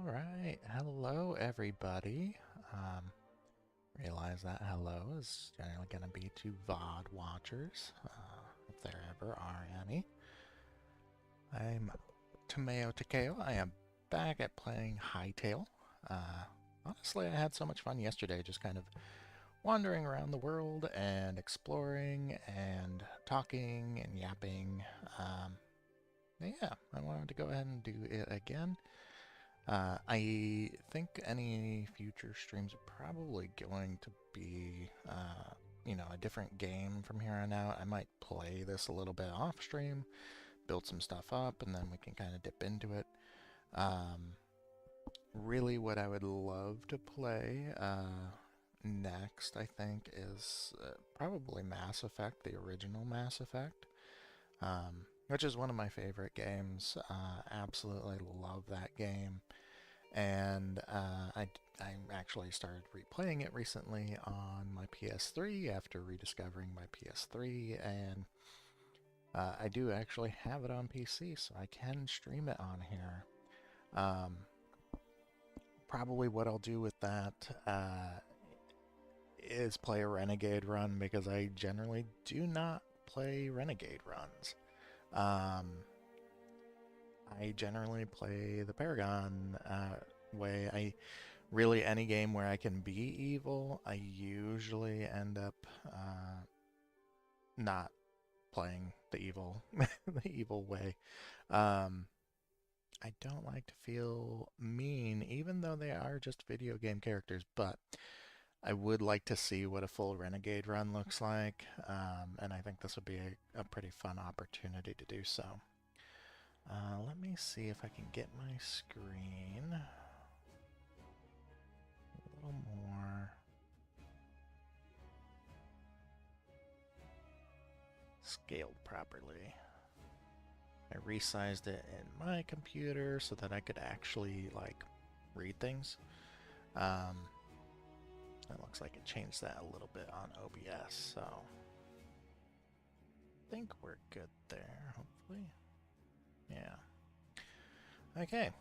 Alright, hello everybody. Realize that hello is generally going to be to VOD watchers, if there ever are any. I'm Tomeo Takeo. I am back at playing HYTALE. Honestly, I had so much fun yesterday just kind of wandering around the world and exploring and talking and yapping. Yeah, I wanted to go ahead and do it again. I think any future streams are probably going to be, a different game from here on out. I might play this a little bit off stream, build some stuff up, and then we can kind of dip into it. Really, what I would love to play next, I think, is probably Mass Effect, the original Mass Effect. Which is one of my favorite games. Absolutely love that game. And I actually started replaying it recently on my PS3 after rediscovering my PS3, and I do actually have it on PC, so I can stream it on here. Probably what I'll do with that is play a Renegade run, because I generally do not play Renegade runs. I generally play the Paragon way. Really, any game where I can be evil, I usually end up not playing the evil the evil way. I don't like to feel mean, even though they are just video game characters, but I would like to see what a full Renegade run looks like, and I think this would be a pretty fun opportunity to do so. Let me see if I can get my screen a little more scaled properly. I resized it in my computer so that I could actually read things. It looks like it changed that a little bit on OBS, so I think we're good there, hopefully. Yeah. Okay,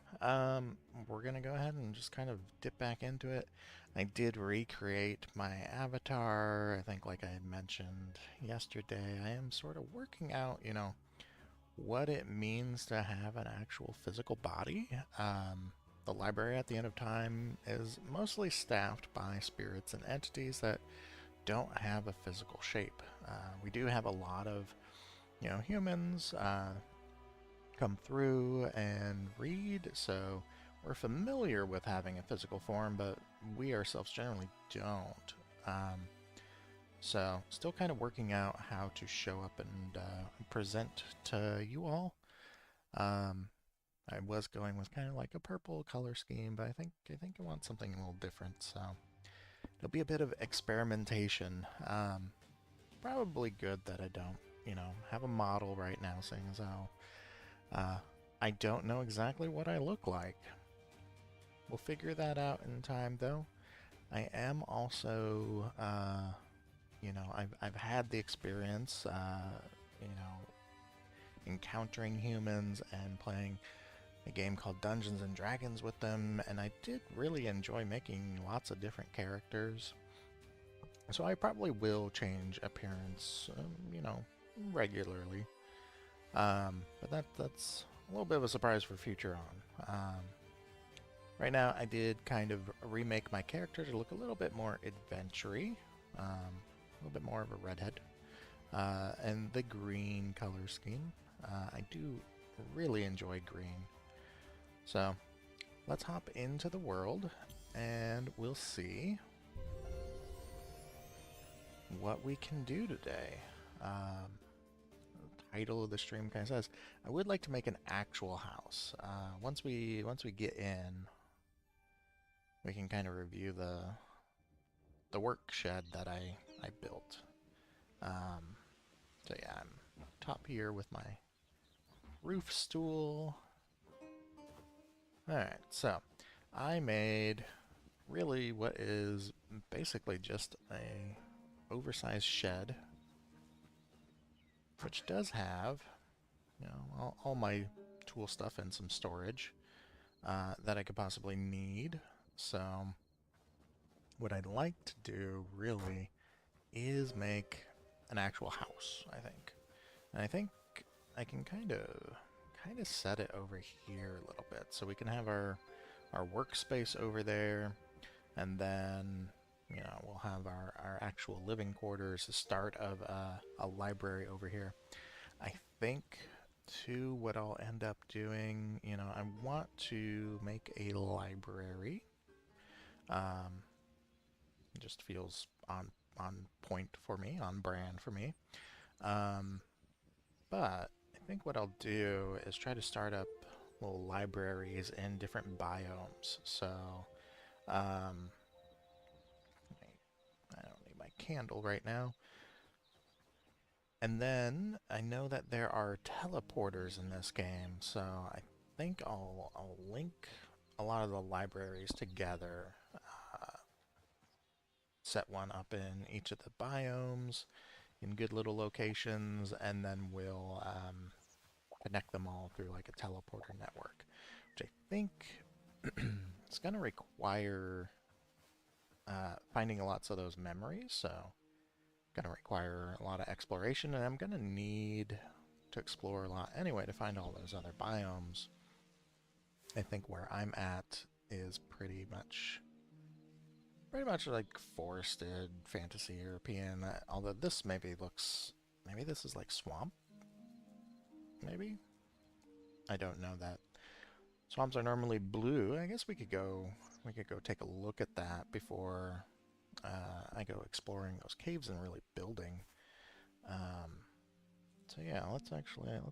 we're gonna go ahead and just kind of dip back into it. I did recreate my avatar. I think, like I had mentioned yesterday, I am sort of working out, what it means to have an actual physical body. The library at the end of time is mostly staffed by spirits and entities that don't have a physical shape. We do have a lot of, humans come through and read, so we're familiar with having a physical form, but we ourselves generally don't. So still kind of working out how to show up and present to you all. I was going with kind of like a purple color scheme, but I think I want something a little different, so it'll be a bit of experimentation. Probably good that I don't, have a model right now, seeing as how I don't know exactly what I look like. We'll figure that out in time, though. I am also, I've had the experience, encountering humans and playing a game called Dungeons and Dragons with them, and I did really enjoy making lots of different characters. So I probably will change appearance, regularly. But that's a little bit of a surprise for future on. Right now, I did kind of remake my character to look a little bit more adventure-y, a little bit more of a redhead, and the green color scheme. I do really enjoy green. So let's hop into the world, and we'll see what we can do today. Title of the stream kind of says, I would like to make an actual house. Once we get in, we can kind of review the work shed that I built. So yeah, I'm top here with my roof stool. Alright, so I made really what is basically just a oversized shed, which does have, all my tool stuff and some storage. that I could possibly need. So what I'd like to do really is make an actual house, I think. And I think I can kind of set it over here a little bit, so we can have our workspace over there, and then we'll have our actual living quarters, the start of a library over here. I think too what I'll end up doing, I want to make a library. Um, it just feels on point for me, on brand for me. Um, but I think what I'll do is try to start up little libraries in different biomes. So um, I don't need my candle right now. And then I know that there are teleporters in this game, so I think I'll link a lot of the libraries together. Set one up in each of the biomes in good little locations, and then we'll connect them all through like a teleporter network, which I think it's going to require finding lots of those memories, so going to require a lot of exploration, and I'm going to need to explore a lot anyway to find all those other biomes. I think where I'm at is pretty much like forested fantasy European, although this maybe this is like swamp, maybe? I don't know that. Swamps are normally blue. I guess we could go take a look at that before I go exploring those caves and really building. So yeah, let's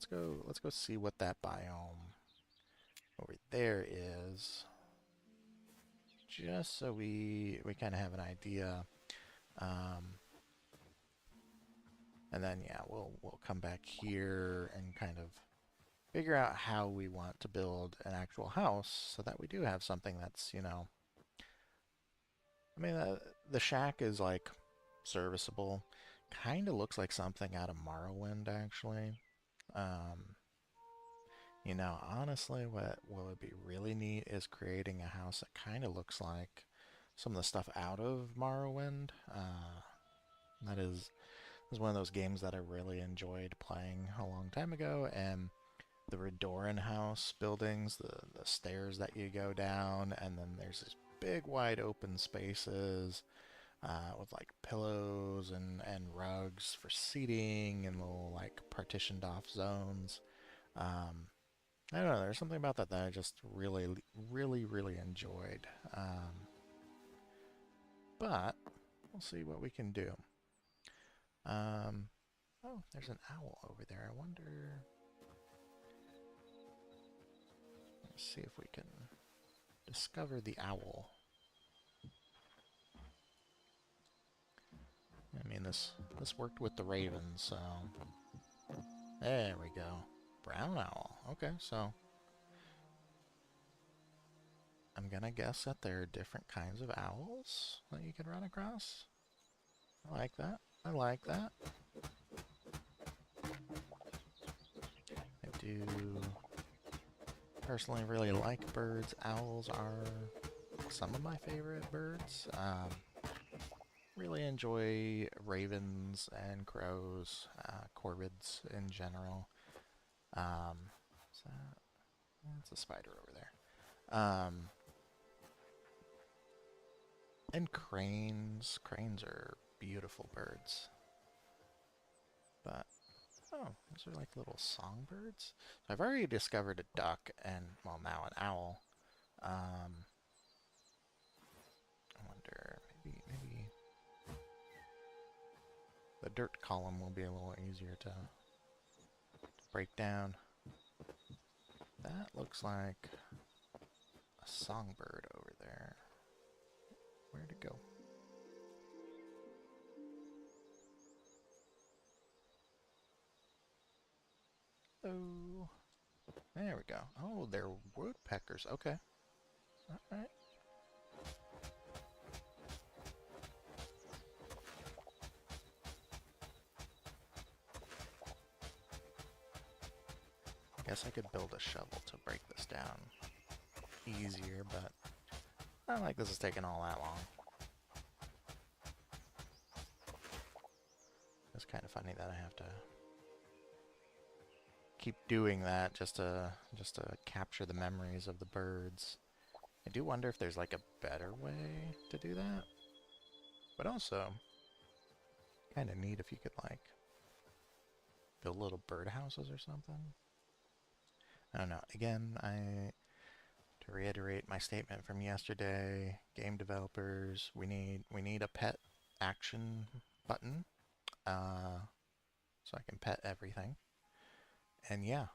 go see what that biome over there is, just so we kind of have an idea. And then yeah, we'll come back here and kind of figure out how we want to build an actual house, so that we do have something that's, I mean, the shack is like serviceable. Kind of looks like something out of Morrowind, actually. Um, honestly, what would be really neat is creating a house that kind of looks like some of the stuff out of Morrowind. That is one of those games that I really enjoyed playing a long time ago, and the Redoran house buildings, the stairs that you go down, and then there's this big wide open spaces with like pillows and rugs for seating and little like partitioned off zones. I don't know, there's something about that I just really, really, really enjoyed. But we'll see what we can do. Oh, there's an owl over there. I wonder... Let's see if we can discover the owl. I mean, this worked with the ravens, so... There we go. Brown owl. Okay, so... I'm gonna guess that there are different kinds of owls that you can run across. I like that. I like that. I do personally really like birds. Owls are some of my favorite birds. Really enjoy ravens and crows, corvids in general. So that's a spider over there. And cranes. Cranes are beautiful birds. But, oh, those are like little songbirds. So I've already discovered a duck and, well, now an owl. I wonder, maybe the dirt column will be a little easier to break down. That looks like a songbird over there. Where'd it go? Oh, there we go. Oh, they're woodpeckers. Okay. All right. I guess I could build a shovel to break this down. easier, but I don't like this is taking all that long. It's kind of funny that I have to keep doing that just to capture the memories of the birds. I do wonder if there's like a better way to do that. But also, kind of neat if you could like build little birdhouses or something. I don't know. Again, to reiterate my statement from yesterday, game developers, we need a pet action button, so I can pet everything. And yeah,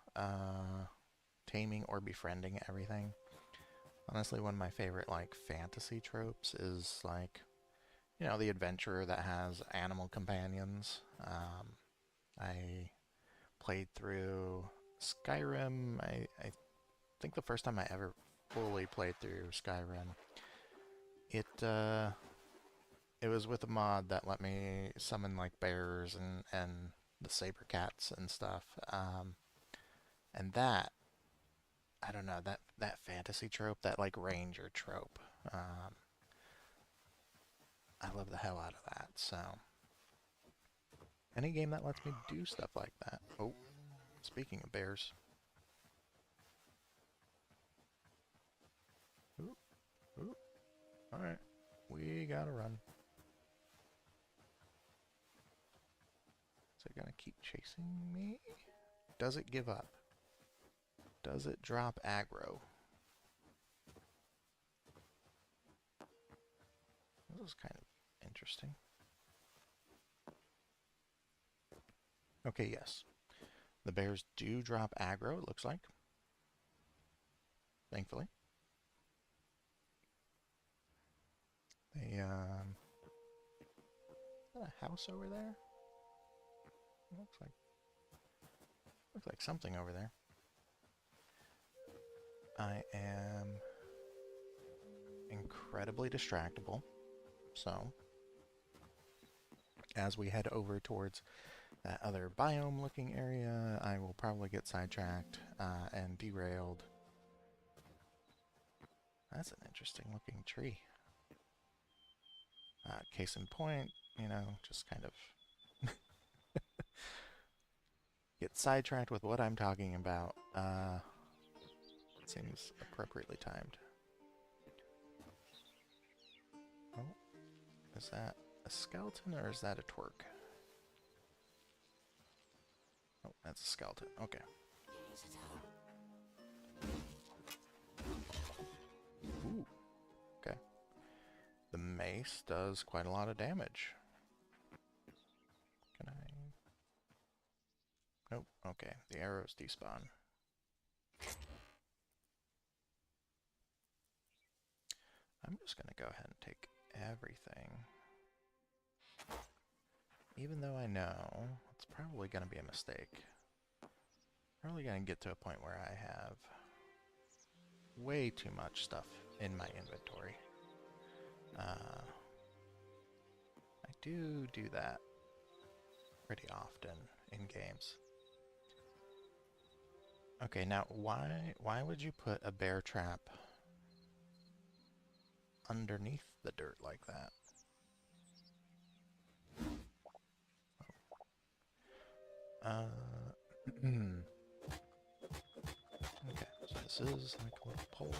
taming or befriending everything. Honestly, one of my favorite like fantasy tropes is like, you know, the adventurer that has animal companions. I played through Skyrim. I think the first time I ever fully played through Skyrim, it was with a mod that let me summon like bears and the saber cats and stuff. And that, I don't know, that fantasy trope, that like ranger trope. I love the hell out of that. So any game that lets me do stuff like that. Oh, speaking of bears. Ooh, ooh. All right, we gotta run. Is it gonna keep chasing me? Does it give up? Does it drop aggro? This is kind of interesting. Okay, yes. The bears do drop aggro, it looks like. Thankfully. They, is that a house over there? Looks like something over there. I am incredibly distractible, so as we head over towards that other biome looking area, I will probably get sidetracked and derailed. That's an interesting looking tree. Case in point, you know, just kind of get sidetracked with what I'm talking about. It seems appropriately timed. Oh, is that a skeleton or is that a twerk? Oh, that's a skeleton. Okay. Ooh. Okay. The mace does quite a lot of damage. Can I... Nope. Okay. The arrows despawn. I'm just going to go ahead and take everything. Even though I know it's probably going to be a mistake. Probably going to get to a point where I have way too much stuff in my inventory. I do that pretty often in games. Okay, now why would you put a bear trap underneath the dirt like that? Okay, so this is like a little pole.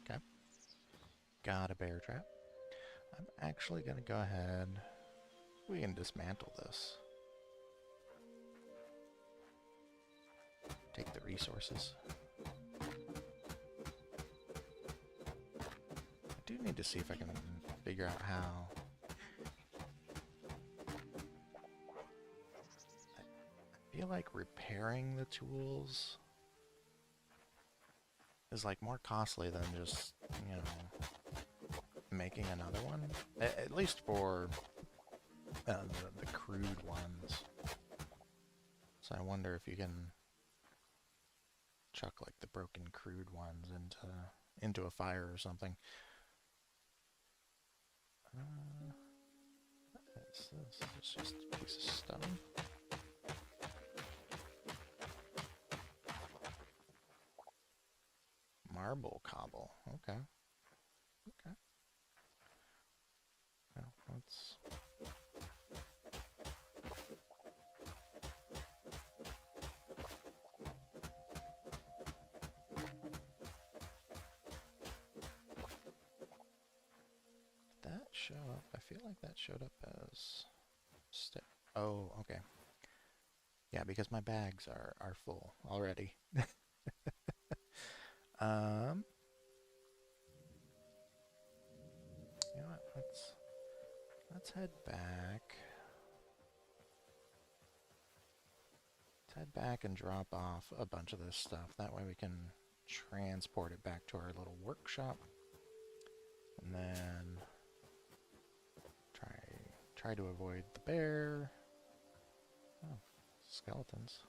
Okay. Got a bear trap. I'm actually going to go ahead. We can dismantle this. Take the resources. I do need to see if I can figure out how. I feel like repairing the tools is like more costly than just, you know, making another one. At least for the crude ones. So I wonder if you can chuck like the broken crude ones into a fire or something. Let's this? It's just a piece of stone. Marble cobble. Okay. Okay. Well, let's... Did that show up? I feel like that showed up as... Oh, okay. Yeah, because my bags are full already. You know what? Let's head back. Let's head back and drop off a bunch of this stuff. That way we can transport it back to our little workshop. And then try to avoid the bear. Oh, skeletons.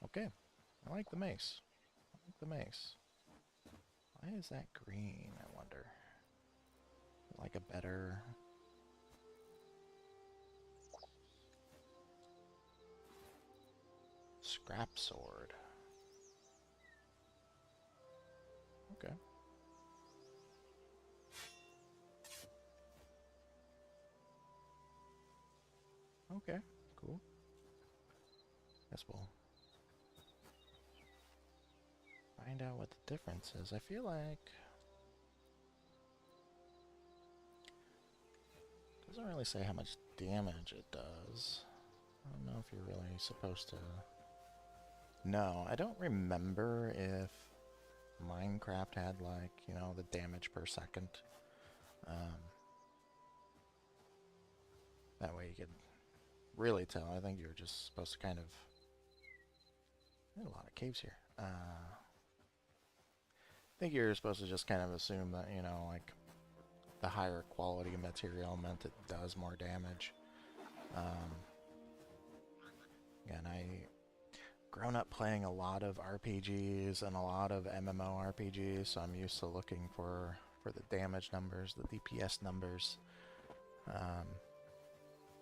Okay, I like the mace. I like the mace. Why is that green, I wonder? Like a better... Scrap sword. Okay. Okay, cool. Guess we'll find out what the difference is. I feel like... It doesn't really say how much damage it does. I don't know if you're really supposed to... No, I don't remember if Minecraft had, like, you know, the damage per second. That way you could really tell. I think you were just supposed to kind of... There's a lot of caves here. I think you're supposed to just kind of assume that, you know, like, the higher quality material meant it does more damage. Again, grown up playing a lot of RPGs and a lot of MMORPGs, so I'm used to looking for the damage numbers, the DPS numbers.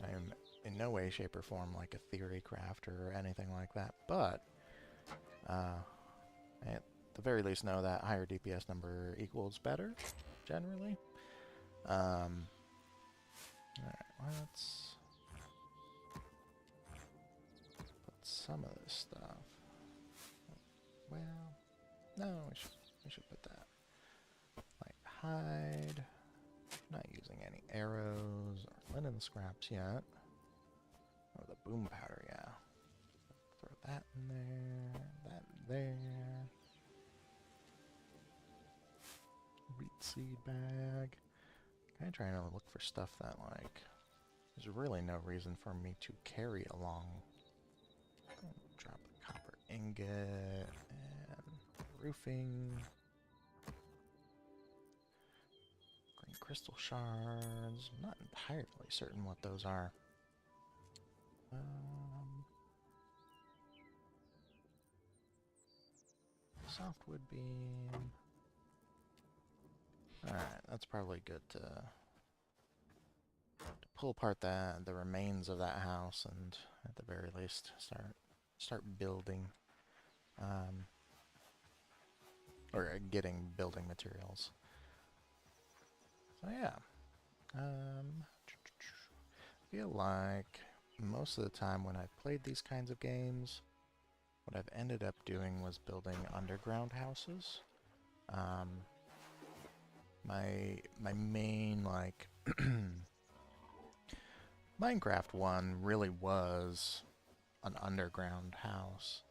I'm in no way, shape, or form like a theory crafter or anything like that, but at the very least know that higher DPS number equals better, generally. Alright, let's put some of this stuff. Well, no, we should put that. Like hide. Not using any arrows or linen scraps yet. Oh, the boom powder, yeah. Throw that in there, that in there. Wheat seed bag. Kind of trying to look for stuff that, like, there's really no reason for me to carry along. Drop the copper ingot and roofing. Green crystal shards. I'm not entirely certain what those are. Softwood beam. Alright, that's probably good to pull apart the remains of that house and at the very least start building or getting building materials. So yeah, I feel like most of the time when I've played these kinds of games, what I've ended up doing was building underground houses. My main, like, Minecraft one really was an underground house.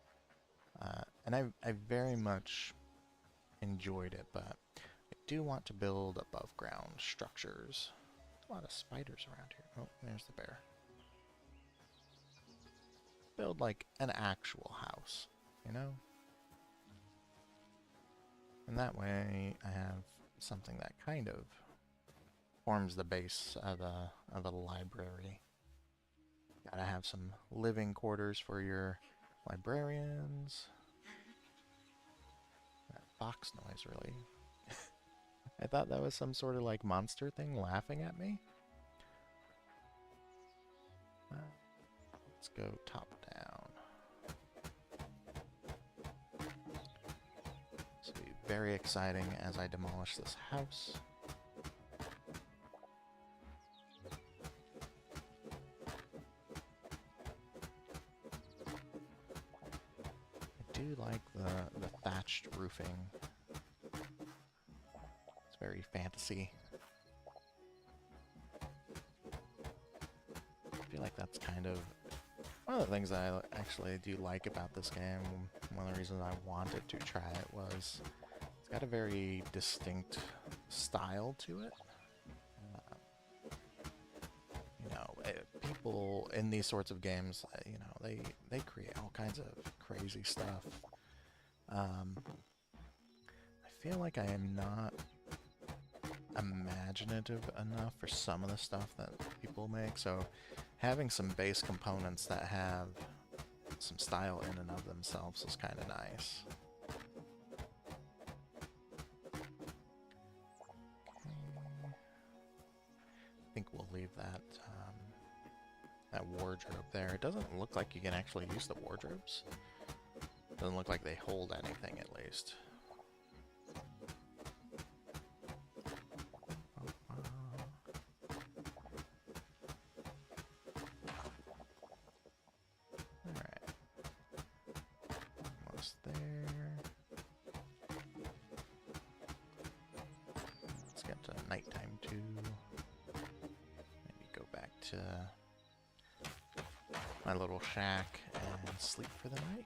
And I very much enjoyed it, but I do want to build above ground structures. There's a lot of spiders around here. Oh, there's the bear. Build like an actual house, you know? And that way I have something that kind of forms the base of a library. Gotta have some living quarters for your librarians. That fox noise really I thought that was some sort of like monster thing laughing at me. Let's go top down. This will be very exciting as I demolish this house. I do like the thatched roofing. It's very fantasy. I feel like that's kind of one of the things that I actually do like about this game. One of the reasons I wanted to try it was it's got a very distinct style to it. People in these sorts of games, they create all kinds of crazy stuff. I feel like I am not imaginative enough for some of the stuff that people make, so having some base components that have some style in and of themselves is kind of nice. I think we'll leave that that wardrobe there. It doesn't look like you can actually use the wardrobes. Doesn't look like they hold anything, at least. Alright. Almost there. Let's get to nighttime too. Maybe go back to my little shack and sleep for the night.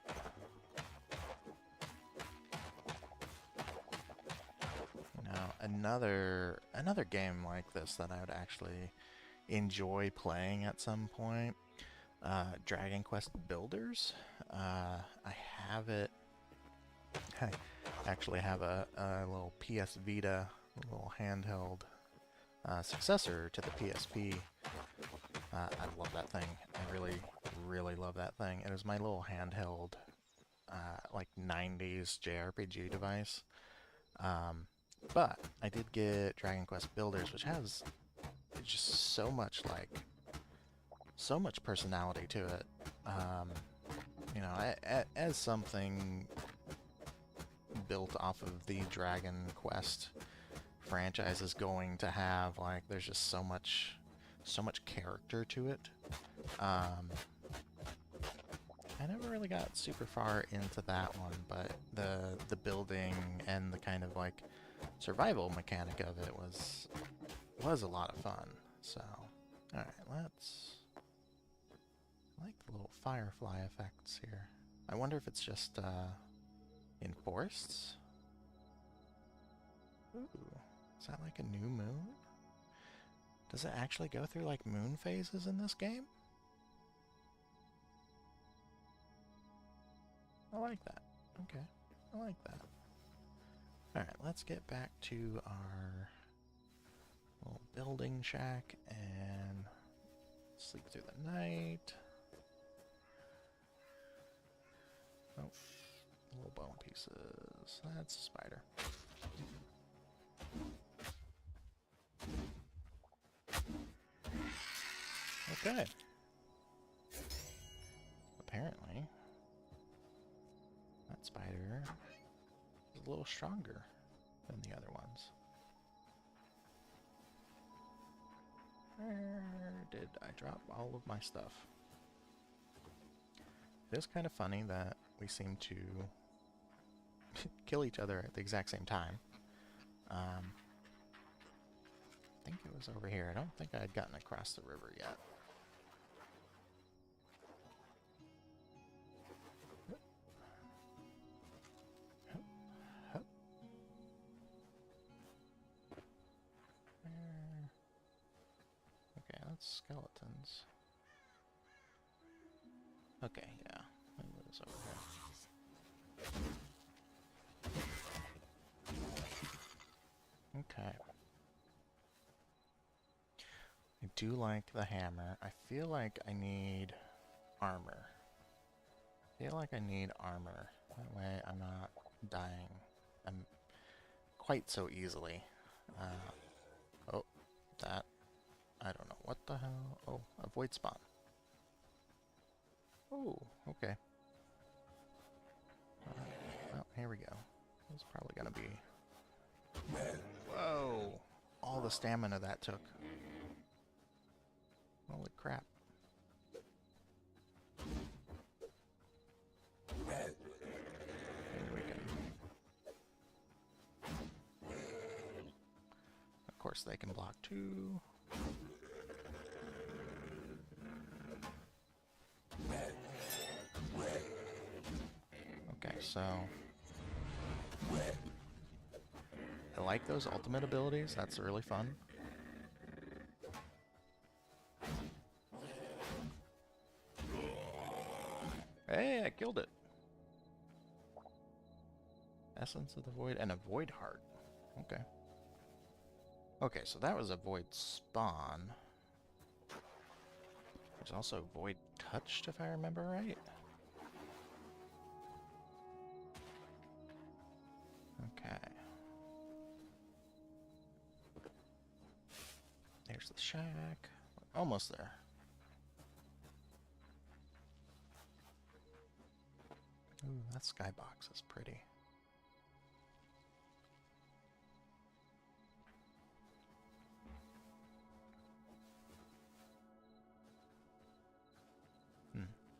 Another game like this that I would actually enjoy playing at some point, Dragon Quest Builders. I have it. I actually have a little PS Vita, a little handheld successor to the PSP. I love that thing. I really love that thing. It was my little handheld, like 90s JRPG device. But I did get Dragon Quest Builders, which has just so much personality to it. As something built off of the Dragon Quest franchise is going to have, like, there's just so much character to it. I never really got super far into that one, but the building and the kind of like survival mechanic of it was a lot of fun. So, all right, I like the little firefly effects here. I wonder if it's just in forests. Ooh, is that like a new moon? Does it actually go through like moon phases in this game? I like that. Okay, I like that. Alright, let's get back to our little building shack and sleep through the night. Oh, little bone pieces. That's a spider. Okay. Apparently, that spider is a little stronger than the other ones. Where did I drop all of my stuff? It is kind of funny that we seem to kill each other at the exact same time. I think it was over here. I don't think I had gotten across the river yet. Okay, that's skeletons. Okay, yeah. Maybe it was over here. Okay. I do like the hammer. I feel like I need armor. That way I'm not dying quite so easily. Oh, that. I don't know. What the hell? Oh, avoid spawn. Oh, okay. Well, here we go. It's probably gonna be... Whoa! All the stamina that took. Holy crap. Here we go. Of course they can block too. Okay, so... I like those ultimate abilities. That's really fun. Hey, I killed it. Essence of the Void and a Void Heart. Okay. Okay, so that was a Void Spawn. There's also Void Touched, if I remember right. Okay. There's the shack. Almost there. Ooh, that skybox is pretty.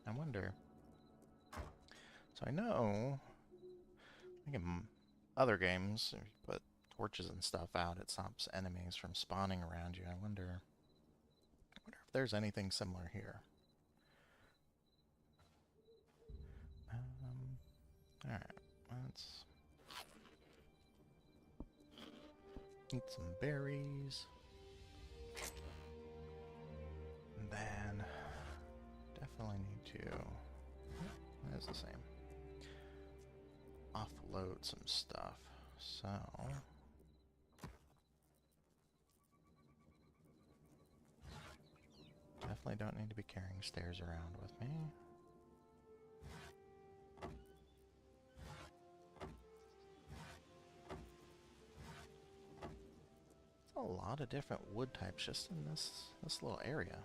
I wonder. So I know, I think in other games, if you put torches and stuff out, it stops enemies from spawning around you. I wonder if there's anything similar here. Alright, let's eat some berries. And then definitely need to, that is the same, offload some stuff. So definitely don't need to be carrying stairs around with me. A lot of different wood types just in this little area.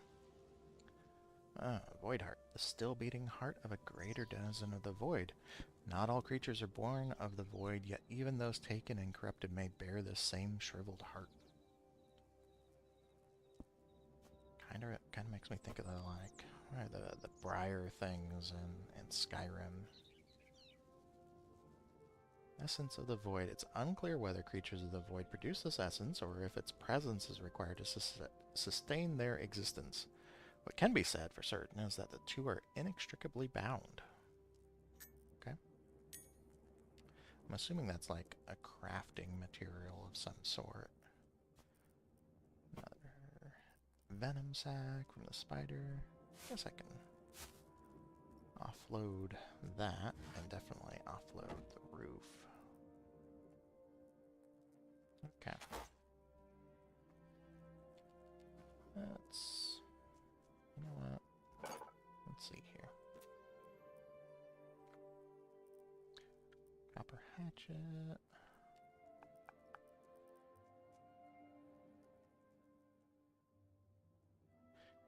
Void Heart, the still beating heart of a greater denizen of the void. Not all creatures are born of the void, yet even those taken and corrupted may bear this same shriveled heart. Kind of makes me think of the briar things in Skyrim. Essence of the Void. It's unclear whether creatures of the Void produce this essence, or if its presence is required to sustain their existence. What can be said for certain is that the two are inextricably bound. Okay. I'm assuming that's like a crafting material of some sort. Another venom sac from the spider. I guess I can offload that, and definitely offload the roof. Okay. Let's... You know what? Let's see here. Copper hatchet.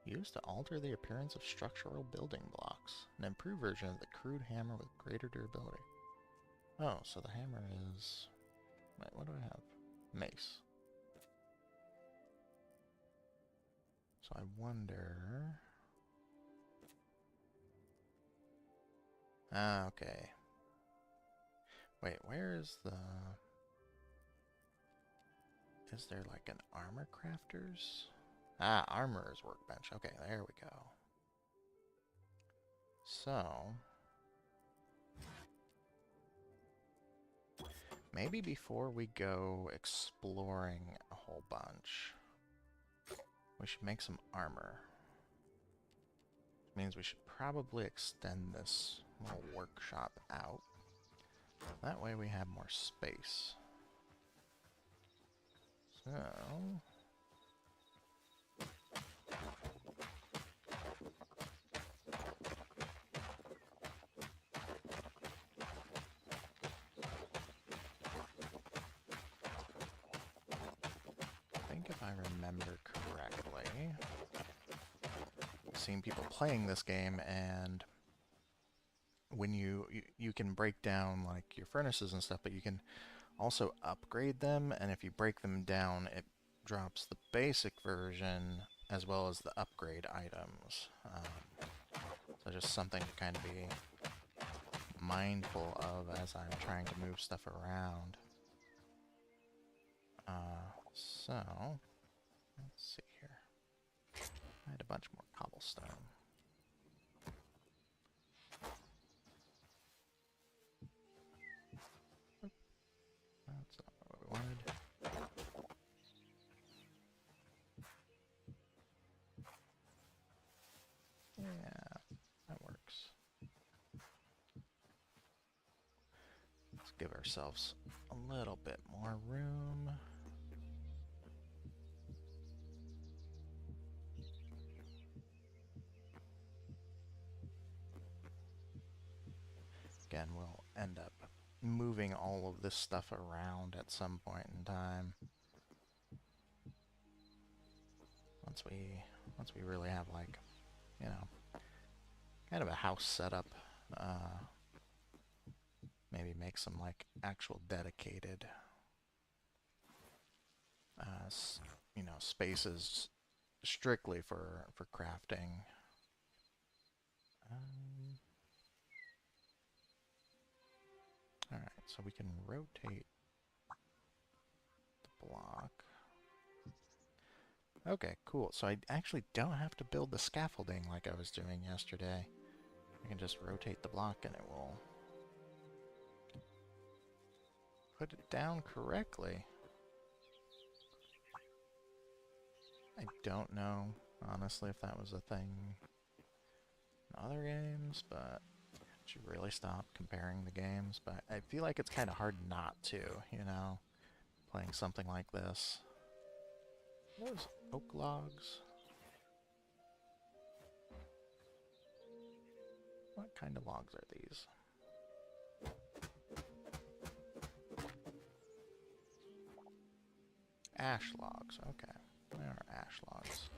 Used to alter the appearance of structural building blocks. An improved version of the crude hammer with greater durability. Oh, so the hammer is... Wait, what do I have? Mace. So I wonder... Ah, okay. Wait, where is the... Is there like an armor crafters? Ah, armorer's workbench. Okay, there we go. So... Maybe before we go exploring a whole bunch, we should make some armor. Which means we should probably extend this little workshop out. That way we have more space. So... seen people playing this game, and when you can break down like your furnaces and stuff, but you can also upgrade them, and if you break them down, it drops the basic version as well as the upgrade items. So just something to kind of be mindful of as I'm trying to move stuff around. So, let's see here. I had a bunch more cobblestone. That's not what we wanted. Yeah, that works. Let's give ourselves a little bit more room. Again, we'll end up moving all of this stuff around at some point in time. Once we really have, like, you know, kind of a house setup, maybe make some like actual dedicated you know, spaces strictly for crafting. Alright, so we can rotate the block. Okay, cool. So I actually don't have to build the scaffolding like I was doing yesterday. I can just rotate the block and it will put it down correctly. I don't know, honestly, if that was a thing in other games, but I should really stop comparing the games. But I feel like it's kind of hard not to, you know, playing something like this. Those oak logs. What kind of logs are these? Ash logs, okay. There are ash logs.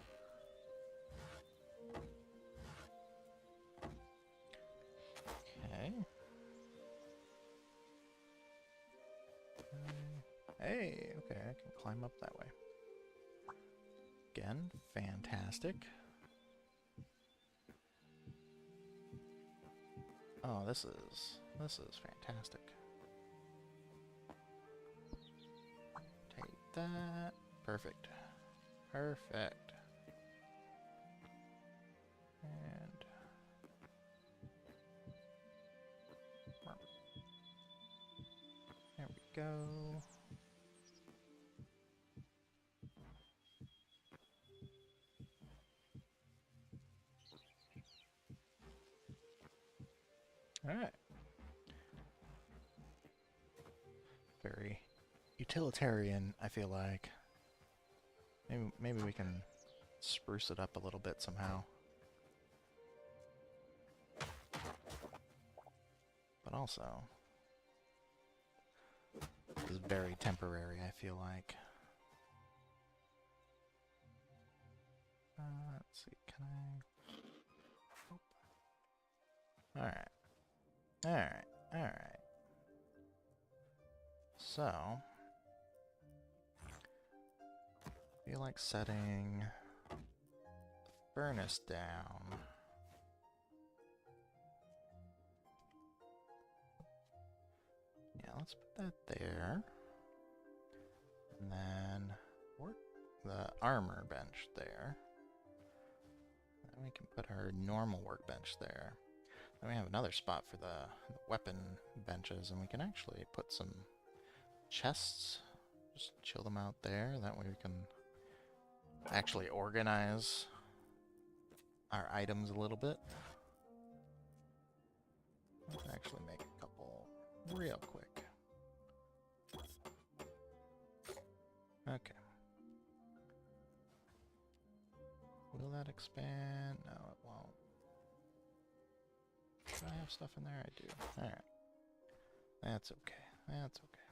Okay. Hey, okay, I can climb up that way. Again, fantastic. Oh, this is fantastic. Take that. Perfect. Perfect. And there we go. All right. Very utilitarian, I feel like. Maybe we can spruce it up a little bit somehow. But also, this is very temporary, I feel like. Let's see, can I... Alright. Alright, alright. So, I feel like setting the furnace down. Yeah, let's put that there. And then work the armor bench there. Then we can put our normal workbench there. Then we have another spot for the weapon benches, and we can actually put some chests, just chill them out there. That way we can actually organize our items a little bit. Let's actually make a couple real quick. Okay. Will that expand? No, it won't. Do I have stuff in there? I do. Alright. That's okay. That's okay.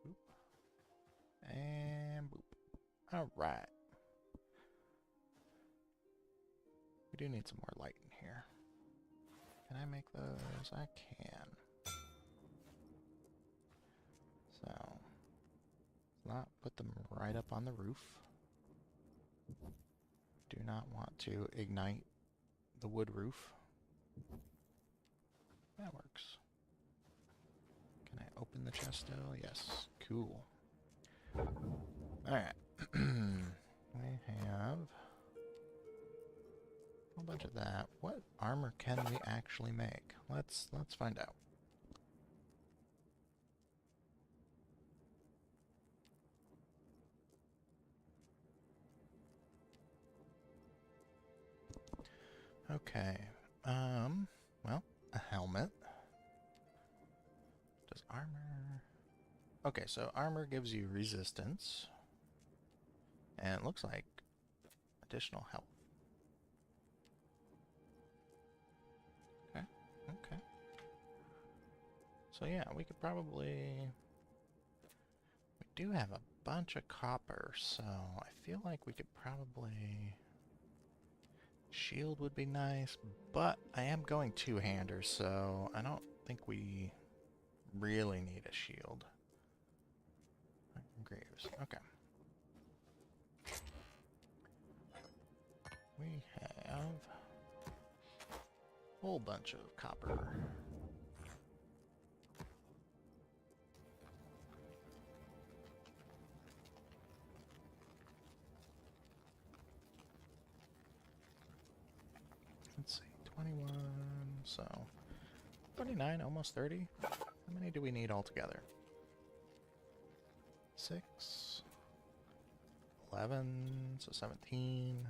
Boop. And boop. Alright. We do need some more light in here. Can I make those? I can. So, not put them right up on the roof. Do not want to ignite the wood roof. That works. Can I open the chest still? Yes. Cool. Alright. We have a whole bunch of that. What armor can we actually make? Let's find out. Okay. Well, a helmet. Does armor... Okay, so armor gives you resistance. And it looks like additional health. Okay, okay. So yeah, we could probably... We do have a bunch of copper, so I feel like we could probably... Shield would be nice, but I am going two-hander, so I don't think we really need a shield. Greaves, okay. We have a whole bunch of copper. Let's see, 21, so 29, almost 30. How many do we need altogether? 6, 11, so 17,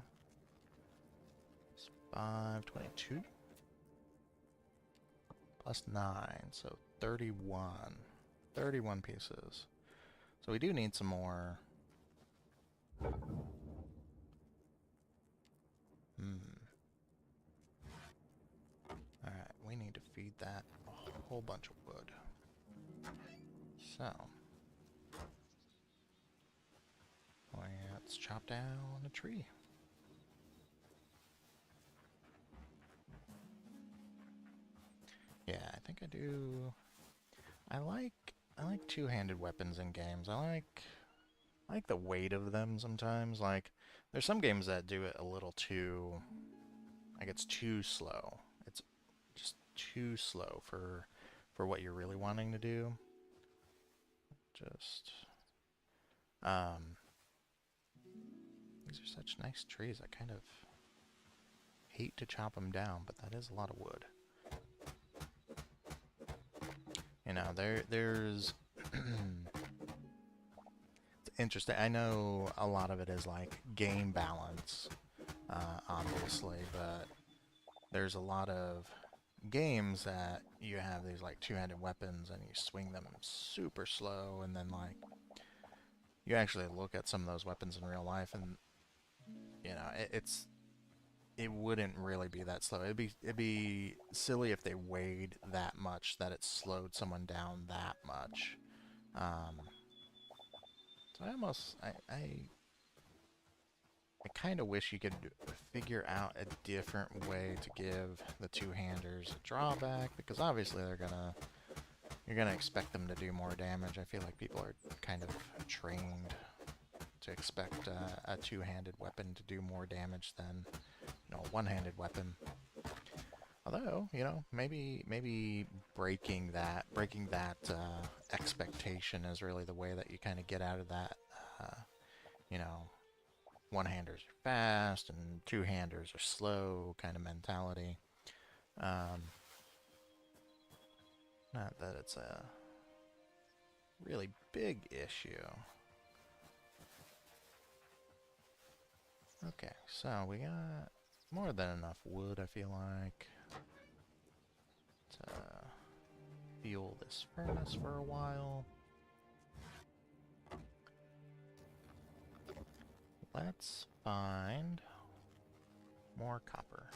5, 22, plus 9, so 31. 31 pieces. So we do need some more. Alright, we need to feed that a whole bunch of wood. So, let's chop down a tree. Yeah, I think I do. I like two-handed weapons in games. I like the weight of them sometimes. Like, there's some games that do it a little too, like, it's too slow. It's just too slow for what you're really wanting to do. Just, these are such nice trees. I kind of hate to chop them down, but that is a lot of wood. You know, there's it's interesting. I know a lot of it is like game balance, obviously, but there's a lot of games that you have these like two-handed weapons and you swing them super slow, and then like you actually look at some of those weapons in real life and you know it wouldn't really be that slow. It'd be silly if they weighed that much that it slowed someone down that much. So I kind of wish you could figure out a different way to give the two-handers a drawback, because obviously you're gonna expect them to do more damage. I feel like people are kind of trained to expect a two-handed weapon to do more damage than, you know, a one-handed weapon. Although, you know, maybe breaking that expectation is really the way that you kind of get out of that. You know, one-handers are fast and two-handers are slow kind of mentality. Not that it's a really big issue. Okay, so we got more than enough wood, I feel like, to fuel this furnace for a while. Let's find more copper.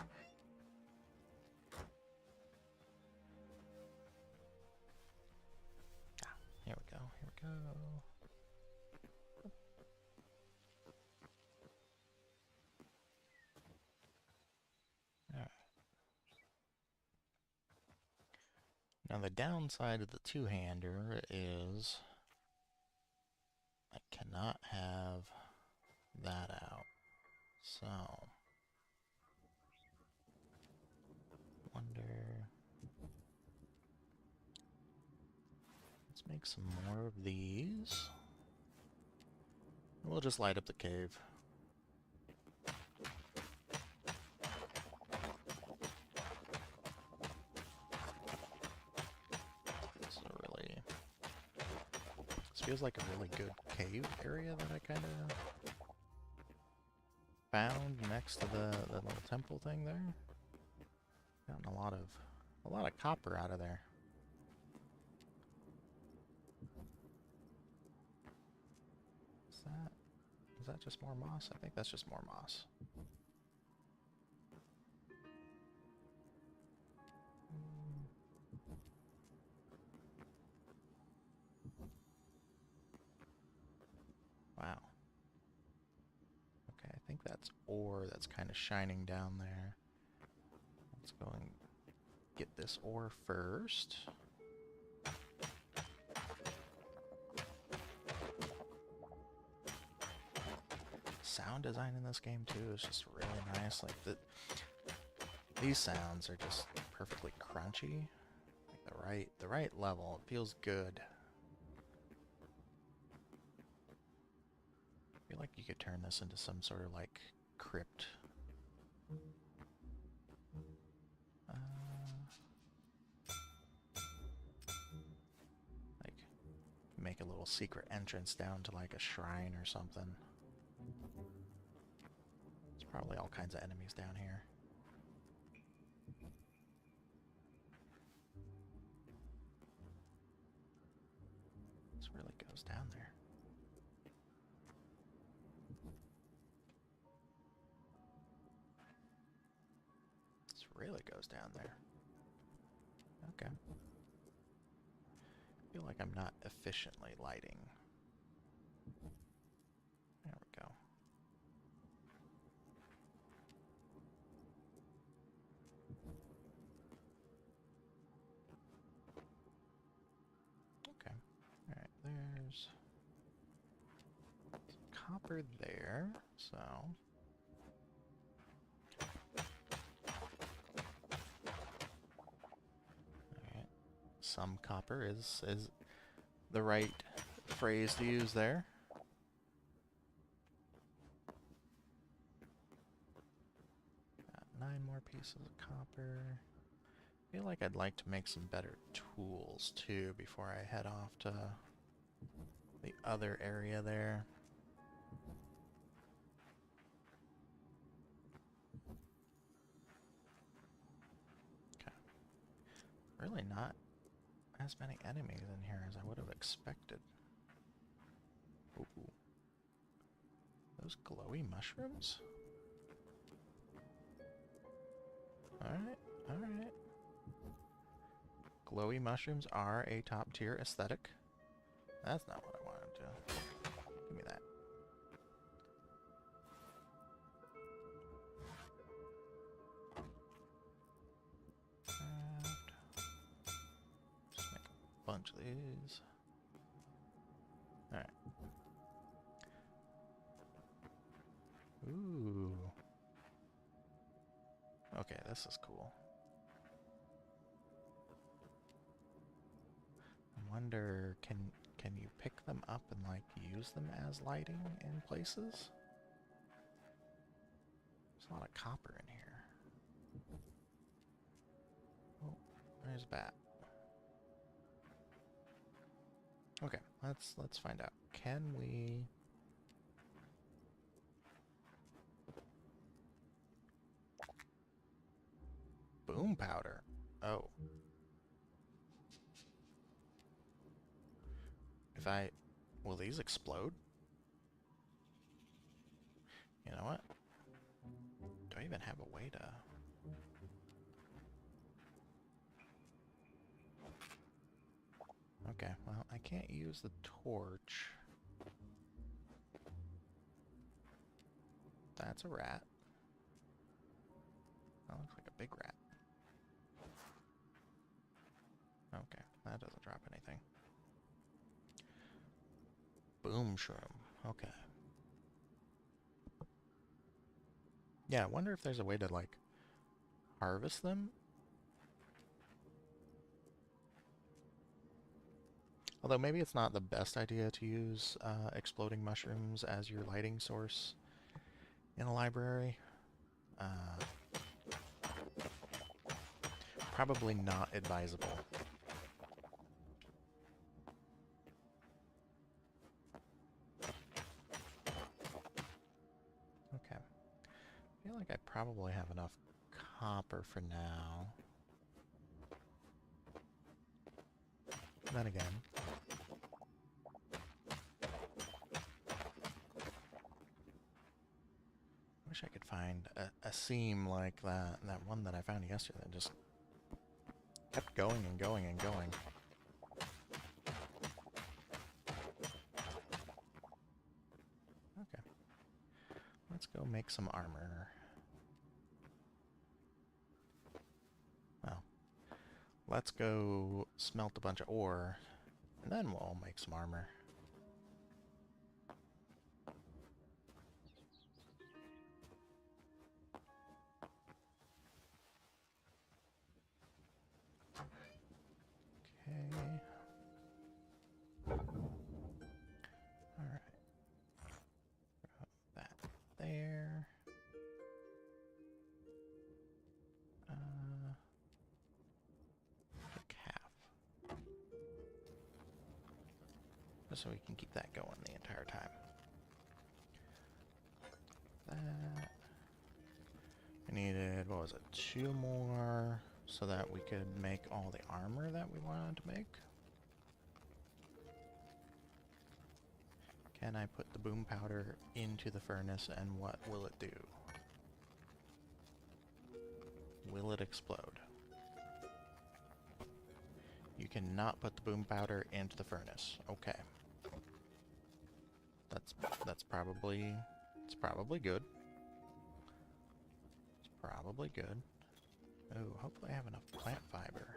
Ah, here we go, here we go. Now the downside of the two-hander is I cannot have that out. So, wonder. Let's make some more of these. We'll just light up the cave. This feels like a really good cave area that I kind of found next to the little temple thing there. Gotten a lot of copper out of there. Is that just more moss? I think that's just more moss. Wow. Okay, I think that's ore that's kind of shining down there. Let's go and get this ore first. Sound design in this game too is just really nice. Like these sounds are just perfectly crunchy. Like the right level. It feels good. I feel like you could turn this into some sort of like crypt. Like make a little secret entrance down to like a shrine or something. There's probably all kinds of enemies down here. This really goes down there. This really goes down there. Okay. I feel like I'm not efficiently lighting. There we go. Okay. Alright, there's copper there, so... Alright. Some copper is the right phrase to use there. Got 9 more pieces of copper. I feel like I'd like to make some better tools too before I head off to the other area there. Okay. Really not as many enemies in here as I would have expected. Ooh. Those glowy mushrooms? Alright, alright. Glowy mushrooms are a top tier aesthetic. That's not what I wanted to. Give me that. Just make a bunch of these. Alright. Ooh. Okay, this is cool. I wonder, can you pick them up and like use them as lighting in places? There's a lot of copper in here. Oh, there's a bat. Okay, let's find out. Can we... Boom powder. Oh. If I... Will these explode? You know what? Do I even have a way to... Okay, well, I can't use the torch. That's a rat. That looks like a big rat. boom shroom. Okay. Yeah, I wonder if there's a way to, like, harvest them? Although maybe it's not the best idea to use exploding mushrooms as your lighting source in a library. Probably not advisable. Okay. I feel like I probably have enough copper for now. Then again, wish I could find a seam like that one that I found yesterday that just kept going and going and going. Okay. Let's go make some armor. Well, let's go smelt a bunch of ore, and then we'll make some armor. Okay. Alright. That there. Pick half. Just so we can keep that going the entire time. That. We needed, what was it, 2 more so that we could make all the armor that we wanted to make. Can I put the boom powder into the furnace, and what will it do? Will it explode? You cannot put the boom powder into the furnace. Okay. That's probably, it's probably good. It's probably good. Oh, hopefully I have enough plant fiber.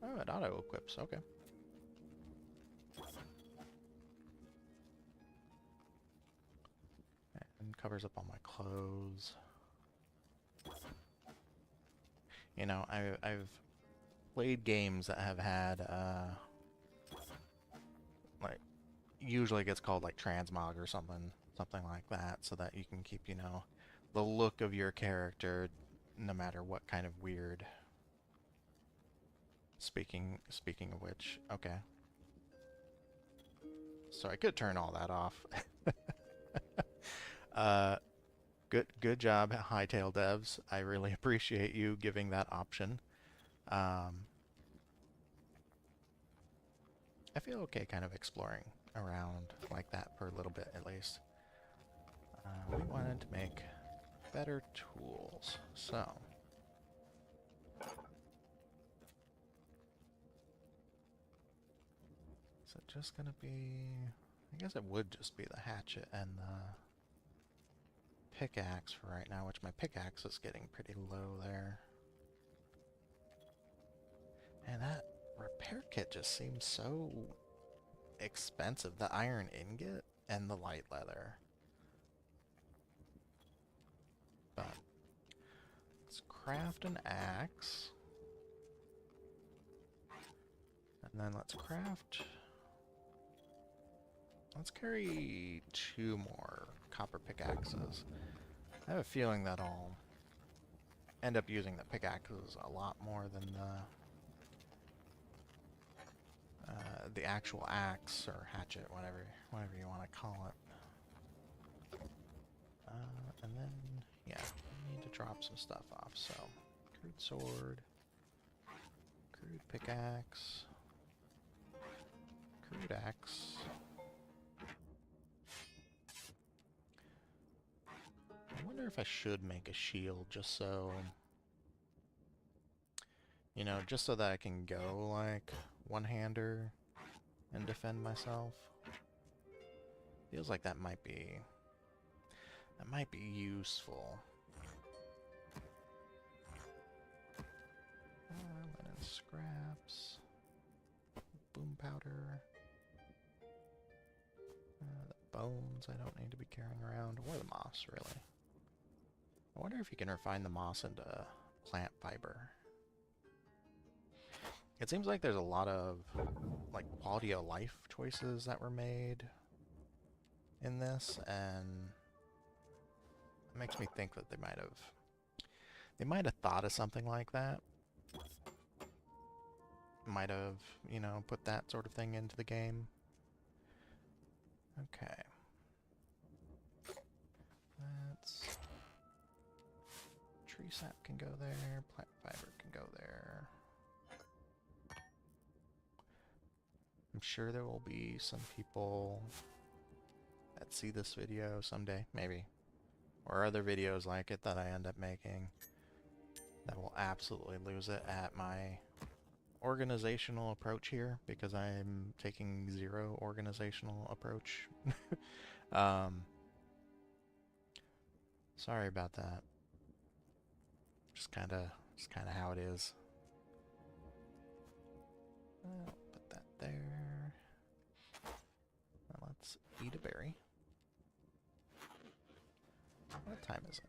Oh, it auto-equips, okay. And covers up all my clothes. You know, I've played games that have had, like, usually it gets called like transmog or something like that, so that you can keep, you know, the look of your character no matter what kind of weird. Speaking of which, okay. So I could turn all that off. Good job, HYTALE devs. I really appreciate you giving that option. I feel okay kind of exploring around like that for a little bit at least. We wanted to make better tools, so is it just gonna be, I guess it would just be the hatchet and the pickaxe for right now, which my pickaxe is getting pretty low there. And that repair kit just seems so expensive. The iron ingot and the light leather. But let's craft an axe. And then let's carry 2 more copper pickaxes. I have a feeling that I'll end up using the pickaxes a lot more than the actual axe or hatchet, whatever you want to call it. And then, yeah, I need to drop some stuff off. So, crude sword, crude pickaxe, crude axe. I wonder if I should make a shield just so, you know, just so that I can go like one-hander and defend myself. Feels like that might be useful. Linen scraps, boom bones I don't need to be carrying around, or the moss, really. I wonder if you can refine the moss into plant fiber. It seems like there's a lot of like quality of life choices that were made in this, and it makes me think that they might have thought of something like that. Might have, you know, put that sort of thing into the game. Okay. Let's... Tree sap can go there, plant fiber can go there. I'm sure there will be some people that see this video someday, maybe, or other videos like it that I end up making that will absolutely lose it at my organizational approach here, because I'm taking zero organizational approach. Sorry about that. Just kind of how it is. I'll put that there. Now let's eat a berry. What time is it?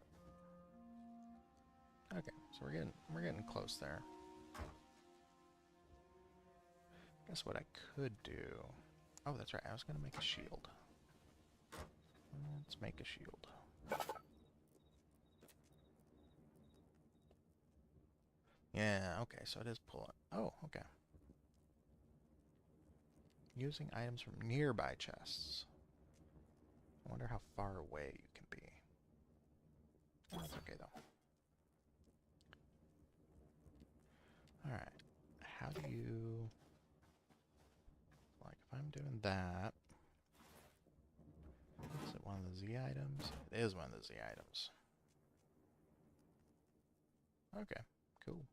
Okay, so we're getting close there. Guess what I could do? Oh, that's right. I was gonna make a shield. Let's make a shield. Yeah, okay, so it is pulling. Oh, okay. Using items from nearby chests. I wonder how far away you can be. Oh, that's okay, though. Alright. How do you... Like, if I'm doing that... Is it one of the Z items? It is one of the Z items. Okay, cool.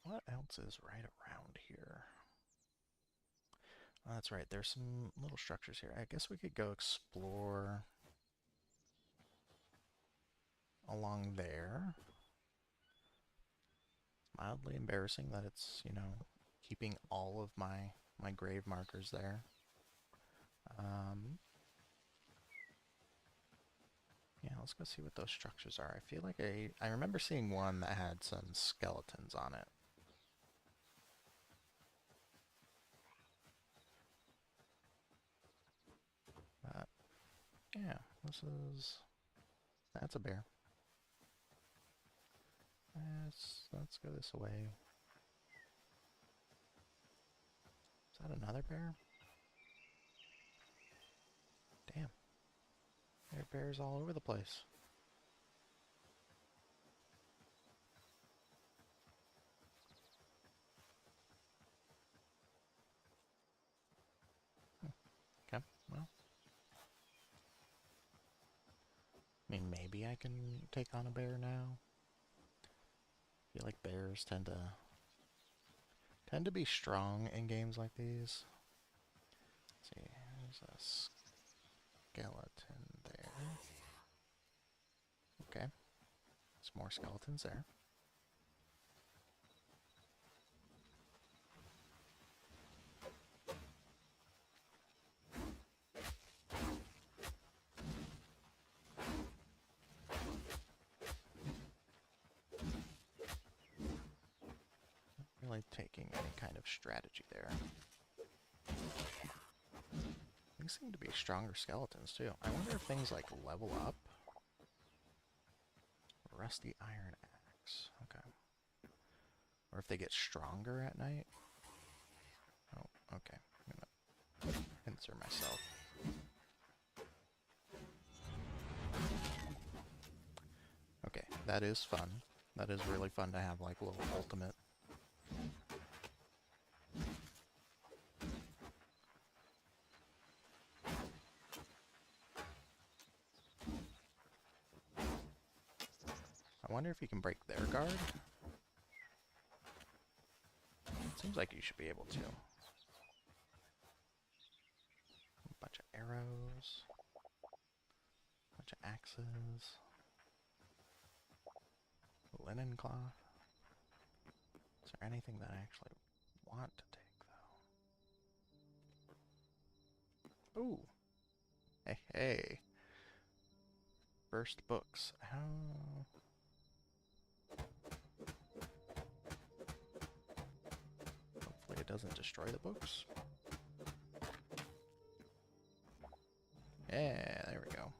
What else is right around here? Oh, that's right, there's some little structures here. I guess we could go explore along there. It's mildly embarrassing that it's, you know, keeping all of my grave markers there. Yeah, let's go see what those structures are. I feel like I remember seeing one that had some skeletons on it. Yeah, that's a bear. Let's go this way. Is that another bear? Damn. There are bears all over the place. Okay, well. I mean, maybe I can take on a bear now. I feel like bears tend to be strong in games like these. Let's see, there's a skeleton there. Okay, some more skeletons there. Really taking any kind of strategy there. These seem to be stronger skeletons too. I wonder if things like level up. Rusty iron axe. Okay. Or if they get stronger at night. Oh, okay. I'm gonna insert myself. Okay, that is fun. That is really fun to have like a little ultimate. I wonder if you can break their guard. Seems like you should be able to. A bunch of arrows. A bunch of axes. Linen cloth. Is there anything that I actually want to take, though. Ooh. Hey, hey. Burst books. How... Hopefully it doesn't destroy the books. Yeah, there we go.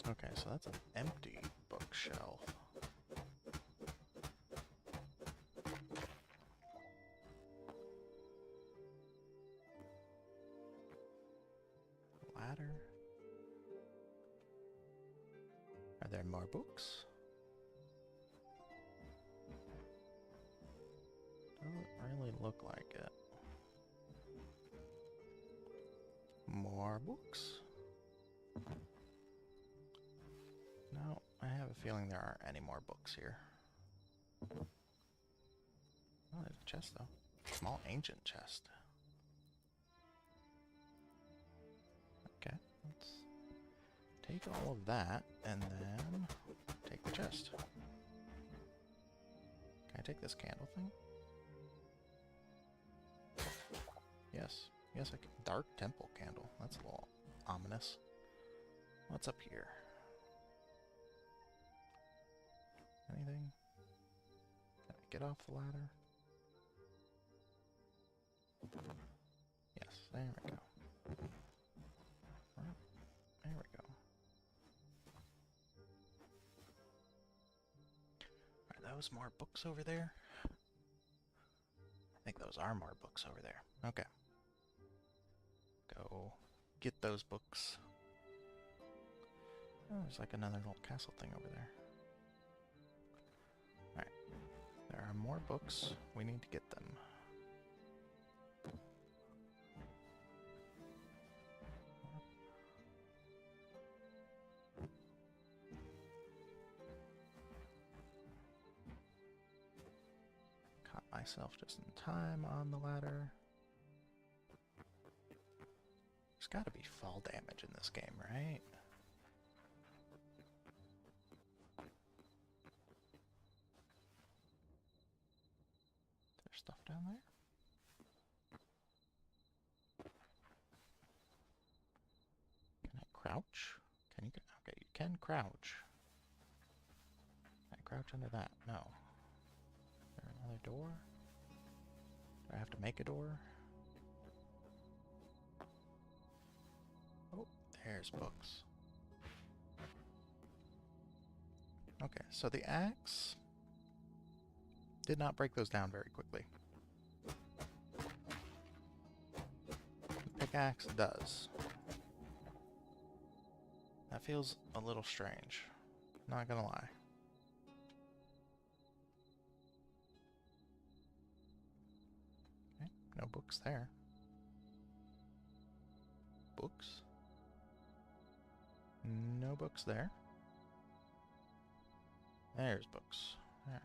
Okay, so that's an empty bookshelf. Ladder. Are there more books? Doesn't really look like it. More books? No, I have a feeling there aren't any more books here. Oh, there's a chest though. Small ancient chest. Okay, let's take all of that and then take the chest. Can I take this candle thing? Yes. Yes, I can. Dark temple candle. That's a little ominous. What's up here? Anything? Can I get off the ladder? Yes, there we go. Well, there we go. Are those more books over there? I think those are more books over there. Okay. Go get those books. Oh, there's like another little castle thing over there. Alright. There are more books. We need to get them. Caught myself just in time on the ladder. There's gotta be fall damage in this game, right? There's stuff down there? Can I crouch? Can you? Okay, you can crouch. Can I crouch under that? No. Is there another door? Do I have to make a door? Oh, there's books. Okay, so the axe did not break those down very quickly. The pickaxe does. That feels a little strange. Not gonna lie. Okay, no books there. Books? No books there. There's books. Alright.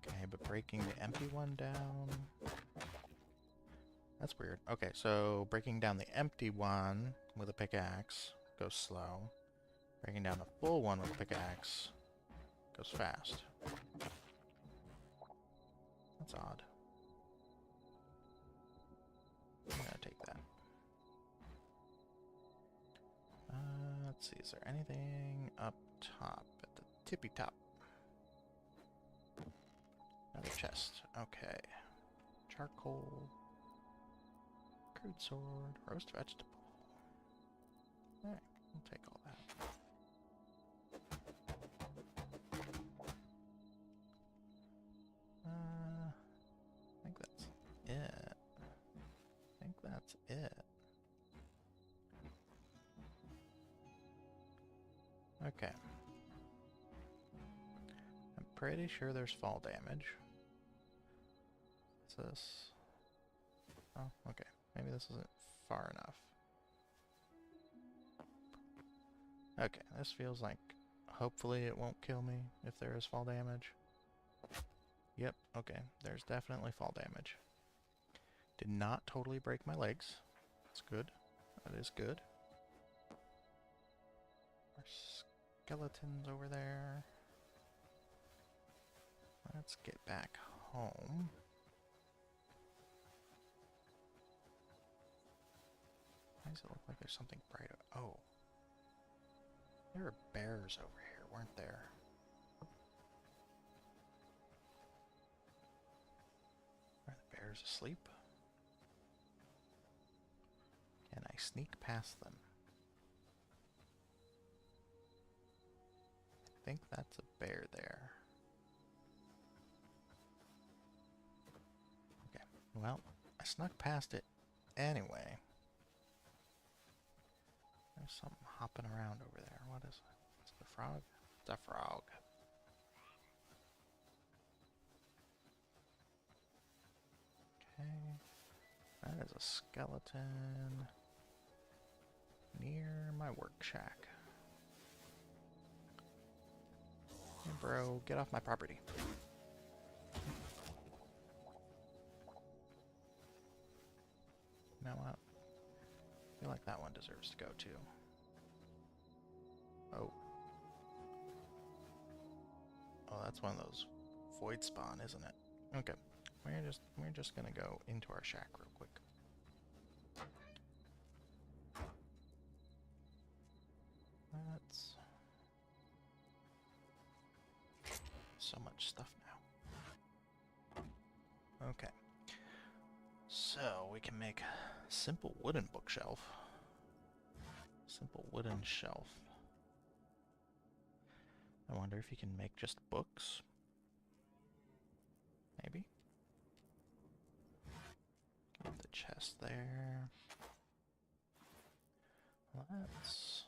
Okay, but breaking the empty one down... That's weird. Okay, so breaking down the empty one with a pickaxe goes slow. Breaking down the full one with a pickaxe goes fast. That's odd. I'm gonna take that. Let's see, is there anything up top at the tippy top? Another chest. Okay. Charcoal. Crude sword. Roast vegetable. Alright, we'll take all that. I think that's it. I think that's it. Okay. I'm pretty sure there's fall damage. What's this? Oh, okay. Maybe this isn't far enough. Okay, this feels like hopefully it won't kill me if there is fall damage. Yep, okay. There's definitely fall damage. Did not totally break my legs. That's good. That is good. Our skeletons over there. Let's get back home. Why does it look like there's something bright? Oh. There were bears over here, weren't there? Are the bears asleep? Can I sneak past them? I think that's a bear there. Okay, well, I snuck past it anyway. There's something hopping around over there. What is it? Is it a frog? It's a frog. Okay. That is a skeleton near my work shack. Hey bro, get off my property. You know what? I feel like that one deserves to go too. Oh. Oh, that's one of those void spawn, isn't it? Okay. We're just gonna go into our shack real quick. That's so much stuff now. Okay. So we can make a simple wooden bookshelf. Simple wooden shelf. I wonder if you can make just books. Maybe. Got the chest there. Let's...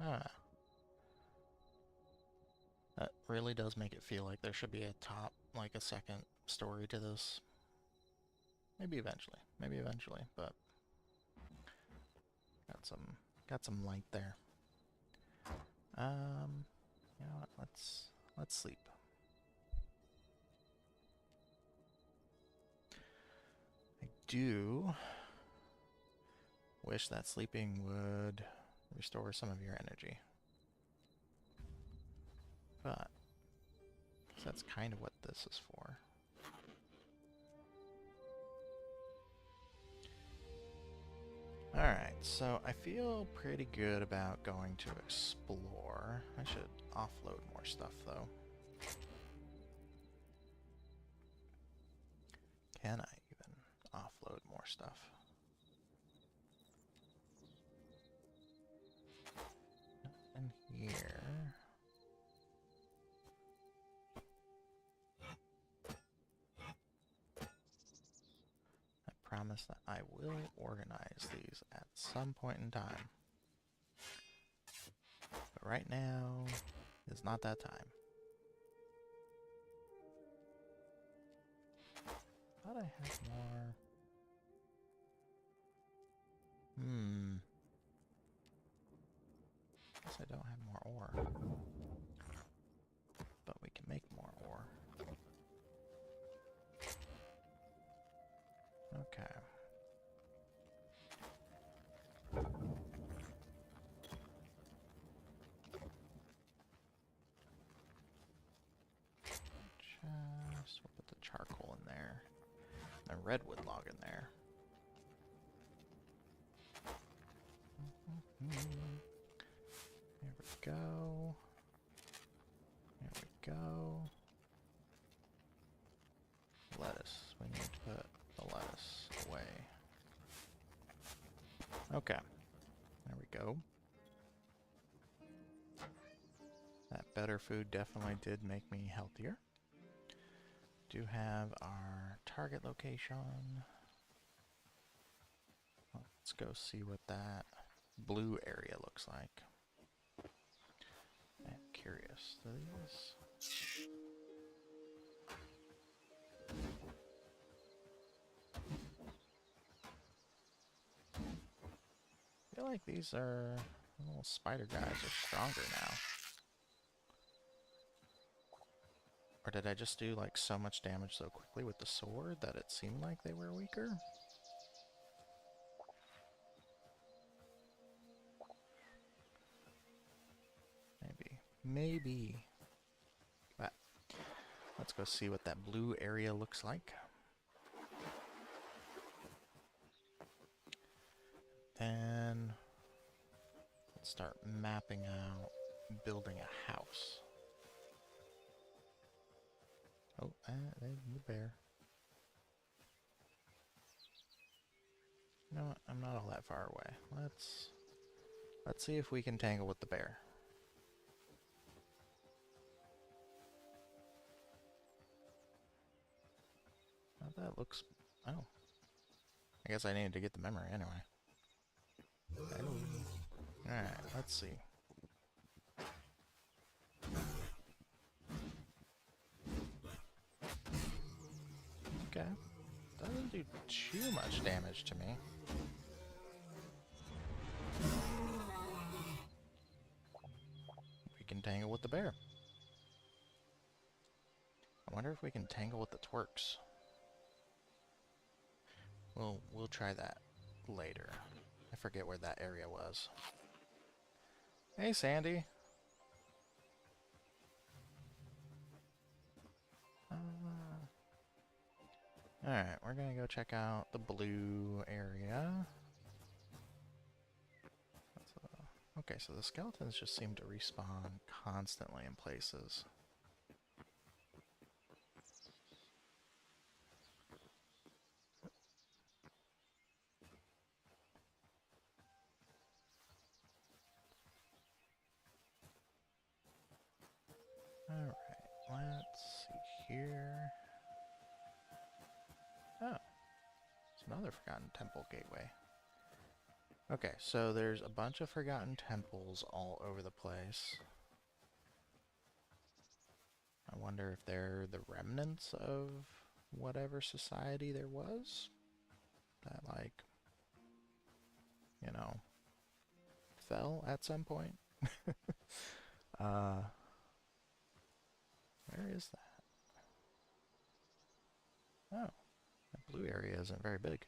Huh. That really does make it feel like there should be a top, like a second story to this. Maybe eventually, but got some light there. You know what? Let's sleep. I do wish that sleeping would restore some of your energy. But that's kind of what this is for. Alright, so I feel pretty good about going to explore. I should offload more stuff, though. Can I even offload more stuff? Nothing here. I promise that I will organize these at some point in time. But right now is not that time. Thought I had more. Guess I don't have more ore. But we can make more ore. Okay. Just we'll put the charcoal in there. And a redwood log in there. There we go. There we go. Lettuce. We need to put the lettuce away. Okay. There we go. That better food definitely did make me healthier. Do have our target location. Let's go see what that blue area looks like. I'm curious. Do these... feel like these are little spider guys are stronger now. Or did I just do like so much damage so quickly with the sword that it seemed like they were weaker? Maybe. But let's go see what that blue area looks like. Then let's start mapping out building a house. Oh, there's the bear. You know what? I'm not all that far away. Let's see if we can tangle with the bear. That looks... Oh. I guess I needed to get the memory anyway. Alright, let's see. Okay. Doesn't do too much damage to me. We can tangle with the bear. I wonder if we can tangle with the twerks. We'll try that later. I forget where that area was. Hey, Sandy. Alright, we're gonna go check out the blue area. Okay, so the skeletons just seem to respawn constantly in places. Alright, let's see here. Oh, it's another forgotten temple gateway. Okay, so there's a bunch of forgotten temples all over the place. I wonder if they're the remnants of whatever society there was that, like, you know, fell at some point. Where is that? Oh, that blue area isn't very big.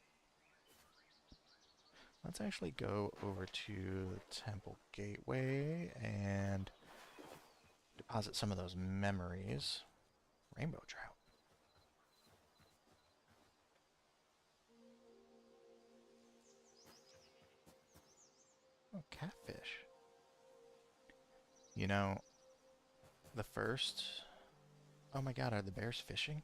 Let's actually go over to the temple gateway and deposit some of those memories. Rainbow trout. Oh, catfish. You know, the first... Oh my god, are the bears fishing?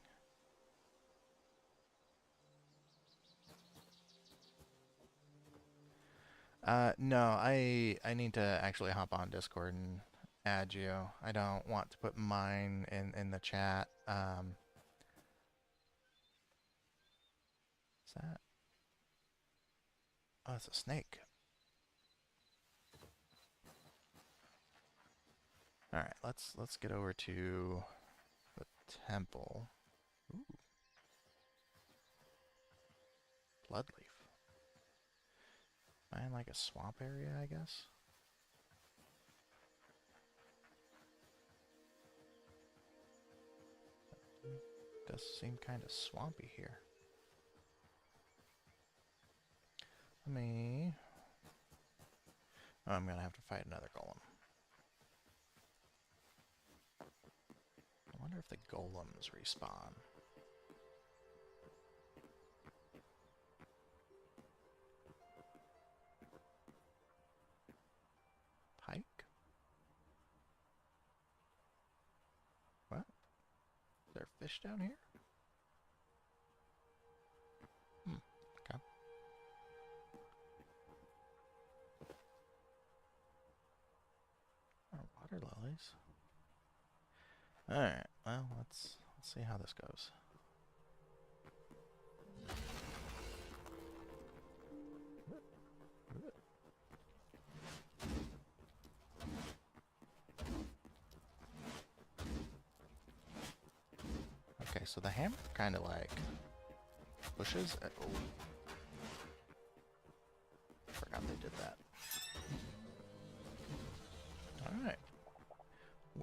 No, I need to actually hop on Discord and add you. I don't want to put mine in the chat. Is that? Oh, it's a snake. Alright, let's get over to the temple. Ooh. Bloodleaf. Am I in like a swamp area, I guess? Does seem kind of swampy here. Let me... Oh, I'm gonna have to fight another golem. I wonder if the golems respawn. Pike? What? Is there fish down here? Okay. Oh, water lilies. Alright, well, let's see how this goes. Okay, so the hammer kind of like pushes. Oh, forgot they did that.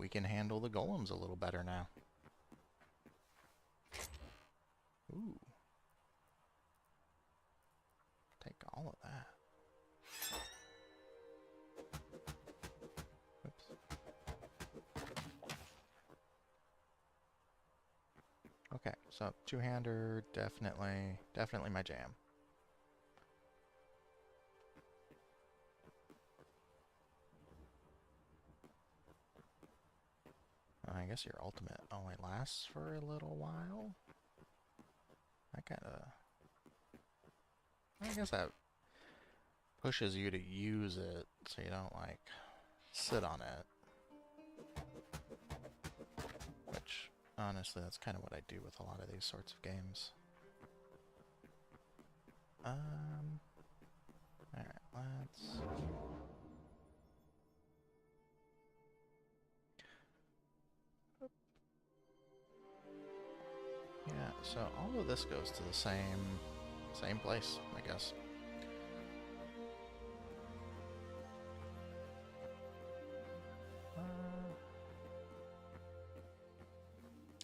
we can handle the golems a little better now. Ooh. Take all of that. Oops. Okay, so two-hander, definitely my jam. I guess your ultimate only lasts for a little while. I guess that pushes you to use it so you don't, like, sit on it. Which, honestly, that's kind of what I do with a lot of these sorts of games. Alright, let's... Yeah, so all of this goes to the same place, I guess.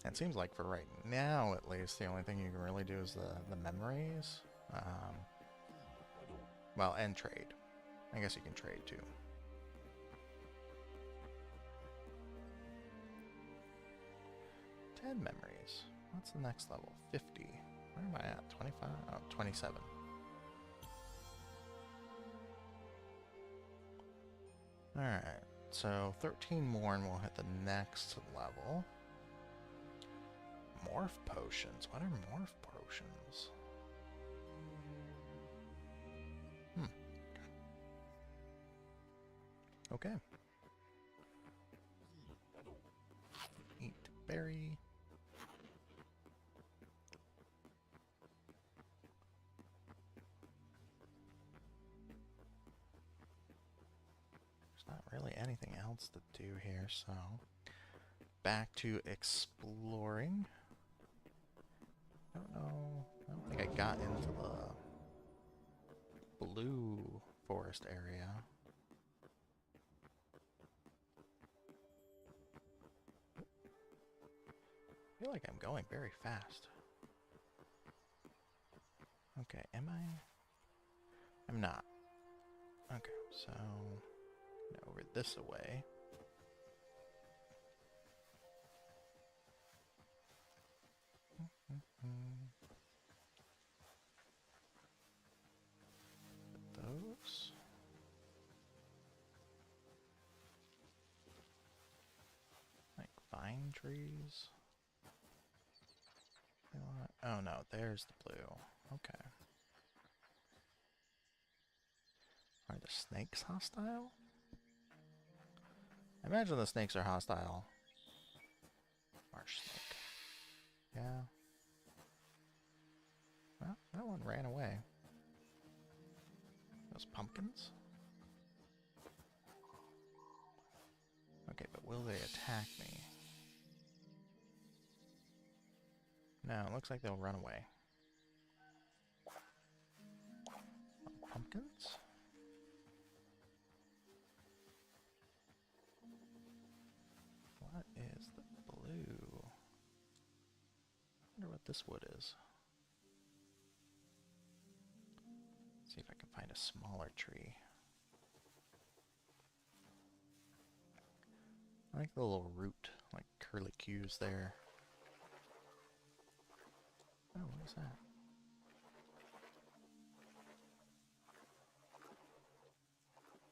It seems like for right now, at least, the only thing you can really do is the memories. Well, and trade. I guess you can trade too. "10 memories. What's the next level? 50. Where am I at? 25? Oh, 27. Alright, so 13 more and we'll hit the next level. Morph potions. What are morph potions? Okay. Eat berry. There's not really anything else to do here, so back to exploring. I don't think I got into the blue forest area. I feel like I'm going very fast. Okay, am I? I'm not. Okay, so over this way. Those. Like vine trees. Oh no, there's the blue. Okay. Are the snakes hostile? I imagine the snakes are hostile. Marsh snake. Yeah. Well, that one ran away. Those pumpkins? Okay, but will they attack me? No, it looks like they'll run away. Pumpkins? What is the blue? I wonder what this wood is. Let's see if I can find a smaller tree. I like the little root, like curlicues there. Oh, what is that?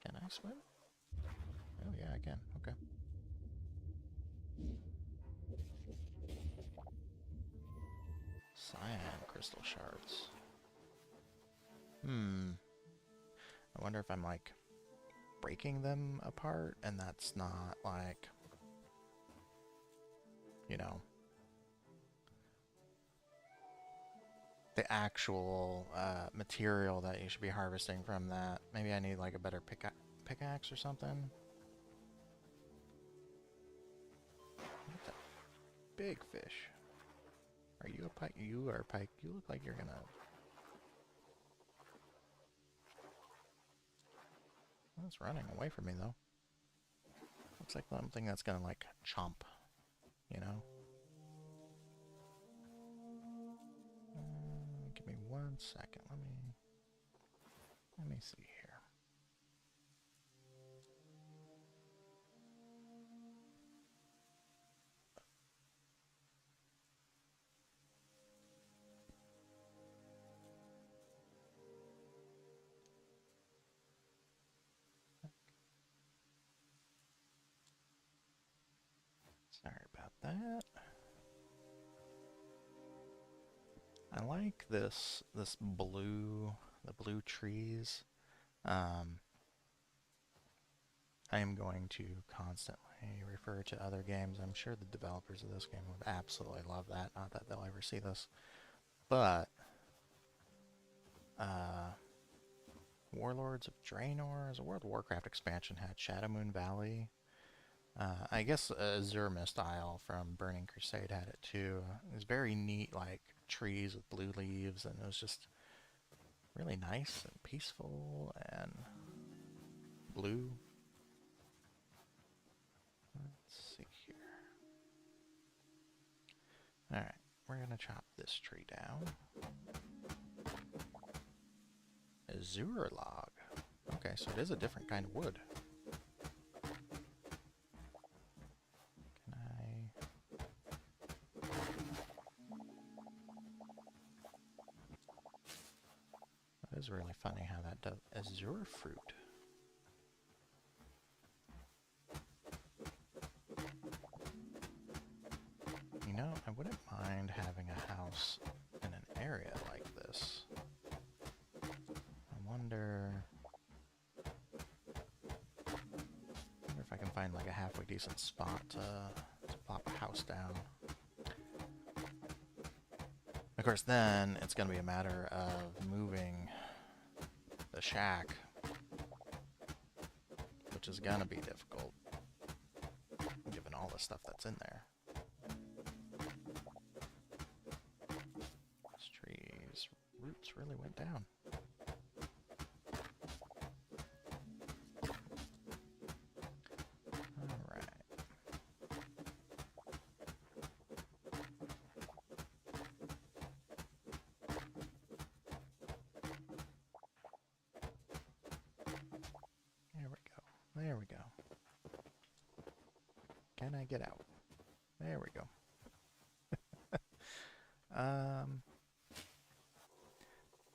Can I swim? Oh yeah, I can. Okay. Cyan crystal shards. I wonder if I'm like breaking them apart and that's not like, you know, the actual material that you should be harvesting from that. Maybe I need like a better pickaxe or something. What's that big fish? Are you a pike? You are a pike. You look like you're gonna... Well, it's running away from me though. looks like something that's gonna like chomp, you know? Give me 1 second. Let me see here. Sorry about that. I like this blue, the blue trees. I am going to constantly refer to other games. I'm sure the developers of this game would absolutely love that. Not that they'll ever see this. But, Warlords of Draenor as a World of Warcraft expansion had Shadow Moon Valley. I guess Azure Mist Isle from Burning Crusade had it too. It was very neat, like trees with blue leaves, and it was just really nice and peaceful and blue. Let's see here. Alright, we're gonna chop this tree down. Azure log. Okay, so it is a different kind of wood. Can I... That is really funny how that does. Azure fruit. You know, I wouldn't mind having a house in an area like this. I wonder if I can find like a halfway decent spot to plop a house down. Of course, then it's going to be a matter of moving the shack, which is going to be difficult, given all the stuff that's in there. This tree's roots really went down. There we go. Can I get out? There we go.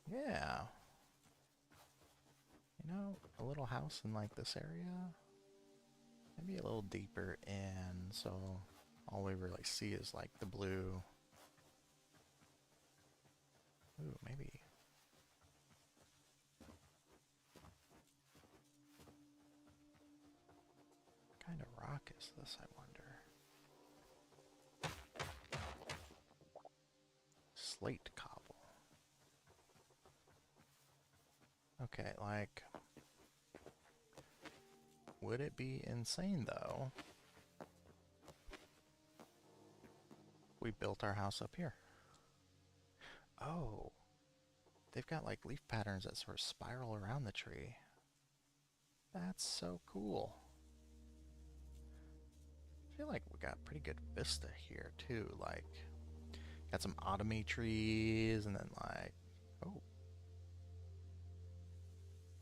Yeah. You know, a little house in like this area. Maybe a little deeper in, so all we really see is like the blue. Ooh, maybe. What kind of rock is this, I wonder? Slate cobble. Okay, like, would it be insane though we built our house up here? Oh, they've got like leaf patterns that sort of spiral around the tree. That's so cool. I feel like we got pretty good vista here too. Like, got some autumny trees, and then like, oh,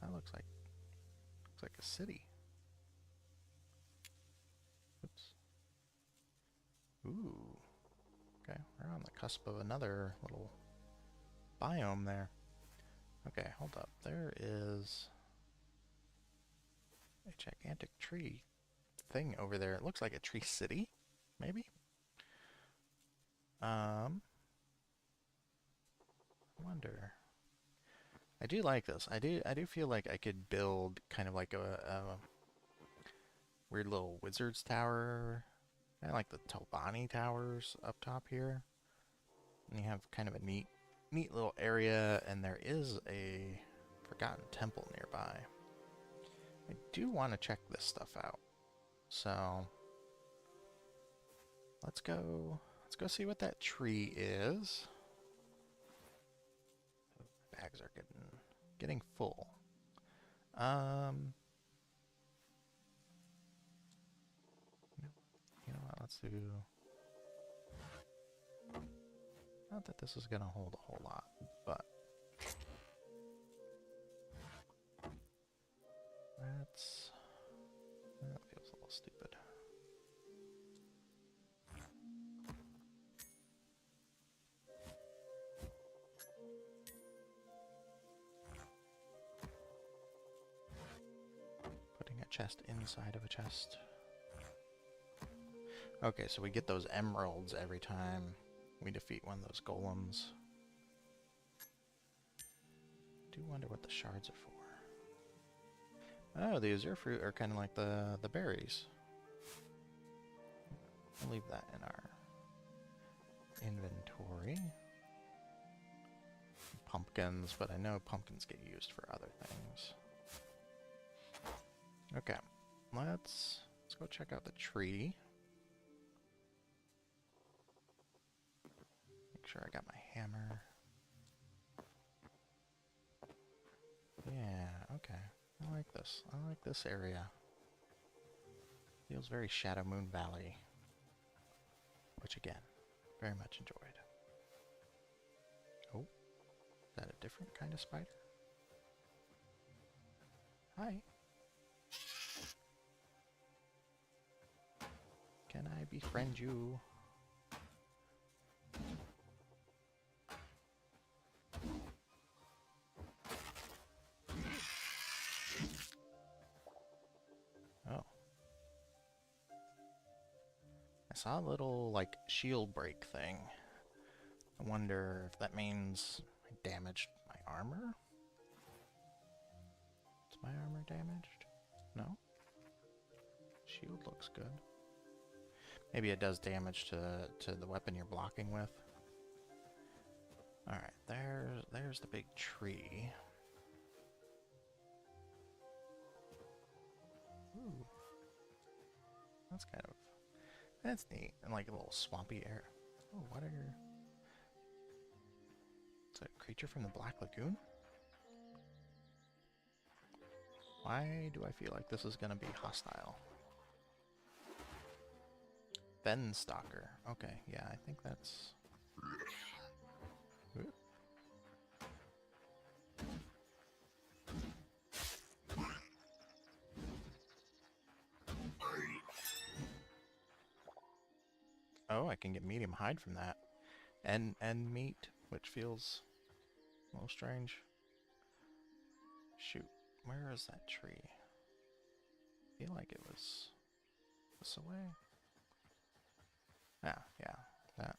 that looks like a city. Oops. Ooh. Okay, we're on the cusp of another little biome there. Okay, hold up. There is a gigantic tree thing over there. It looks like a tree city, maybe? I wonder. I do like this. I do feel like I could build kind of like a weird little wizard's tower. Kind of like the Tobani towers up top here. And you have kind of a neat little area, and there is a forgotten temple nearby. I do want to check this stuff out. So let's go see what that tree is. Bags are getting full. let's do... Not that this is gonna hold a whole lot, but... That's... That feels a little stupid. Putting a chest inside of a chest. Okay, so we get those emeralds every time we defeat one of those golems. I do wonder what the shards are for. Oh, the azure fruit are kind of like the berries. I'll leave that in our inventory. Pumpkins, but I know pumpkins get used for other things. Okay, let's go check out the tree. Make sure I got my hammer. Yeah, okay. I like this. I like this area. Feels very Shadow Moon Valley. Which again, very much enjoyed. Oh, is that a different kind of spider? Hi. Can I befriend you? Oh. I saw a little, like, shield break thing. I wonder if that means I damaged my armor? Is my armor damaged? No? Shield looks good. Maybe it does damage to the weapon you're blocking with. Alright, there's the big tree. Ooh. That's neat. And like a little swampy air. Oh, what are your... It's a creature from the Black Lagoon? Why do I feel like this is gonna be hostile? Stalker. Okay, yeah, I think that's... Ooh. Oh, I can get medium hide from that. And meat, which feels a little strange. Shoot, where is that tree? I feel like it was this away. Ah, yeah, that.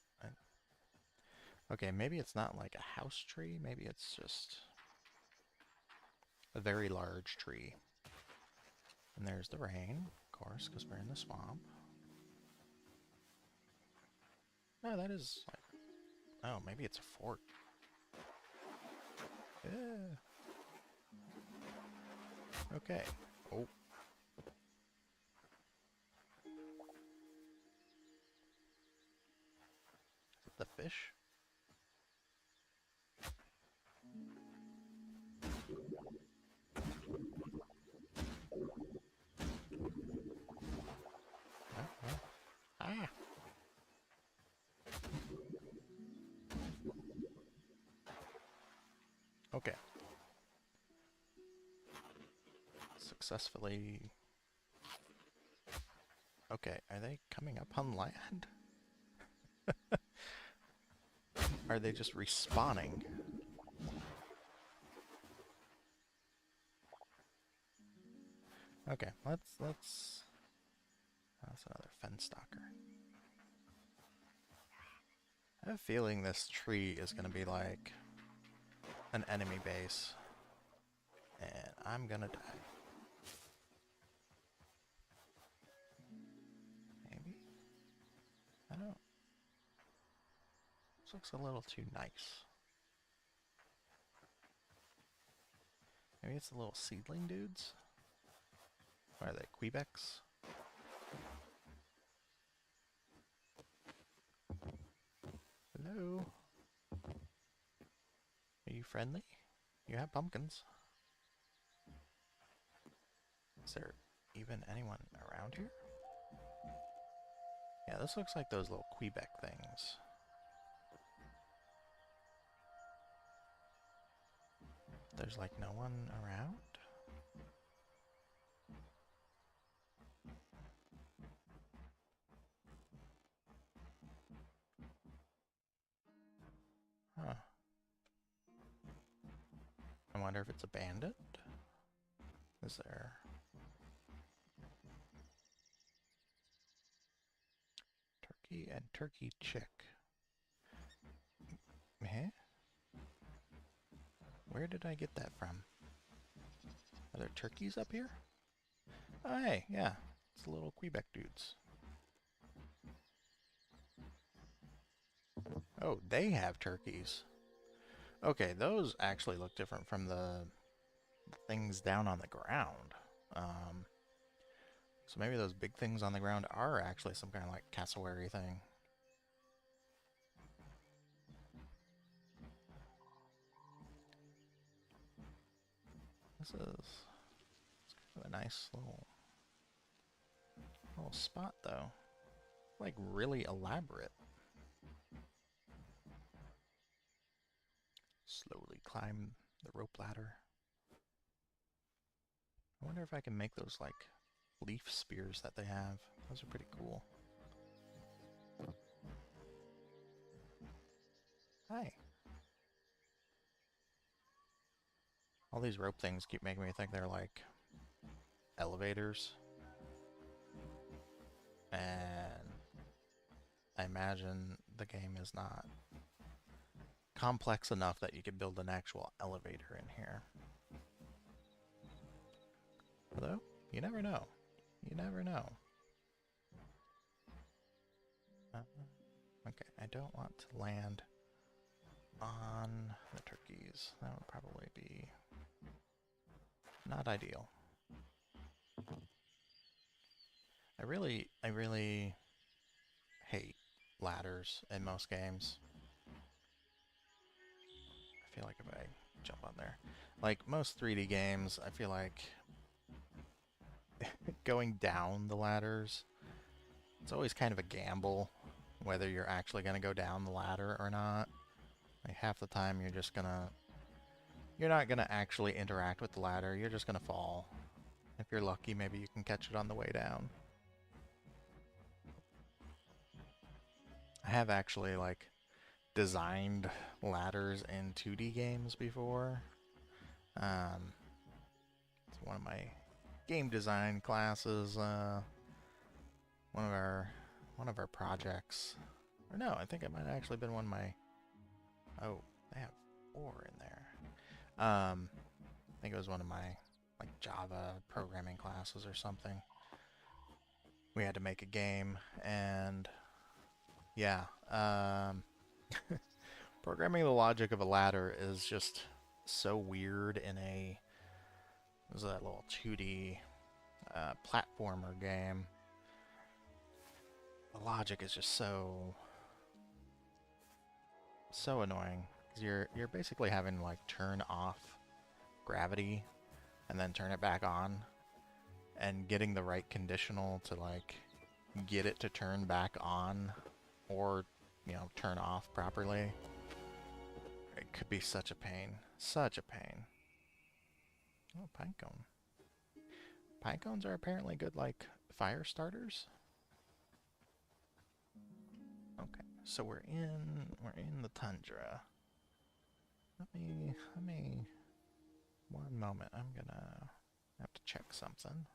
Okay, maybe it's not like a house tree. Maybe it's just a very large tree. And there's the rain, of course, because we're in the swamp. Oh, that is like... Oh, maybe it's a fort. Yeah. Okay. Oh. Is it the fish? Oh. Ah! Okay. Successfully... Okay, are they coming up on land? Are they just respawning? Okay, let's... That's another fence stalker. I have a feeling this tree is gonna be like an enemy base. And I'm gonna die. Maybe? I don't... This looks a little too nice. Maybe it's the little seedling dudes? Or are they Quebecs? Hello? Are you friendly? You have pumpkins. Is there even anyone around here? Yeah, this looks like those little Quebec things. There's like no one around? Huh. I wonder if it's abandoned? Is there... Turkey and turkey chick. Eh? Where did I get that from? Are there turkeys up here? Oh, hey, yeah. It's the little Quebec dudes. Oh, they have turkeys. Okay, those actually look different from the things down on the ground. So maybe those big things on the ground are actually some kind of like cassowary thing. This is kind of a nice little spot though. Like really elaborate. Slowly climb the rope ladder. I wonder if I can make those like leaf spears that they have. Those are pretty cool. Hi. All these rope things keep making me think they're like elevators. And I imagine the game is not complex enough that you could build an actual elevator in here. Although, you never know. You never know. Okay, I don't want to land on the turkeys. That would probably be not ideal. I really hate ladders in most games. I feel like if I jump on there, like most 3D games, I feel like going down the ladders, it's always kind of a gamble whether you're actually going to go down the ladder or not. Like half the time you're not going to actually interact with the ladder, you're just going to fall. If you're lucky, maybe you can catch it on the way down. I have actually like designed ladders in 2D games before. It's one of my game design classes, one of our projects. Or no, I think it might have actually been one of my... Oh, they have 4 in there. I think it was one of my like Java programming classes or something. We had to make a game, and yeah, programming the logic of a ladder is just so weird in a... It was a little 2D platformer game. The logic is just so annoying, because you're basically having to like turn off gravity and then turn it back on, and getting the right conditional to like get it to turn back on or, you know, turn off properly. It could be such a pain. Such a pain. Oh, pinecone. Pinecones are apparently good like fire starters. Okay, so we're in the tundra. Let me one moment. I'm gonna have to check something.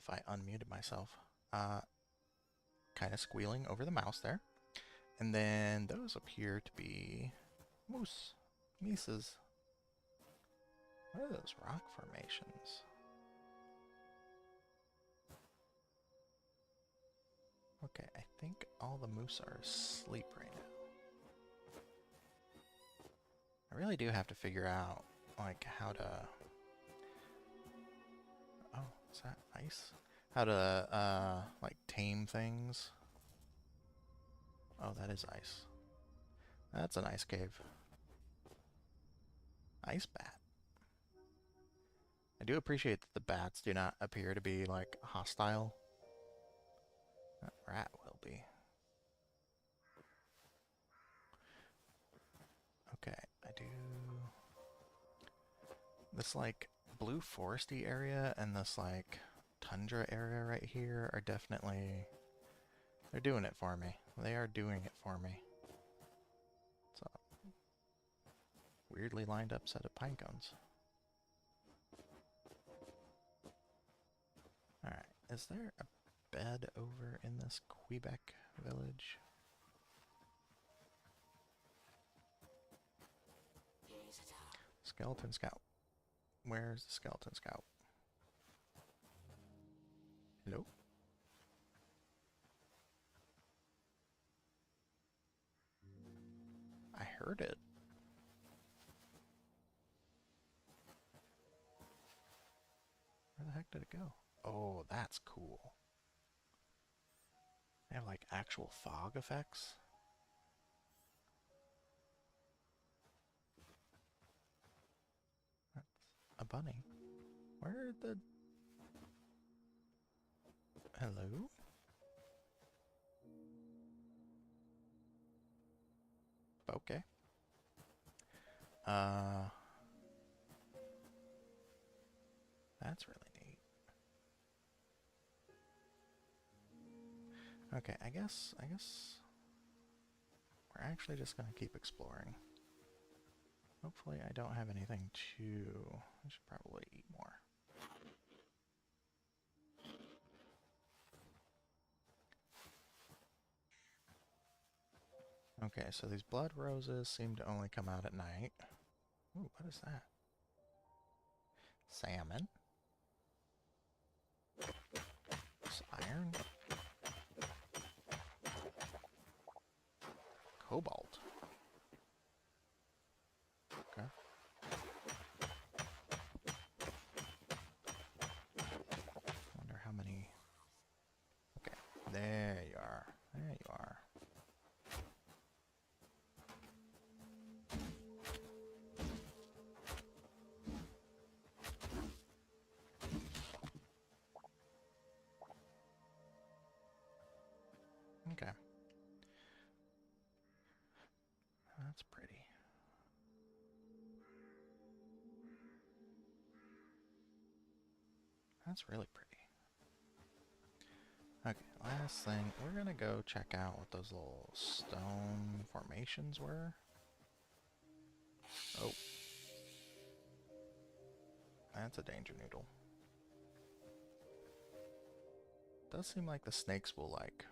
if I unmuted myself. Kind of squealing over the mouse there. And then those appear to be moose. Mises. What are those rock formations? Okay, I think all the moose are asleep right now. I really do have to figure out, like, how to... Oh, is that ice? How to, like, tame things. Oh, that is ice. That's an ice cave. Ice bat. I do appreciate that the bats do not appear to be, like, hostile. That rat will be. Okay, I do... This, like, blue foresty area and this, like, tundra area right here are definitely... They're doing it for me. They are doing it for me. It's a weirdly lined up set of pine cones. Alright, is there a bed over in this Quebec village? Skeleton Scout. Where's the Skeleton Scout? Hello? I heard it. Where the heck did it go? Oh, that's cool. They have like actual fog effects. That's a bunny. Where are the... Hello? Okay. That's really neat. Okay, I guess we're actually just gonna keep exploring. Hopefully I don't have anything to... I should probably eat more. Okay, so these blood roses seem to only come out at night. Ooh, what is that? Salmon. This iron. Cobalt. Okay. Wonder how many... Okay, there you are. There you are. Okay. That's pretty. That's really pretty. Okay, last thing, we're gonna go check out what those little stone formations were. Oh. That's a danger noodle. Does seem like the snakes will like...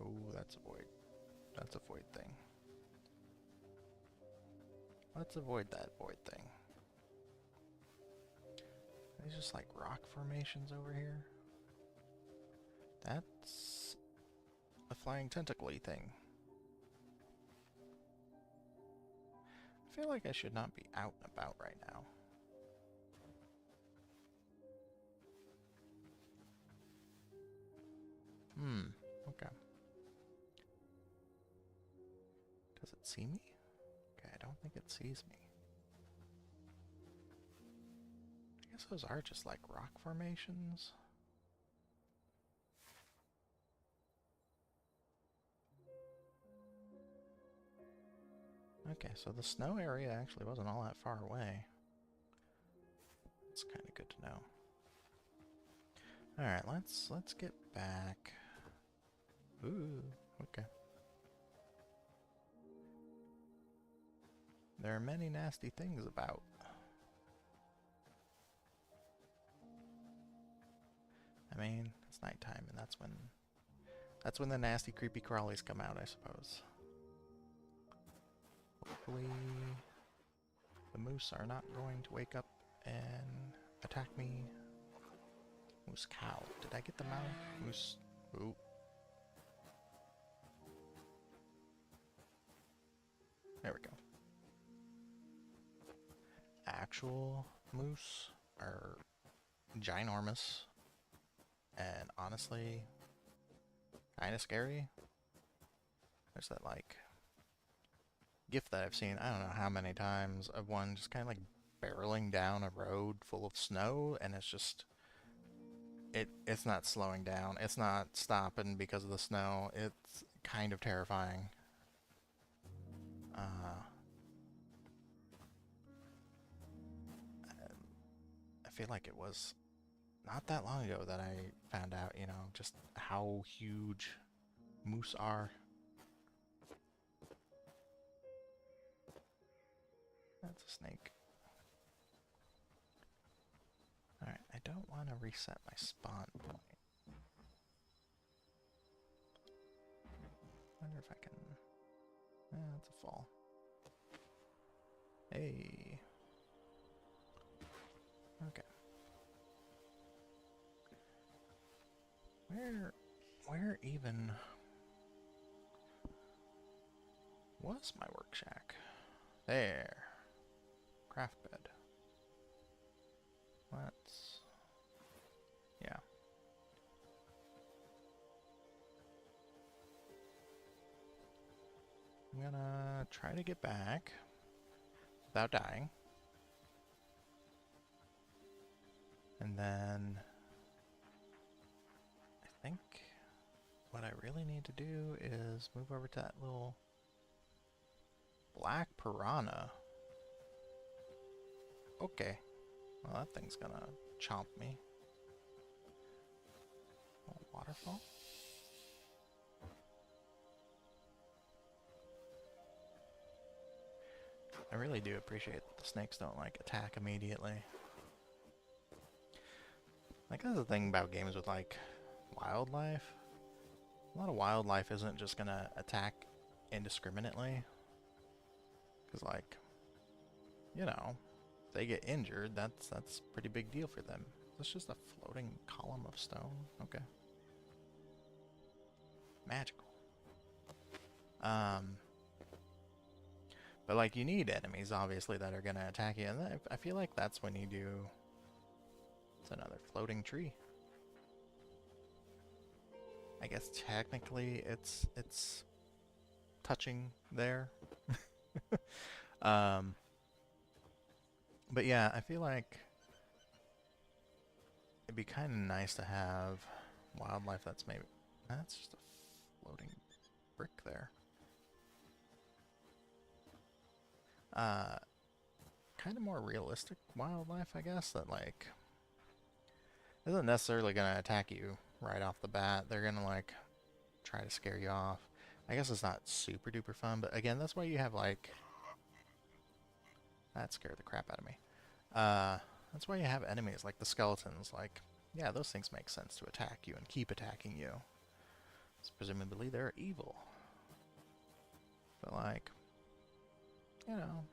Oh, that's a void. That's a void thing. Let's avoid that void thing. These just like rock formations over here. That's a flying tentacle-y thing. I feel like I should not be out and about right now. Okay. Does it see me? Okay, I don't think it sees me. I guess those are just like rock formations. Okay, so the snow area actually wasn't all that far away. It's kind of good to know. Alright, let's get back. Ooh, okay. There are many nasty things about. I mean, it's nighttime, and that's when the nasty, creepy crawlies come out, I suppose. Hopefully, the moose are not going to wake up and attack me. Moose cow. Did I get the mouse? Moose. Ooh. There we go. Actual moose are ginormous and honestly kind of scary. There's that like GIF that I've seen, I don't know how many times, of one just kind of like barreling down a road full of snow, and it's just it's not slowing down. It's not stopping because of the snow. It's kind of terrifying. I feel like it was not that long ago that I found out, you know, just how huge moose are. That's a snake. Alright, I don't want to reset my spawn point. Wonder if I can... that's a fall. Hey. Okay. Where even was my work shack? There. Craft bed. Let's... yeah. I'm gonna try to get back without dying. And then I think what I really need to do is move over to that little black piranha. Okay. Well, that thing's gonna chomp me. Oh, waterfall? I really do appreciate that the snakes don't, like, attack immediately. Like, that's the thing about games with, like, wildlife. A lot of wildlife isn't just gonna attack indiscriminately. Because, like, you know, if they get injured, that's a pretty big deal for them. That's just a floating column of stone. Okay. Magical. But, like, you need enemies, obviously, that are gonna attack you. And I feel like that's when you do... It's another floating tree. I guess technically it's touching there. But yeah, I feel like it'd be kind of nice to have wildlife that's maybe... That's just a floating brick there. Kind of more realistic wildlife, I guess, that like isn't necessarily gonna attack you right off the bat. They're gonna like try to scare you off. I guess it's not super duper fun, but again, that's why you have like... That scared the crap out of me. That's why you have enemies like the skeletons. Like, yeah, those things make sense to attack you and keep attacking you. So presumably they're evil. But like, you know,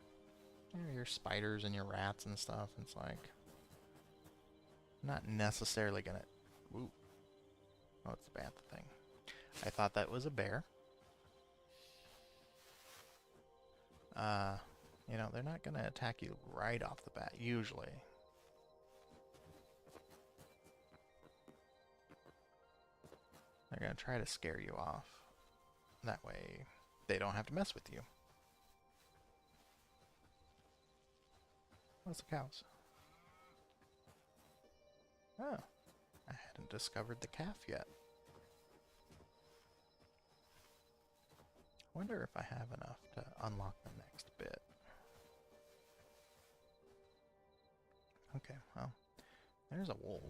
your spiders and your rats and stuff, it's like not necessarily gonna... Ooh. Oh, it's the bantha thing. I thought that was a bear. You know, they're not gonna attack you right off the bat, usually. They're gonna try to scare you off. That way, they don't have to mess with you. What's the cows? Oh, I hadn't discovered the calf yet. Wonder if I have enough to unlock the next bit. Okay, well, there's a wolf.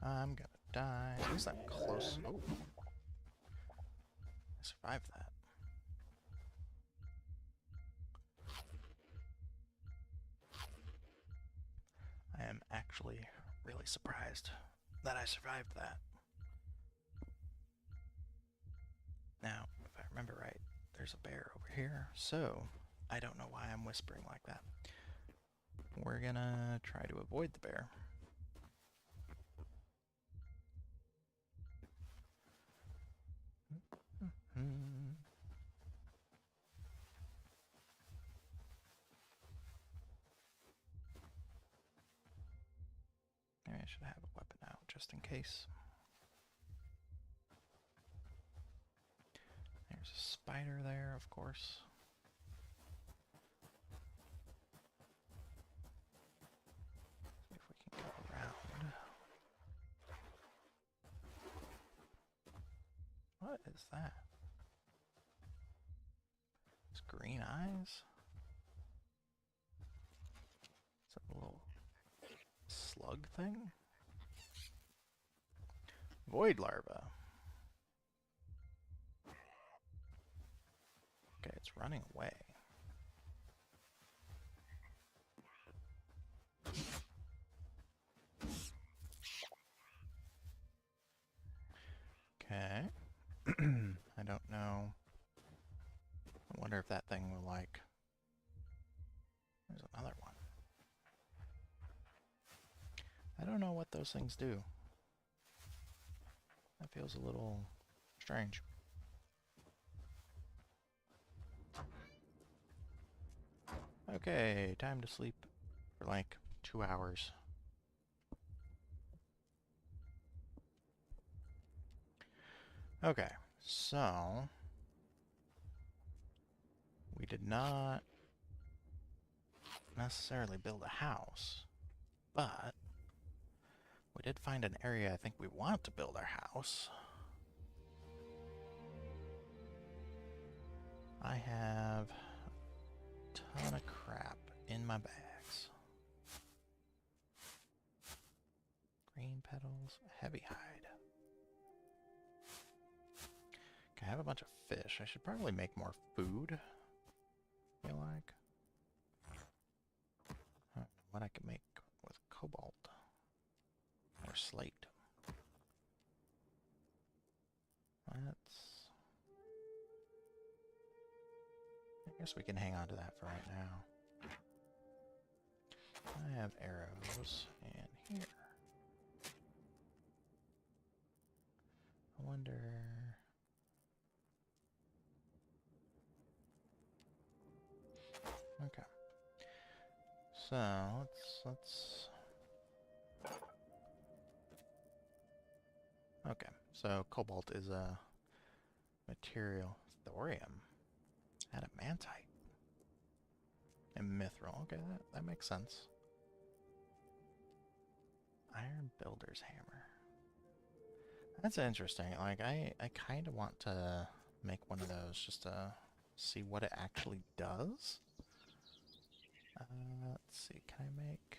I'm gonna die. Who's that close? Oh, survived that. I am actually really surprised that I survived that. Now, if I remember right, there's a bear over here, so I don't know why I'm whispering like that. We're gonna try to avoid the bear. Maybe I should have a weapon out just in case. There's a spider there, of course. See if we can go around. What is that? It's green eyes? Is that a little slug thing? Void larva. Okay, it's running away. Okay. I don't know. I wonder if that thing will like... There's another one. I don't know what those things do. That feels a little strange. Okay, time to sleep for like 2 hours. Okay, so we did not necessarily build a house, but we did find an area I think we want to build our house. I have a ton of crap in my bags. Green petals, heavy hide. Okay, I have a bunch of fish. I should probably make more food. I feel like. I don't know what I can make with cobalt or slate. I guess we can hang on to that for right now. I have arrows in here. I wonder... Okay. So, let's... Okay, so cobalt is a material. Thorium. Adamantite. And mithril. Okay, that makes sense. Iron Builder's Hammer. That's interesting. Like, I kind of want to make one of those just to see what it actually does. Let's see, can I make...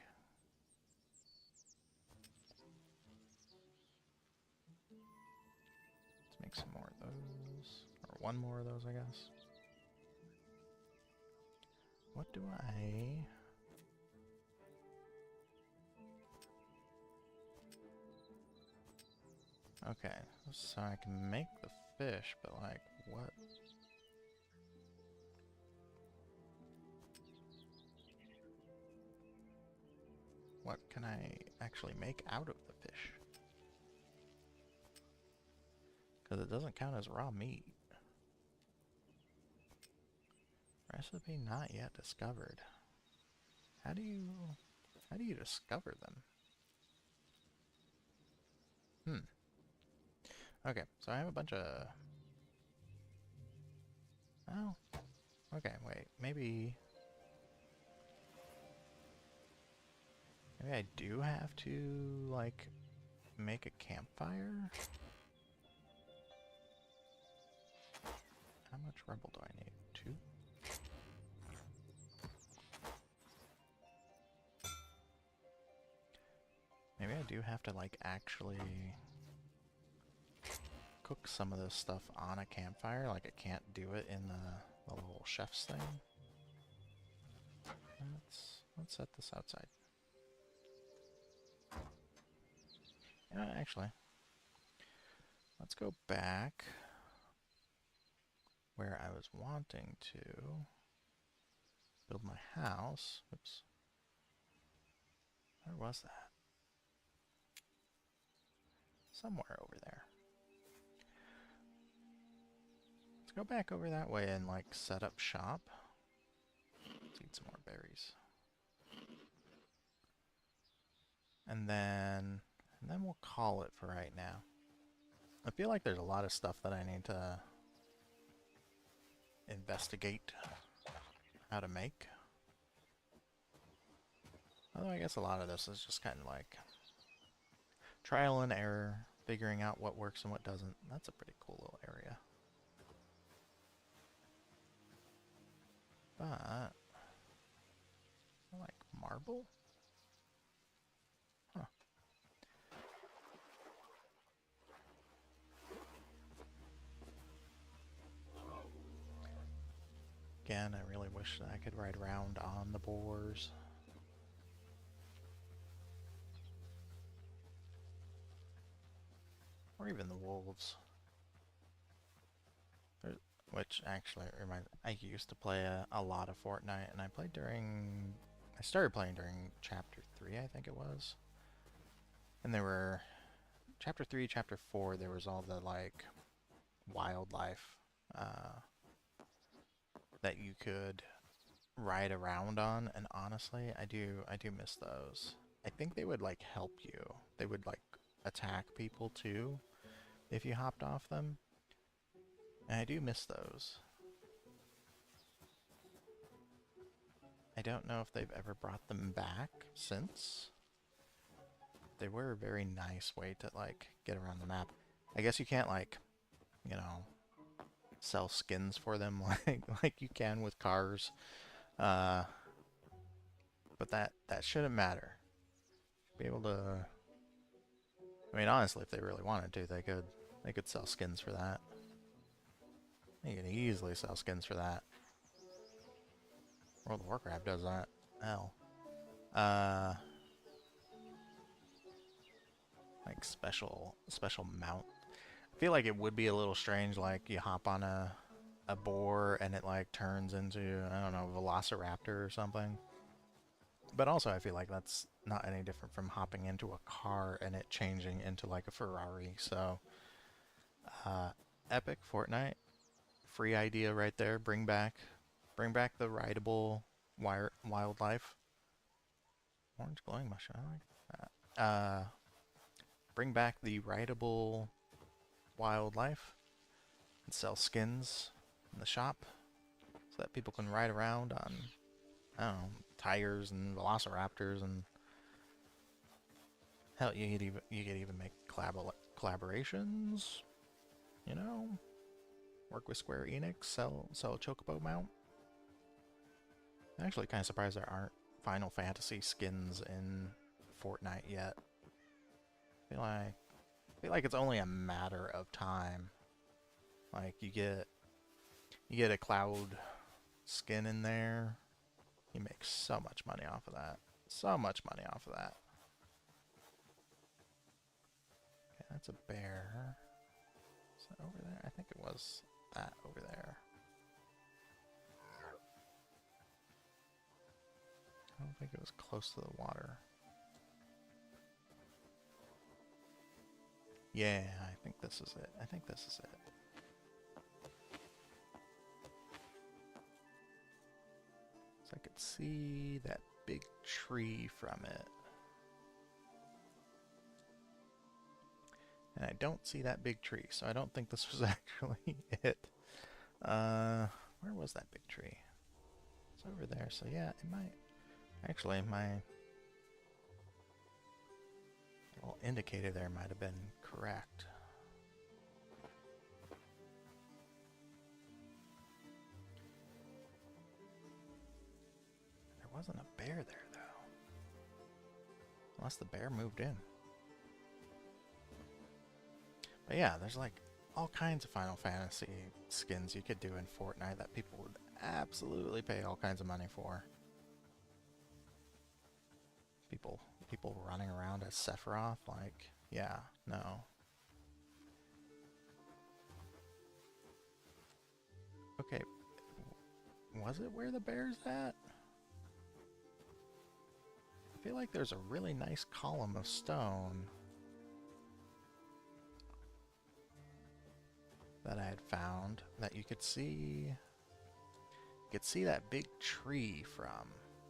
Let's make some more of those. Or one more of those, I guess. What do I... Okay, so I can make the fish, but like, what? What can I actually make out of the fish? Because it doesn't count as raw meat. Recipe not yet discovered. How do you discover them? Okay, so I have a bunch of... Oh. Okay, wait. Maybe I do have to, like, make a campfire? How much rubble do I need? 2? Maybe I do have to, like, actually... cook some of this stuff on a campfire. Like, I can't do it in the little chef's thing. And let's set this outside. Actually, let's go back where I was wanting to build my house. Oops. Where was that? Somewhere over there. Let's go back over that way and like set up shop. Let's eat some more berries. And then we'll call it for right now. I feel like there's a lot of stuff that I need to investigate how to make. Although I guess a lot of this is just kind of like trial and error, figuring out what works and what doesn't. That's a pretty cool little area. But like marble? Huh. Again, I really wish that I could ride around on the boars. Or even the wolves. Which actually reminds me, I used to play a lot of Fortnite, and I started playing during Chapter 3, I think it was. And there were, Chapter 3, Chapter 4, there was all the, like, wildlife that you could ride around on, and honestly, I do miss those. I think they would, like, help you. They would, like, attack people, too, if you hopped off them. And I do miss those. I don't know if they've ever brought them back since. They were a very nice way to, like, get around the map. I guess you can't, like, you know, sell skins for them like you can with cars. But that shouldn't matter. Be able to... I mean, honestly, if they really wanted to, they could sell skins for that. You can easily sell skins for that. World of Warcraft does that. Hell. Like special mount. I feel like it would be a little strange, like you hop on a boar and it like turns into, I don't know, Velociraptor or something. But also I feel like that's not any different from hopping into a car and it changing into like a Ferrari. So epic Fortnite. Free idea right there. Bring back the rideable wildlife. Orange glowing mushroom. I like that. Bring back the rideable wildlife and sell skins in the shop so that people can ride around on, I don't know, tigers and velociraptors, and hell, you could even make collaborations. You know. Work with Square Enix, sell a Chocobo mount. I'm actually kind of surprised there aren't Final Fantasy skins in Fortnite yet. I feel like it's only a matter of time. Like you get a Cloud skin in there, you make so much money off of that. So much money off of that. Okay, that's a bear. Is that over there? I think it was that over there. I don't think it was close to the water. Yeah, I think this is it. I think this is it. So I could see that big tree from it. And I don't see that big tree, so I don't think this was actually it. Where was that big tree? It's over there, so yeah, it might... Actually, my little indicator there might have been correct. There wasn't a bear there, though. Unless the bear moved in. But yeah, there's like all kinds of Final Fantasy skins you could do in Fortnite that people would absolutely pay all kinds of money for. People running around as Sephiroth, like, yeah, no. Okay, was it where the bear's at? I feel like there's a really nice column of stone that I had found that you could see. You could see that big tree from.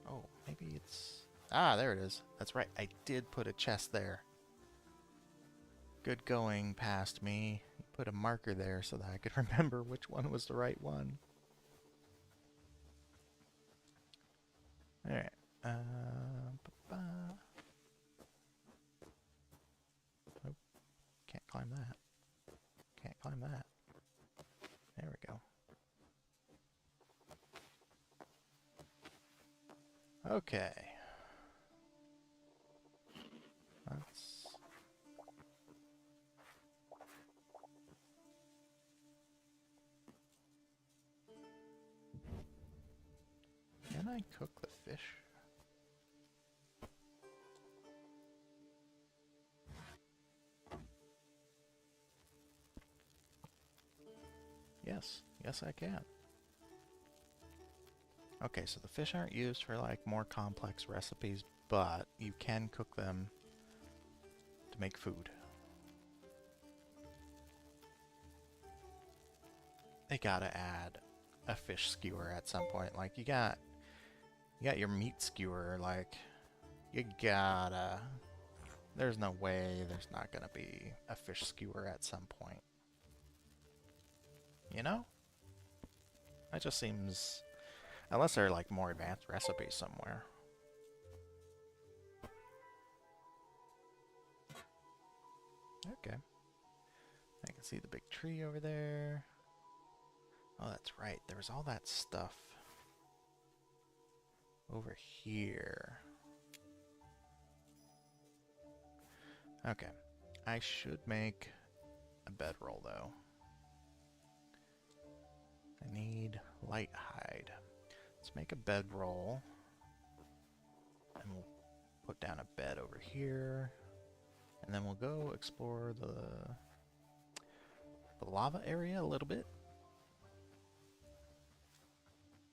Oh, maybe it's. Ah, there it is. That's right. I did put a chest there. Good going past me. Put a marker there so that I could remember which one was the right one. Alright. Oh, can't climb that. Can't climb that. There we go. Okay. Let's... Can I cook the fish? Yes. Yes, I can. Okay, so the fish aren't used for like more complex recipes, but you can cook them to make food. They gotta add a fish skewer at some point. Like you got your meat skewer, like you gotta. There's no way there's not gonna be a fish skewer at some point. You know? That just seems, unless they're like more advanced recipes somewhere. Okay. I can see the big tree over there. Oh, that's right. There was all that stuff over here. Okay. I should make a bedroll, though. I need light hide. Let's make a bedroll. And we'll put down a bed over here. And then we'll go explore the lava area a little bit.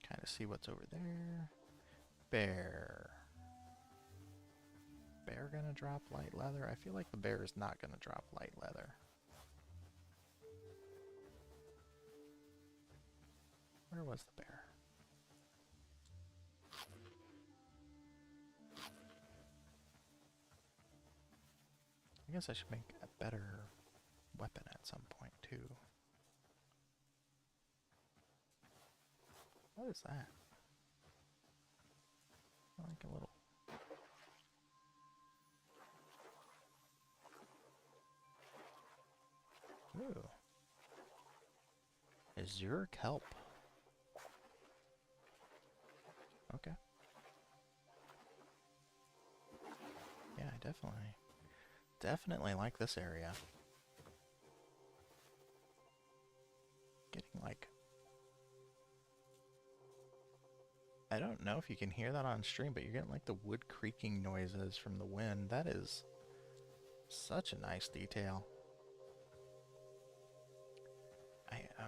Kind of see what's over there. Bear. Bear gonna drop light leather? I feel like the bear is not gonna drop light leather. Where was the bear? I guess I should make a better weapon at some point too. What is that? Like a little... Ooh. Azure kelp. Okay. Yeah, I definitely like this area. Getting like... I don't know if you can hear that on stream, but you're getting like the wood creaking noises from the wind. That is such a nice detail.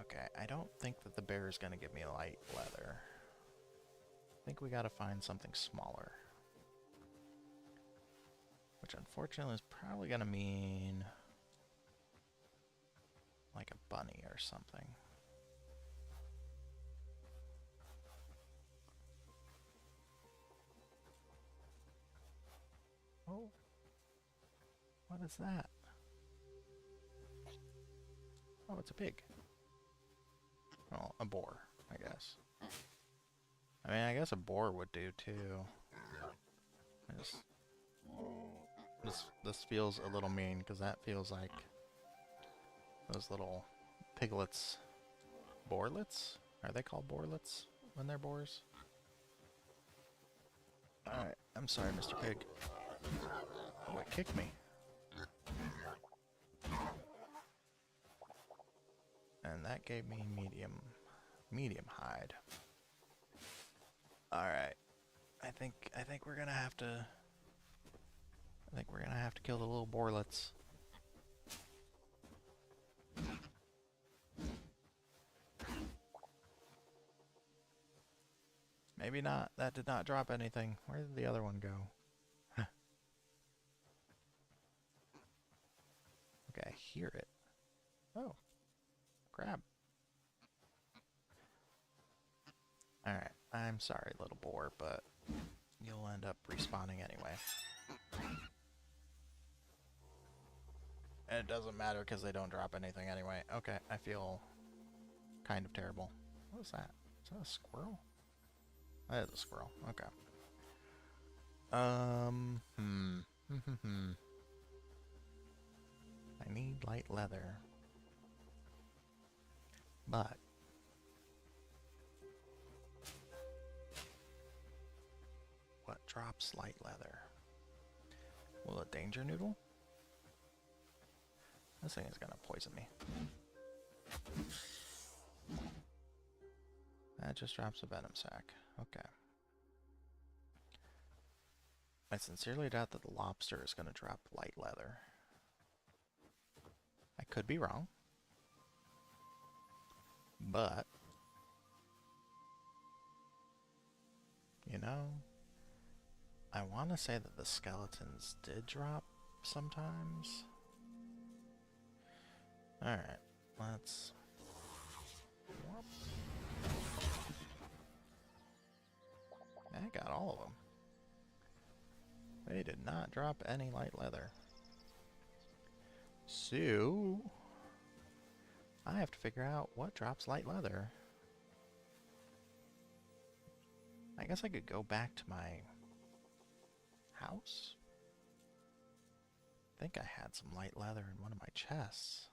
Okay, I don't think that the bear is going to give me light leather. I think we got to find something smaller. Which unfortunately is probably going to mean like a bunny or something. Oh, what is that? Oh, it's a pig. Well, a boar, I guess. I mean, I guess a boar would do too. This feels a little mean because that feels like those little piglets. Boarlets? Are they called boarlets when they're boars? Alright, I'm sorry, Mr. Pig. Oh, it kicked me. and that gave me medium hide. Alright. I think we're gonna have to kill the little boarlets. Maybe not. That did not drop anything. Where did the other one go? Huh. Okay, I hear it. Oh. Crab. Alright, I'm sorry, little boar, but you'll end up respawning anyway. And it doesn't matter because they don't drop anything anyway. Okay, I feel kind of terrible. What was that? Is that a squirrel? That is a squirrel. Okay. I need light leather. But what drops light leather? Will a danger noodle? This thing is gonna poison me. That just drops a venom sac. Okay. I sincerely doubt that the lobster is gonna drop light leather. I could be wrong. But you know, I want to say that the skeletons did drop sometimes. Alright, let's... I got all of them. They did not drop any light leather. So I have to figure out what drops light leather. I guess I could go back to my house. I think I had some light leather in one of my chests.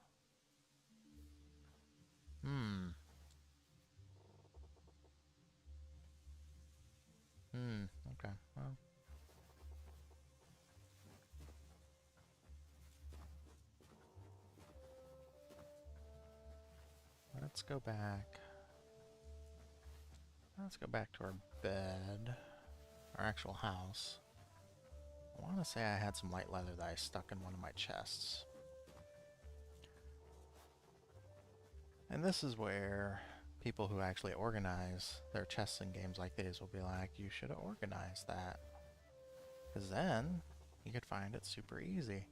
Okay, well. Let's go back. Let's go back to our bed. Our actual house. I want to say I had some light leather that I stuck in one of my chests. And this is where people who actually organize their chests in games like these will be like, you should have organized that. Because then you could find it super easy.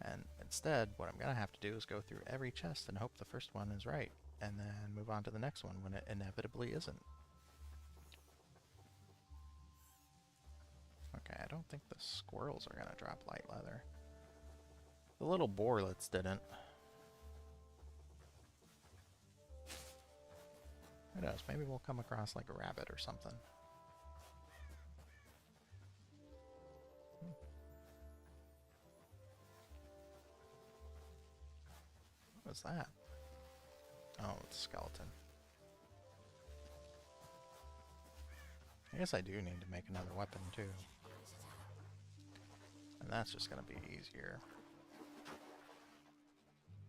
And instead, what I'm going to have to do is go through every chest and hope the first one is right. And then move on to the next one when it inevitably isn't. Okay, I don't think the squirrels are going to drop light leather. The little boarlets didn't. Who knows? Maybe we'll come across like a rabbit or something. What was that? Oh, it's a skeleton. I guess I do need to make another weapon too. And that's just gonna be easier.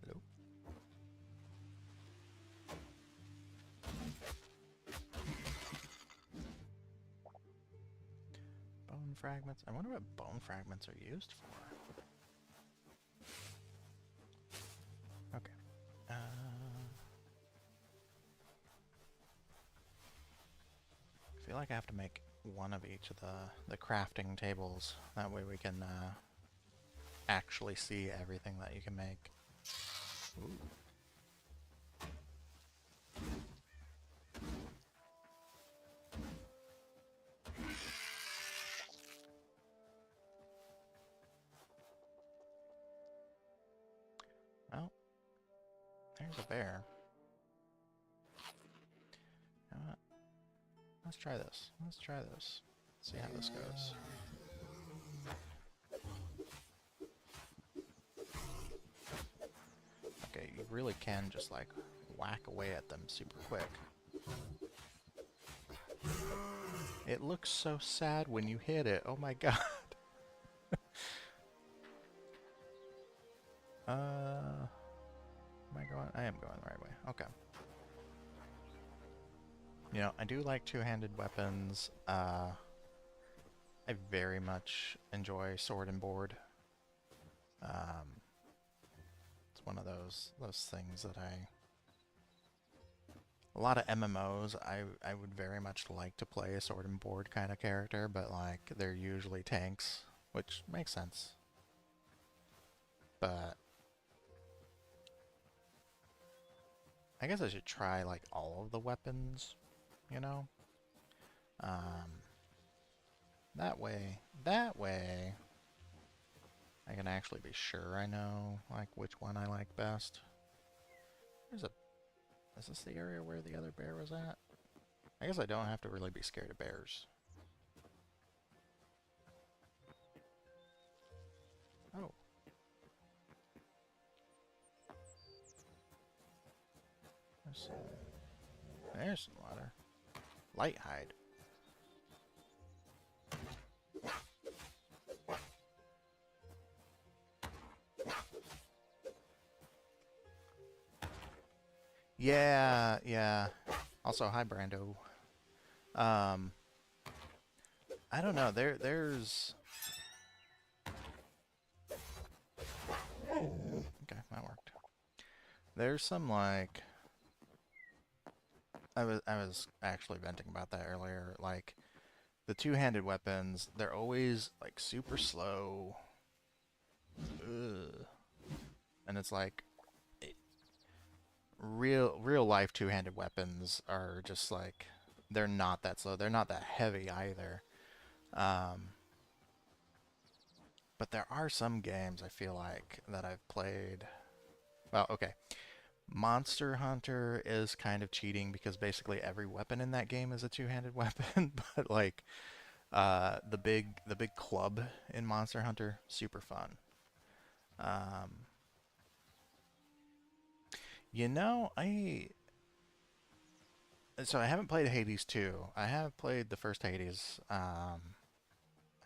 Hello? Bone fragments. I wonder what bone fragments are used for. Okay. I feel like I have to make one of each of the crafting tables. That way we can actually see everything that you can make. Ooh. Well, there's a bear. You know what? Let's try this. Let's try this. See how this goes. Okay, you really can just like whack away at them super quick. It looks so sad when you hit it. Oh my god. Am I going? I am going the right way. Okay. You know, I do like two-handed weapons. I very much enjoy sword and board. Um, it's one of those things that a lot of MMOs, I would very much like to play a sword and board kind of character, but like they're usually tanks, which makes sense. But I guess I should try like all of the weapons, you know? Um, that way, I can actually be sure I know like which one I like best. Is this the area where the other bear was at? I guess I don't have to really be scared of bears. Oh. There's some water. Light hide. Yeah, yeah. Also, hi, Brando. Um, I don't know. There's. Okay, that worked. There's some like. I was actually venting about that earlier. Like the two-handed weapons, they're always like super slow. Ugh. And it's like real life two-handed weapons are just like they're not that slow. They're not that heavy either. Um, but there are some games I feel like that I've played. Well, okay. Monster Hunter is kind of cheating because basically every weapon in that game is a two-handed weapon, but like the big club in Monster Hunter, super fun. Um, you know, I haven't played Hades 2. I have played the first Hades. I'm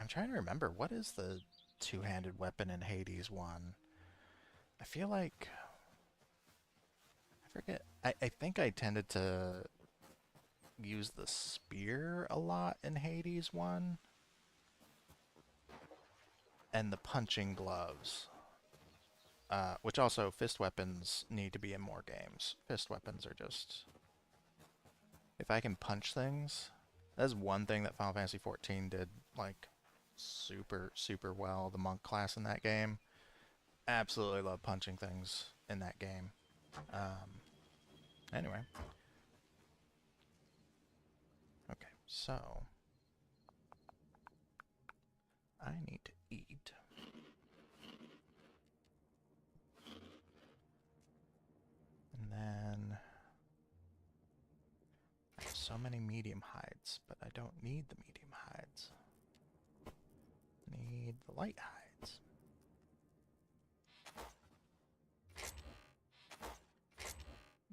trying to remember what is the two-handed weapon in Hades 1. I feel like I forget. I think I tended to use the spear a lot in Hades 1 and the punching gloves. Which also fist weapons need to be in more games. Fist weapons are just if I can punch things, that's one thing that Final Fantasy XIV did like super well. The monk class in that game, absolutely love punching things in that game. Anyway, okay, so I need to eat. And then I have so many medium hides, but I don't need the medium hides. I need the light hides.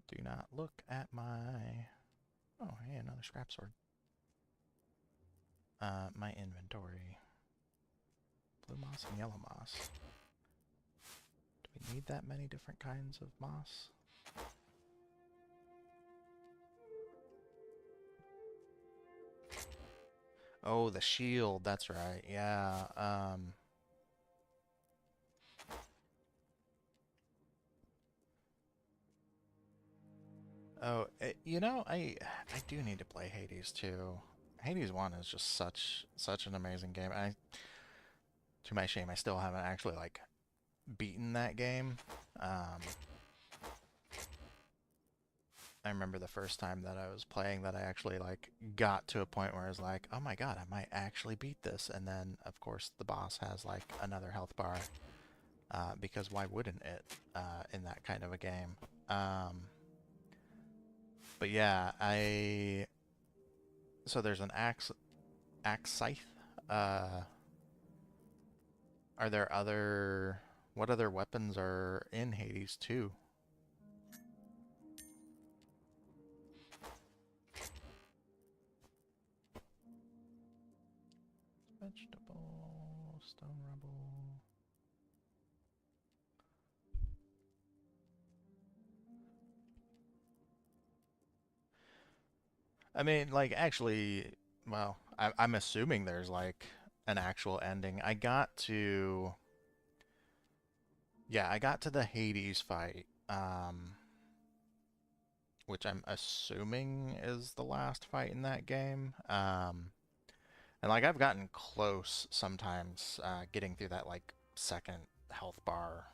Do not look at my... Oh, hey, another scrap sword. My inventory. Blue moss and yellow moss. Do we need that many different kinds of moss? Oh, the shield, that's right, yeah, Oh, you know, I do need to play Hades too. Hades 1 is just such an amazing game. To my shame, I still haven't actually like beaten that game. Um, I remember the first time that I was playing that I actually like got to a point where I was like, "Oh my God, I might actually beat this." And then of course the boss has like another health bar because why wouldn't it in that kind of a game? But yeah, so there's an axe scythe. Uh, are there other what other weapons are in Hades 2? Vegetable, stone rubble. I mean, like, actually, well, I'm assuming there's like an actual ending. Yeah, I got to the Hades fight, which I'm assuming is the last fight in that game. And like I've gotten close sometimes, getting through that like second health bar.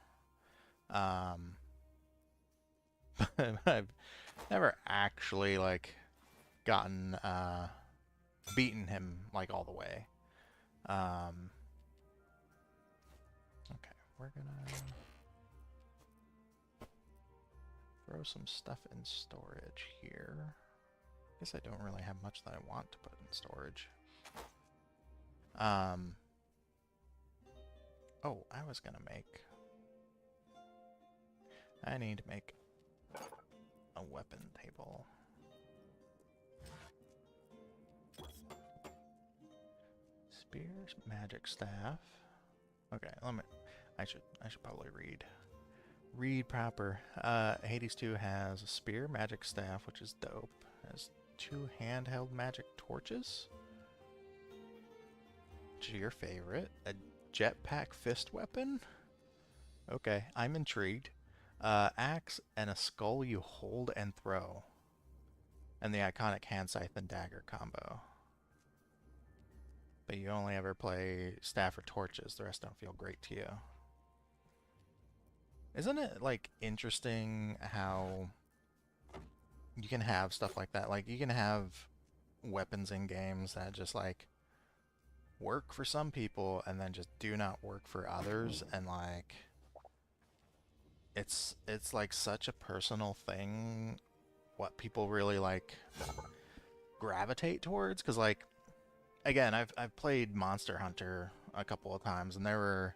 Um, but I've never actually like gotten beaten him like all the way. Um, okay, we're gonna throw some stuff in storage here. I guess I don't really have much that I want to put in storage. Oh, I need to make a weapon table. Spears, magic staff. Okay, I should probably read. Read proper. Hades 2 has a spear, magic staff, which is dope. Has 2 handheld magic torches, which are your favorite. A jetpack fist weapon. Okay, I'm intrigued. Axe and a skull you hold and throw. And the iconic hand scythe and dagger combo. But you only ever play staff or torches. The rest don't feel great to you. Isn't it, like, interesting how you can have stuff like that? Like, you can have weapons in games that just, like, work for some people and then just do not work for others, and, like, it's like such a personal thing what people really, like, gravitate towards. Because, like, again, I've played Monster Hunter a couple of times, and there were,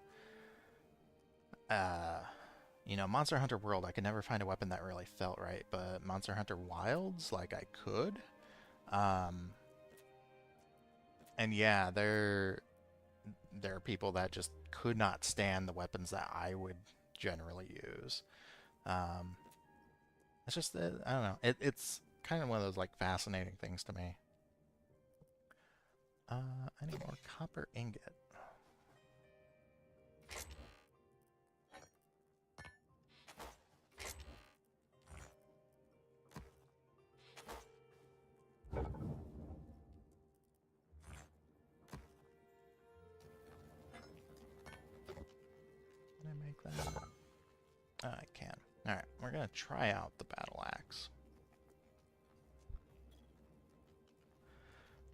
you know, Monster Hunter World, I could never find a weapon that really felt right, but Monster Hunter Wilds, like, I could. And yeah, there are people that just could not stand the weapons that I would generally use. Um, it's just, I don't know. It's kind of one of those, like, fascinating things to me. I need more copper ingot. Can I make that? I can. Alright, we're gonna try out the battle axe.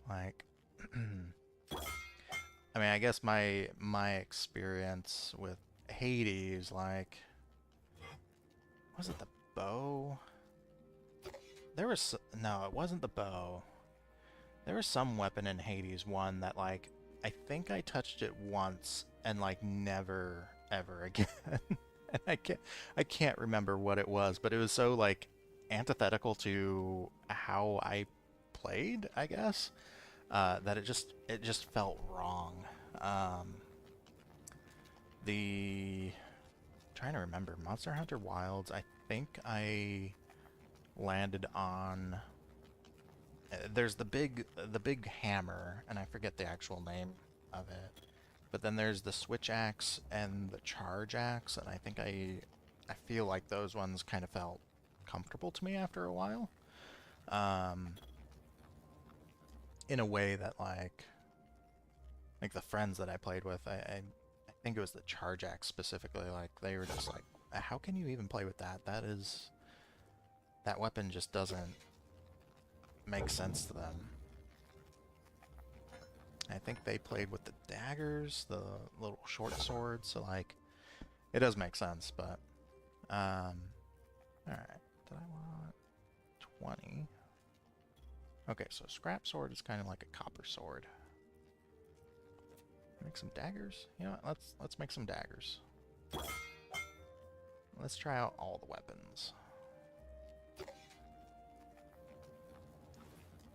Like, I mean, I guess my experience with Hades, like, was it the bow? No, it wasn't the bow. There was some weapon in Hades 1 that, like, I think I touched it once and, like, never ever again. And I can't remember what it was, but it was so, like, antithetical to how I played, I guess, that it just felt wrong. Um, the Trying to remember, Monster Hunter Wilds, I think I landed on, there's the big hammer, and I forget the actual name of it. But then there's the switch axe and the charge axe, and I think I feel like those ones kind of felt comfortable to me after a while. In a way that, like the friends that I played with, I think it was the charge axe specifically, like, they were just like, how can you even play with that? That weapon just doesn't make sense to them. I think they played with the daggers, the little short swords, so, like, it does make sense, but, alright, did I want 20? Okay, so scrap sword is kind of like a copper sword. Make some daggers? You know what, let's make some daggers. Let's try out all the weapons.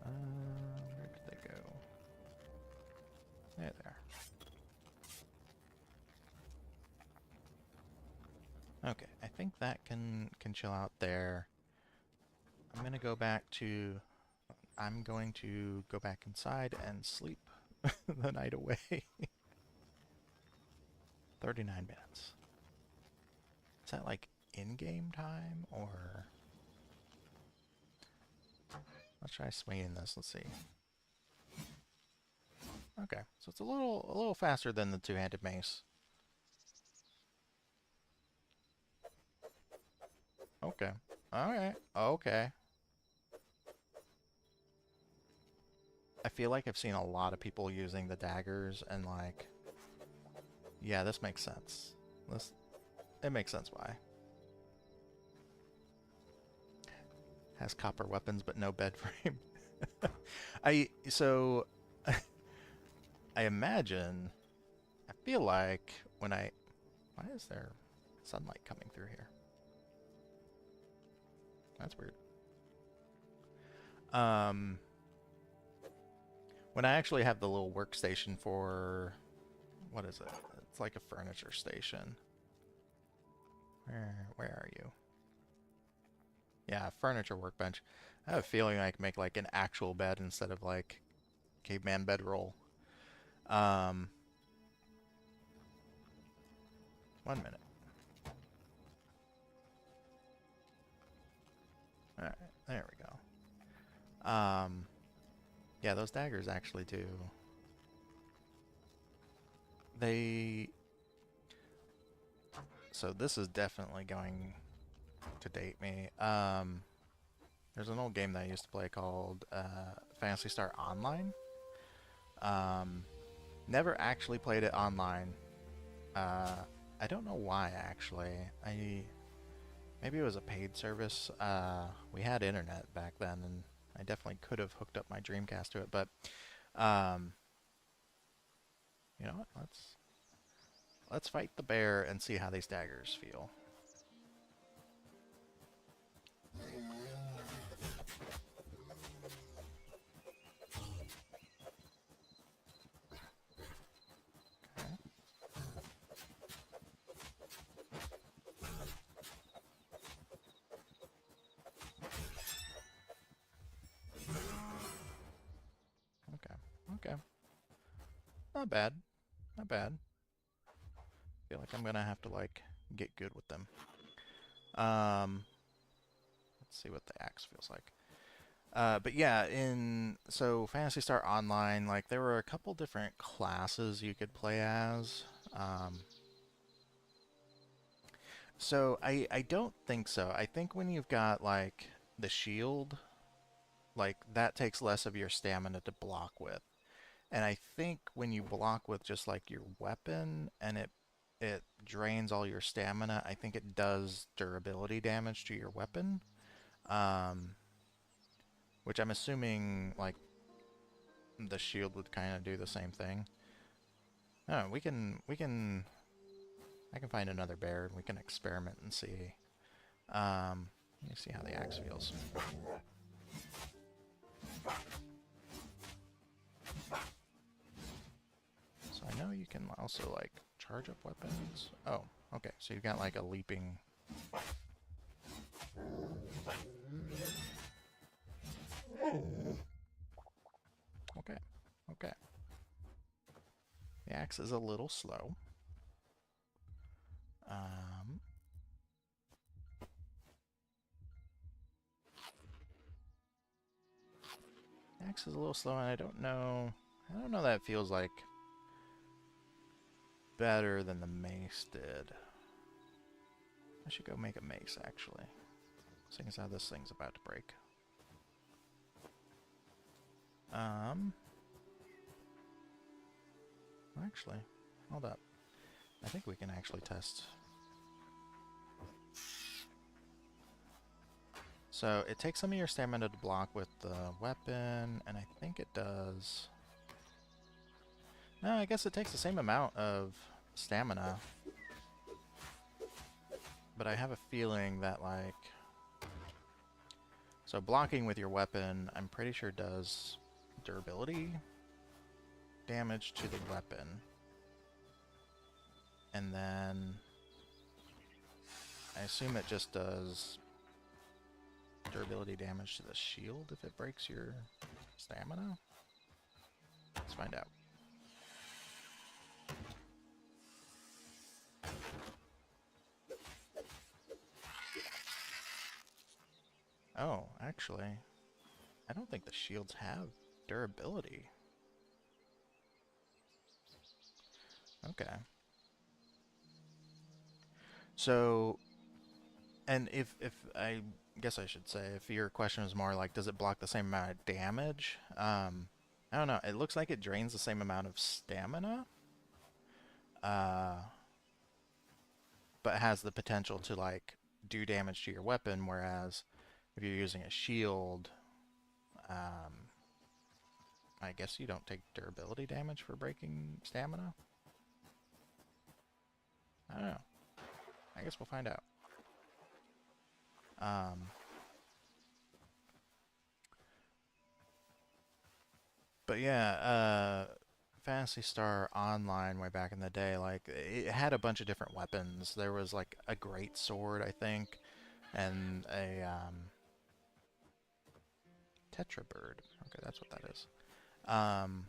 Where did they go? There they are. Okay, I think that can chill out there. I'm gonna go back to I'm going to go back inside and sleep the night away. 39 minutes. Is that like in-game time or... Let's try swinging this. Let's see. Okay, so it's a little faster than the two-handed mace. Okay. Alright. Okay. I feel like I've seen a lot of people using the daggers and like... Yeah, this makes sense. It makes sense why. Has copper weapons but no bed frame. So I imagine, I feel like when why is there sunlight coming through here? That's weird. When I actually have the little workstation for, what is it? It's like a furniture station. Where are you? Yeah, furniture workbench. I have a feeling I can make like an actual bed instead of like caveman bedroll. 1 minute. Alright, there we go. Yeah, those daggers actually do. So this is definitely going to date me. There's an old game that I used to play called Phantasy Star Online. Never actually played it online. I don't know why, actually. Maybe it was a paid service. We had internet back then, and I definitely could have hooked up my Dreamcast to it, but you know what? Let's fight the bear and see how these daggers feel. Okay. Not bad. Not bad. Feel like I'm gonna have to like get good with them. Let's see what the axe feels like. But yeah, so Phantasy Star Online, like there were a couple different classes you could play as. So I don't think so. I think when you've got like the shield, like that takes less of your stamina to block with. And I think when you block with just like your weapon and it drains all your stamina, I think it does durability damage to your weapon. Which I'm assuming like the shield would kind of do the same thing. Oh, I can find another bear and we can experiment and see. Let me see how the axe feels. So I know you can also like charge up weapons. Oh, okay. So you've got like a leaping. Okay. Okay. The axe is a little slow. Axe is a little slow, and I don't know that it feels like better than the mace did. I should go make a mace, actually. Seeing as how this thing's about to break. Actually, hold up. I think we can actually test. So it takes some of your stamina to block with the weapon, and I think it does. No, I guess it takes the same amount of stamina. But I have a feeling that, like... So blocking with your weapon, I'm pretty sure does durability damage to the weapon. And then... I assume it just does durability damage to the shield if it breaks your stamina? Let's find out. Oh, actually, I don't think the shields have durability. Okay. So, and if I guess I should say, if your question is more like, does it block the same amount of damage? I don't know. It looks like it drains the same amount of stamina, uh, but has the potential to like do damage to your weapon. Whereas if you're using a shield, um, I guess you don't take durability damage for breaking stamina. I don't know. I guess we'll find out. Um, but yeah, Phantasy Star Online way back in the day, like it had a bunch of different weapons. There was like a great sword, I think, and a Tetra Bird. Okay, that's what that is. Um,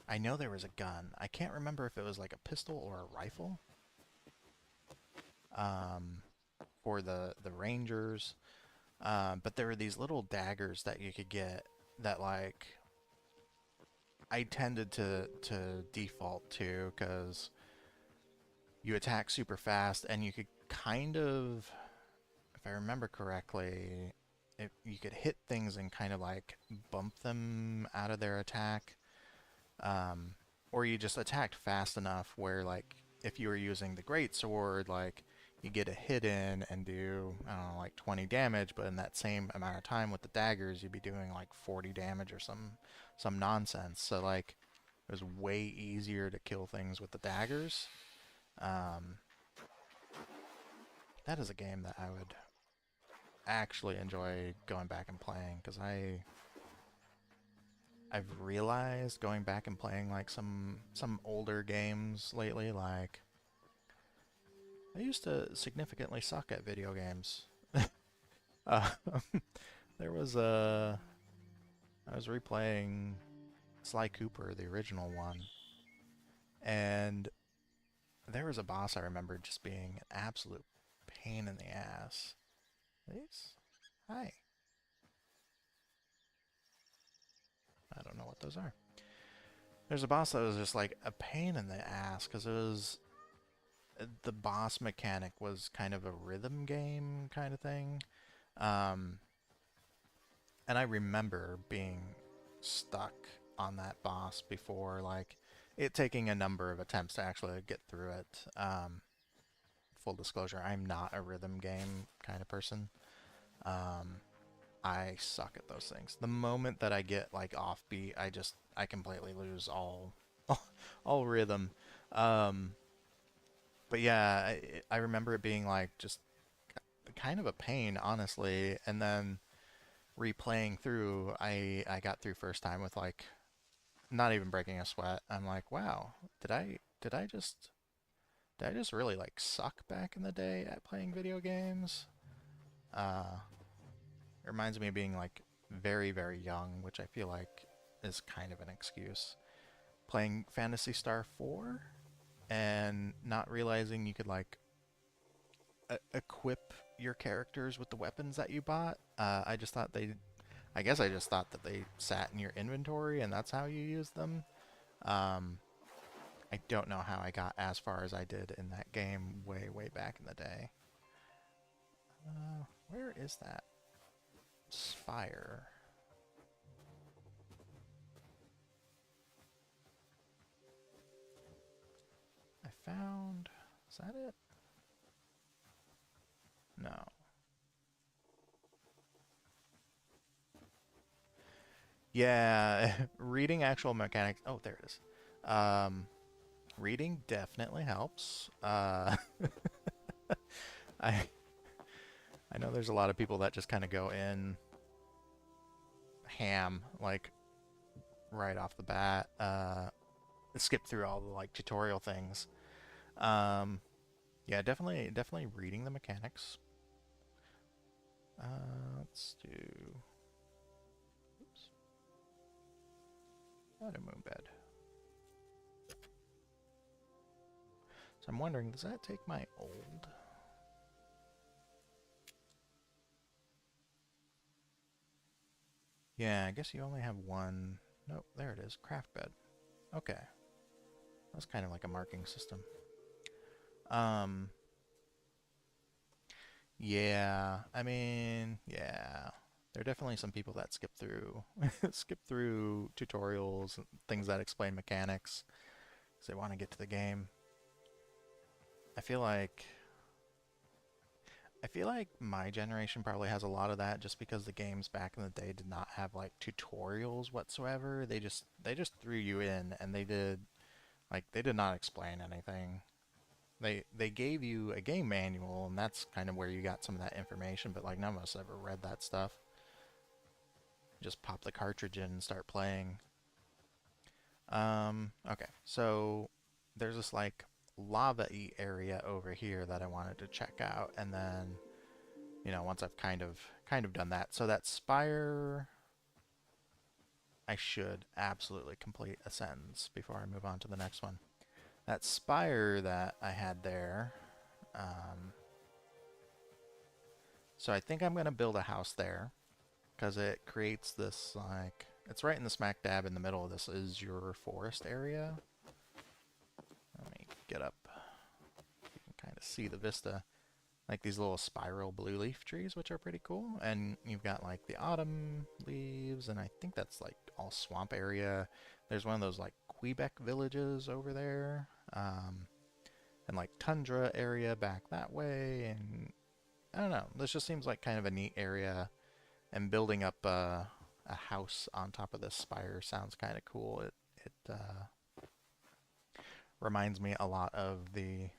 I know there was a gun. I can't remember if it was like a pistol or a rifle. Um, for the Rangers. But there were these little daggers that you could get that like I tended to default to because you attack super fast and you could kind of, if I remember correctly, you could hit things and kind of like bump them out of their attack. Um, or you just attacked fast enough where like if you were using the great sword, like you get a hit in and do, I don't know, like 20 damage, but in that same amount of time with the daggers, you'd be doing like 40 damage or some nonsense. So like it was way easier to kill things with the daggers. Um, that is a game that I would actually enjoy going back and playing because I've realized going back and playing like some older games lately, like I used to significantly suck at video games. uh, there was a I was replaying Sly Cooper, the original one, and there was a boss I remember just being an absolute pain in the ass. These? Hi. I don't know what those are. There's a boss that was just like a pain in the ass because it was the boss mechanic was kind of a rhythm game kind of thing. Um, and I remember being stuck on that boss before, like it taking a number of attempts to actually get through it. Full disclosure, I'm not a rhythm game kind of person. Um, I suck at those things. The moment that I get like offbeat, I completely lose all rhythm. Um, but yeah, I remember it being like just kind of a pain, honestly. And then replaying through, I got through first time with like not even breaking a sweat. I'm like, wow, did I just really like suck back in the day at playing video games? Uh, it reminds me of being like very, very young, which I feel like is kind of an excuse. Playing Phantasy Star 4 and not realizing you could like equip your characters with the weapons that you bought. I guess I just thought that they sat in your inventory and that's how you use them. Um, I don't know how I got as far as I did in that game way, way back in the day. Where is that spire? I found... Is that it? No. Yeah, reading actual mechanics. Oh, there it is. Um, reading definitely helps. I I know there's a lot of people that just kind of go in ham, like right off the bat. Skip through all the like tutorial things. Um, yeah, definitely reading the mechanics Let's do... Oops. Add a moon bed. So I'm wondering, does that take my old? Yeah, I guess you only have one. Nope, there it is. Craft bed. Okay. That's kind of like a marking system. Yeah, I mean, yeah. There are definitely some people that skip through skip through tutorials and things that explain mechanics because they want to get to the game. I feel like I feel like my generation probably has a lot of that just because the games back in the day did not have like tutorials whatsoever. They just threw you in and they did not explain anything. They gave you a game manual and that's kind of where you got some of that information, but like none of us ever read that stuff. Just pop the cartridge in and start playing. Okay, so there's this like lava-y area over here that I wanted to check out, and then once I've kind of done that. So that spire, I should absolutely complete a sentence before I move on to the next one. That spire that I had there, so I think I'm going to build a house there because it creates this like, it's right in the smack dab in the middle of this is your forest area. Let me get up. You can kind of see the vista. Like these little spiral blue leaf trees, which are pretty cool. And you've got like the autumn leaves, and I think that's like all swamp area. There's one of those like Quebec villages over there. And like tundra area back that way. And I don't know. This just seems like kind of a neat area. And building up a house on top of this spire sounds kind of cool. It reminds me a lot of the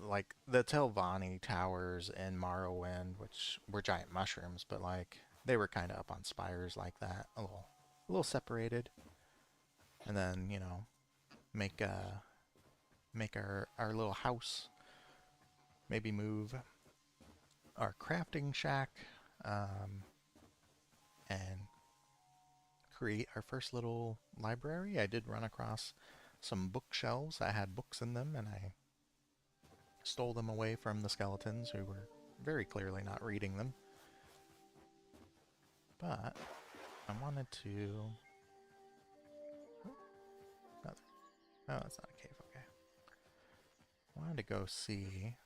Telvanni towers in Morrowind, which were giant mushrooms, but like they were kind of up on spires like that, a little separated, and then make make our little house, maybe move our crafting shack, and create our first little library. I did run across some bookshelves that had books in them, and I stole them away from the skeletons who were very clearly not reading them. But I wanted to... Oh, that's not a cave, okay. I wanted to go see...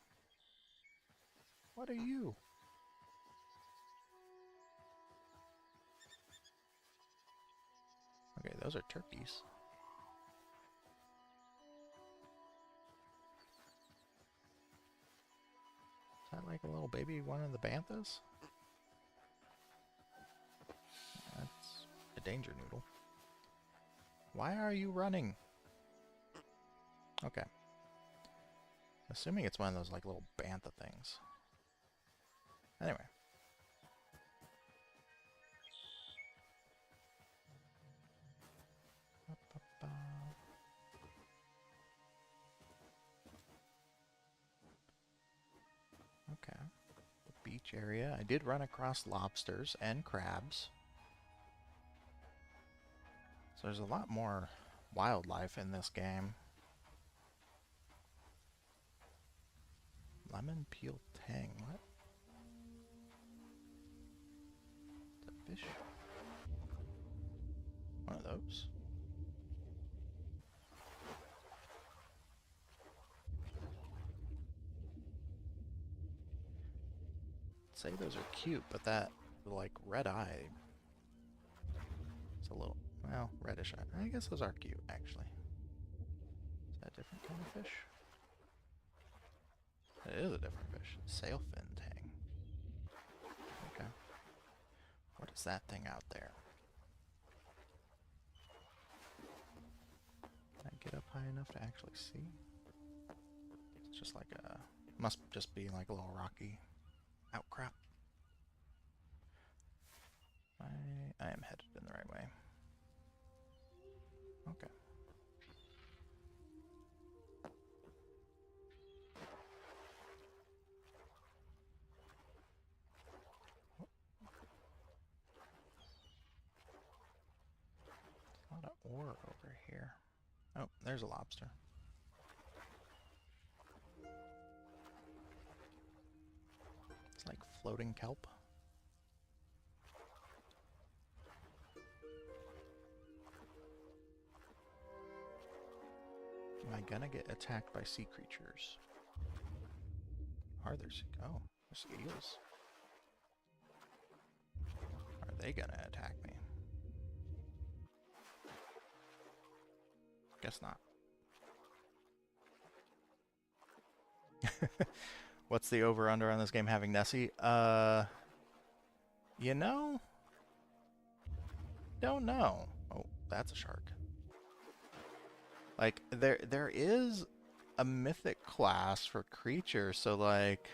What are you? Okay, those are turkeys. Is that like a little baby one of the banthas? That's a danger noodle. Why are you running? Okay. Assuming it's one of those like little bantha things. Anyway. Okay. The beach area. I did run across lobsters and crabs. So there's a lot more wildlife in this game. Lemon peel tang. What? Is that fish? One of those. Say those are cute, but that like red eye. It's a little, well, reddish eye. I guess those are cute actually. Is that a different kind of fish? It is a different fish. Sailfin tang. Okay. What is that thing out there? Can I get up high enough to actually see? It's just like a... Must just be like a little rocky outcrop. I am headed in the right way. Okay. here. Oh, there's a lobster. It's like floating kelp. Am I gonna get attacked by sea creatures? Are there sea... Oh, there's eels. Are they gonna attack me? Guess not. What's the over-under on this game having Nessie? You know? Don't know. Oh, that's a shark. Like, there is a mythic class for creatures, so like...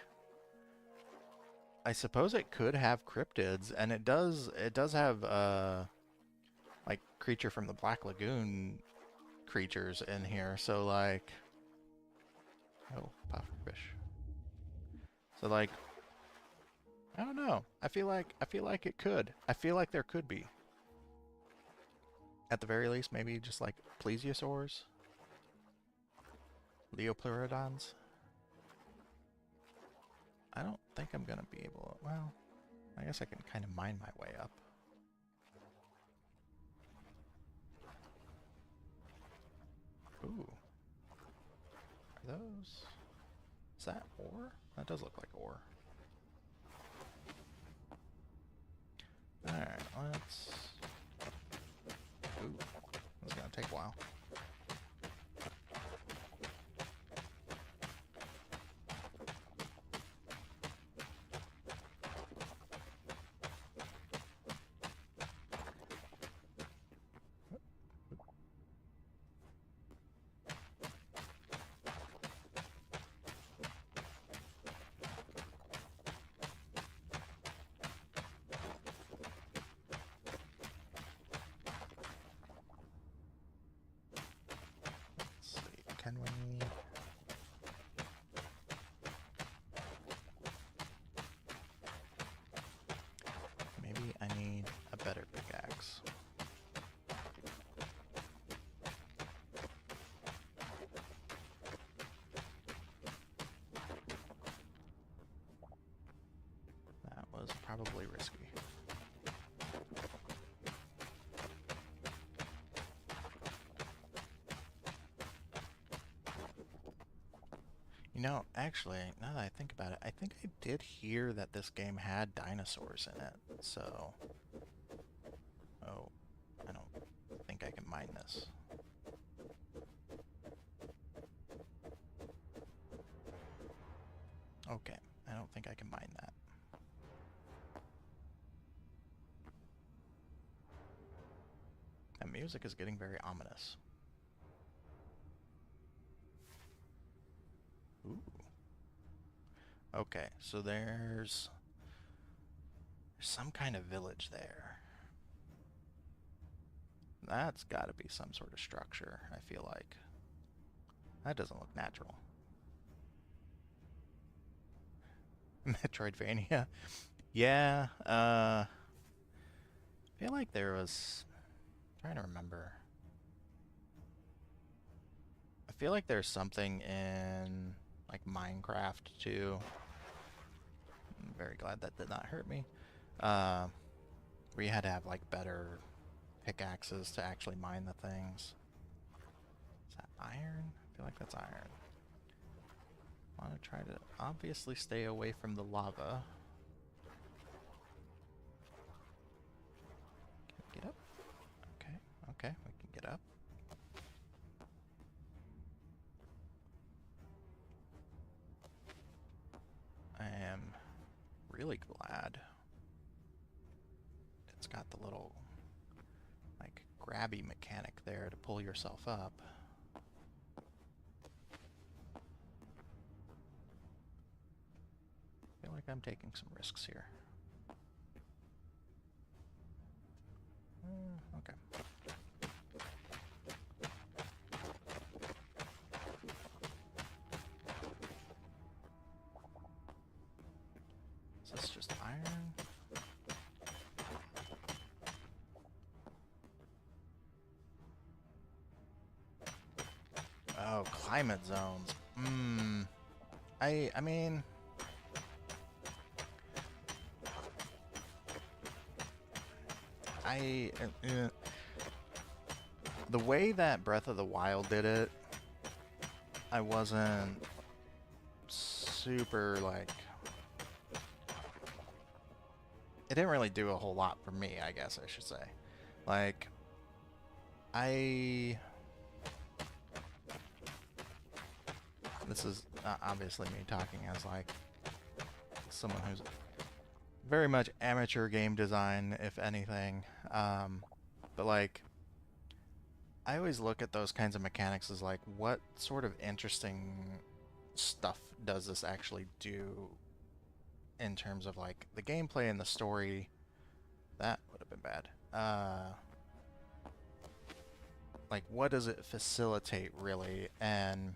I suppose it could have cryptids, and it does have, like, creature from the Black Lagoon creatures in here, so like... Oh, pufferfish. So like, I don't know. I feel like it could. I feel like there could be. At the very least, maybe just like plesiosaurs, leopleurodons. I don't think I'm gonna be able to, well, I guess I can kind of mine my way up. Ooh. Are those... Is that ore? That does look like ore. Alright, let's... Ooh, this is gonna take a while. Can we... Maybe I need a better pickaxe. That was probably risky. You know, actually, now that I think about it, I think I did hear that this game had dinosaurs in it, so... Oh, I don't think I can mine this. Okay, I don't think I can mine that. That music is getting very ominous. Ooh. Okay, so there's some kind of village there. That's got to be some sort of structure, I feel like. That doesn't look natural. Metroidvania. Yeah, I feel like there was... I'm trying to remember. I feel like there's something in, like, Minecraft, too. I'm very glad that did not hurt me. Where you had to have, like, better pickaxes to actually mine the things. Is that iron? I feel like that's iron. I want to try to obviously stay away from the lava. Can we get up? Okay, okay, we can get up. I am really glad it's got the little, like, grabby mechanic there to pull yourself up. I feel like I'm taking some risks here. Okay. Is this just iron? climate zones. I mean, the way that Breath of the Wild did it, I wasn't super, like, it didn't really do a whole lot for me, I guess I should say. Like, this is obviously me talking as, like, someone who's very much amateur game design, if anything. But, like, I always look at those kinds of mechanics as, like, what sort of interesting stuff does this actually do in terms of, like, the gameplay and the story? That would have been bad. Like, what does it facilitate, really? And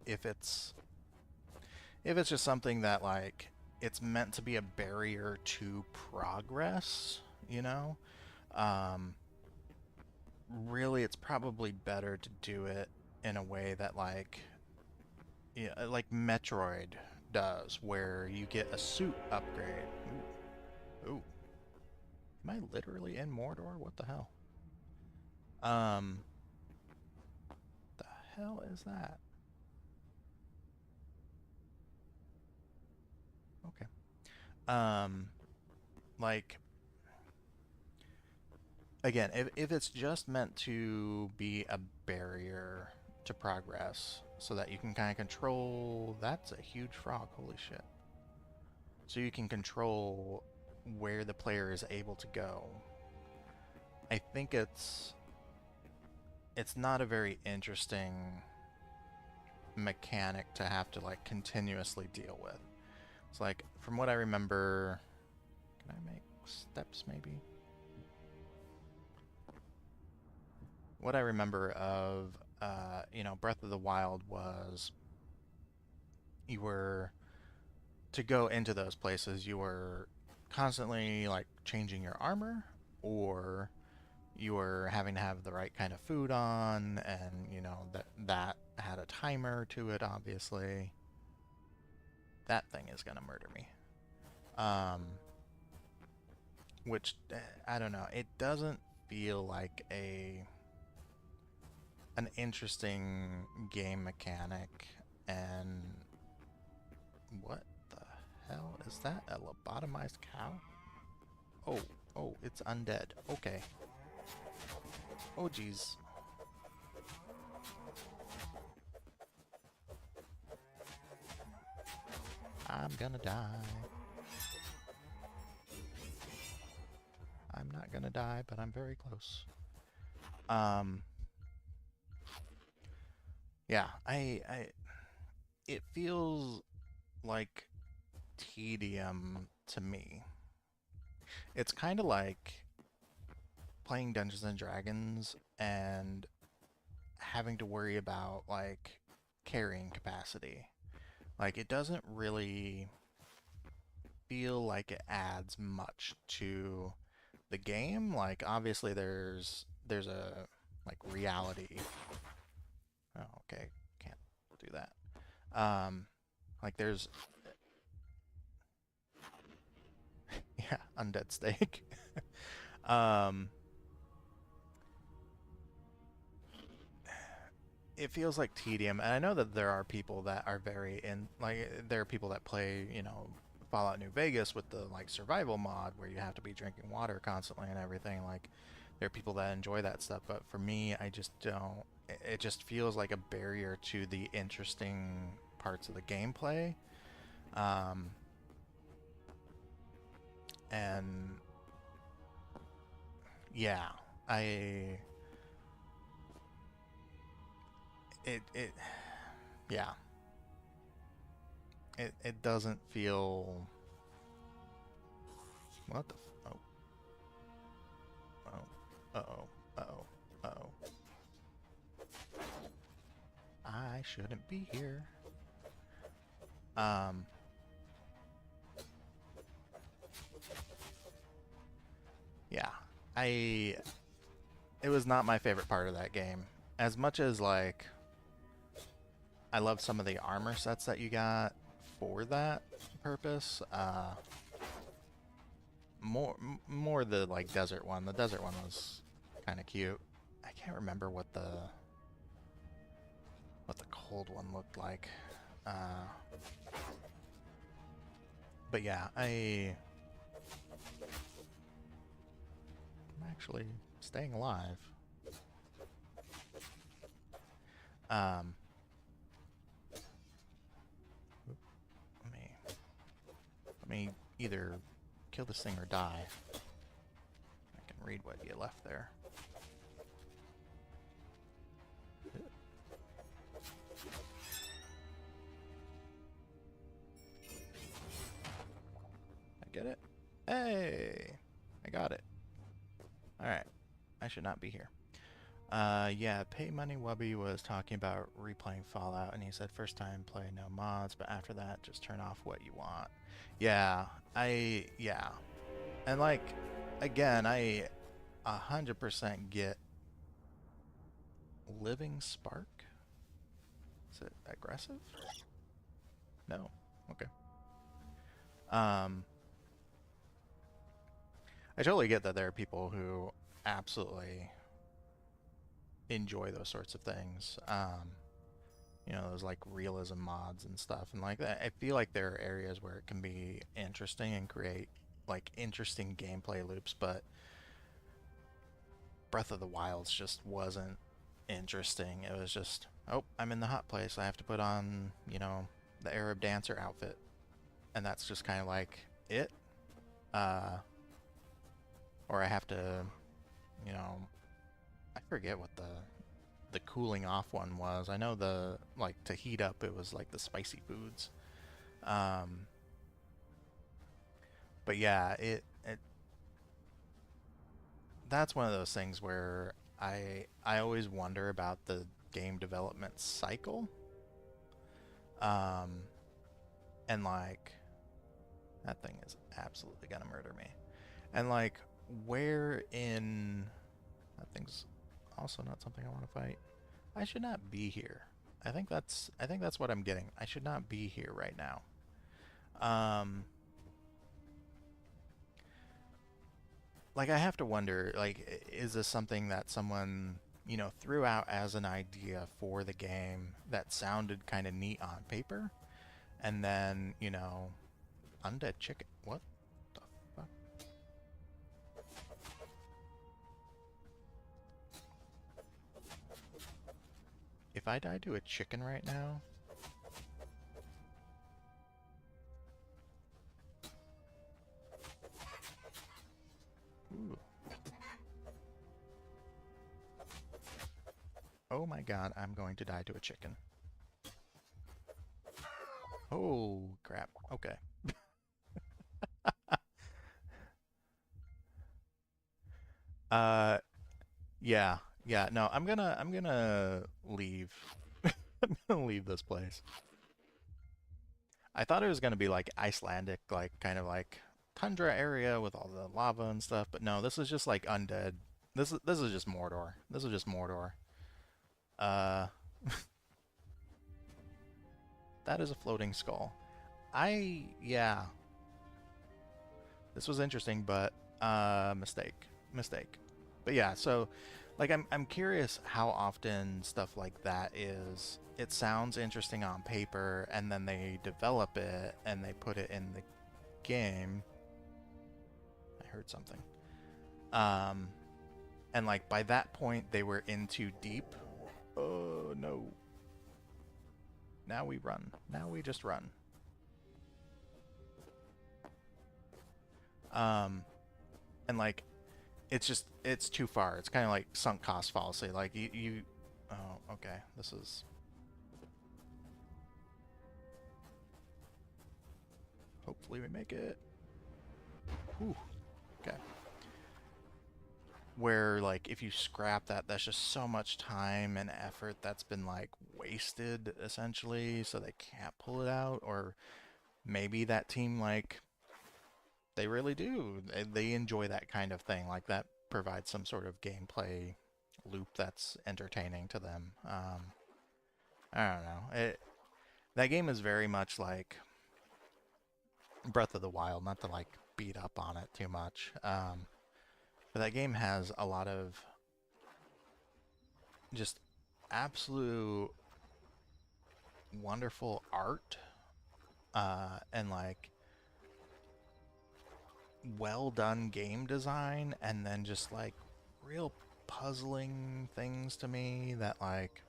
if it's just something that, like, it's meant to be a barrier to progress, you know? Really, it's probably better to do it in a way that, like, yeah, like Metroid does, where you get a suit upgrade. Ooh. Ooh. Am I literally in Mordor? What the hell? The hell is that? Okay. Like, again, if it's just meant to be a barrier to progress so that you can kind of control, that's a huge frog, holy shit. So you can control where the player is able to go. I think it's not a very interesting mechanic to have to, like, continuously deal with. It's like, from what I remember, can I make steps maybe? What I remember of, you know, Breath of the Wild was you were, to go into those places, you were constantly, like, changing your armor, or you were having to have the right kind of food on, and, you know, that had a timer to it, obviously. That thing is gonna murder me. Which, I don't know, it doesn't feel like an interesting game mechanic. And what the hell is that? A lobotomized cow? Oh, it's undead. Okay. Oh, geez. I'm gonna die. I'm not gonna die, but I'm very close. Yeah, it feels like tedium to me. It's kind of like playing Dungeons and Dragons and having to worry about, like, carrying capacity. Like, it doesn't really feel like it adds much to the game. Like, obviously there's a, like, reality. Oh, okay, can't do that. Like, there's yeah, undead steak. It feels like tedium, and I know that there are people that are there are people that play, you know, Fallout New Vegas with the, like, survival mod where you have to be drinking water constantly and everything. Like, there are people that enjoy that stuff, but for me, I just don't. It just feels like a barrier to the interesting parts of the gameplay. And yeah, I it yeah, it doesn't feel, what the oh, uh-oh, uh-oh, uh-oh. I shouldn't be here. Yeah, it was not my favorite part of that game, as much as like I love some of the armor sets that you got for that purpose, more the like desert one. The desert one was kind of cute. I can't remember what the cold one looked like. Uh, but yeah, I'm actually staying alive. Um, let me either kill this thing or die. I can read what you left there. I get it. Hey, I got it. All right, I should not be here. Yeah, Pay Money Wubby was talking about replaying Fallout, and he said first time play no mods, but after that just turn off what you want. Yeah, yeah. And like, again, I 100% get Living Spark. Is it aggressive? No. Okay. I totally get that there are people who absolutely enjoy those sorts of things. You know, those like realism mods and stuff, and like that. I feel like there are areas where it can be interesting and create like interesting gameplay loops, but Breath of the Wilds just wasn't interesting. It was just, oh, I'm in the hot place. I have to put on, you know, the Arab dancer outfit, and that's just kind of like it. Uh, or I have to, you know, I forget what the cooling off one was. I know the like to heat up it was like the spicy foods. Um, but yeah, it that's one of those things where I always wonder about the game development cycle. Um, and like that thing is absolutely gonna murder me. And like where in that thing's also not something I want to fight. I should not be here. I think that's what I'm getting. I should not be here right now. Um, like I have to wonder, like, is this something that someone, you know, threw out as an idea for the game that sounded kind of neat on paper, and then, you know, undead chicken. What the fuck? If I die to a chicken right now, ooh, oh my god, I'm going to die to a chicken. Oh crap. Okay. Uh, yeah, yeah. No, I'm gonna leave. I'm gonna leave this place. I thought it was gonna be like Icelandic, like kind of like tundra area with all the lava and stuff, but no, this is just like undead. This is just Mordor. This is just Mordor. Uh, that is a floating skull. Yeah, this was interesting, but mistake. But yeah, so like I'm curious how often stuff like that is. It sounds interesting on paper, and then they develop it and they put it in the game. I heard something. Um, and like by that point they were in too deep. Oh no! Now we run. Now we just run. Um, and like it's too far. It's kind of like sunk cost fallacy. Like you oh, okay. This is hopefully we make it. Whew. Okay. Where like if you scrap that, that's just so much time and effort that's been like wasted essentially, so they can't pull it out. Or maybe that team like they really do. They enjoy that kind of thing. Like that provides some sort of gameplay loop that's entertaining to them. I don't know. That game is very much like Breath of the Wild, not to like beat up on it too much. But that game has a lot of just absolute wonderful art, and like well done game design, and then just like real puzzling things to me that like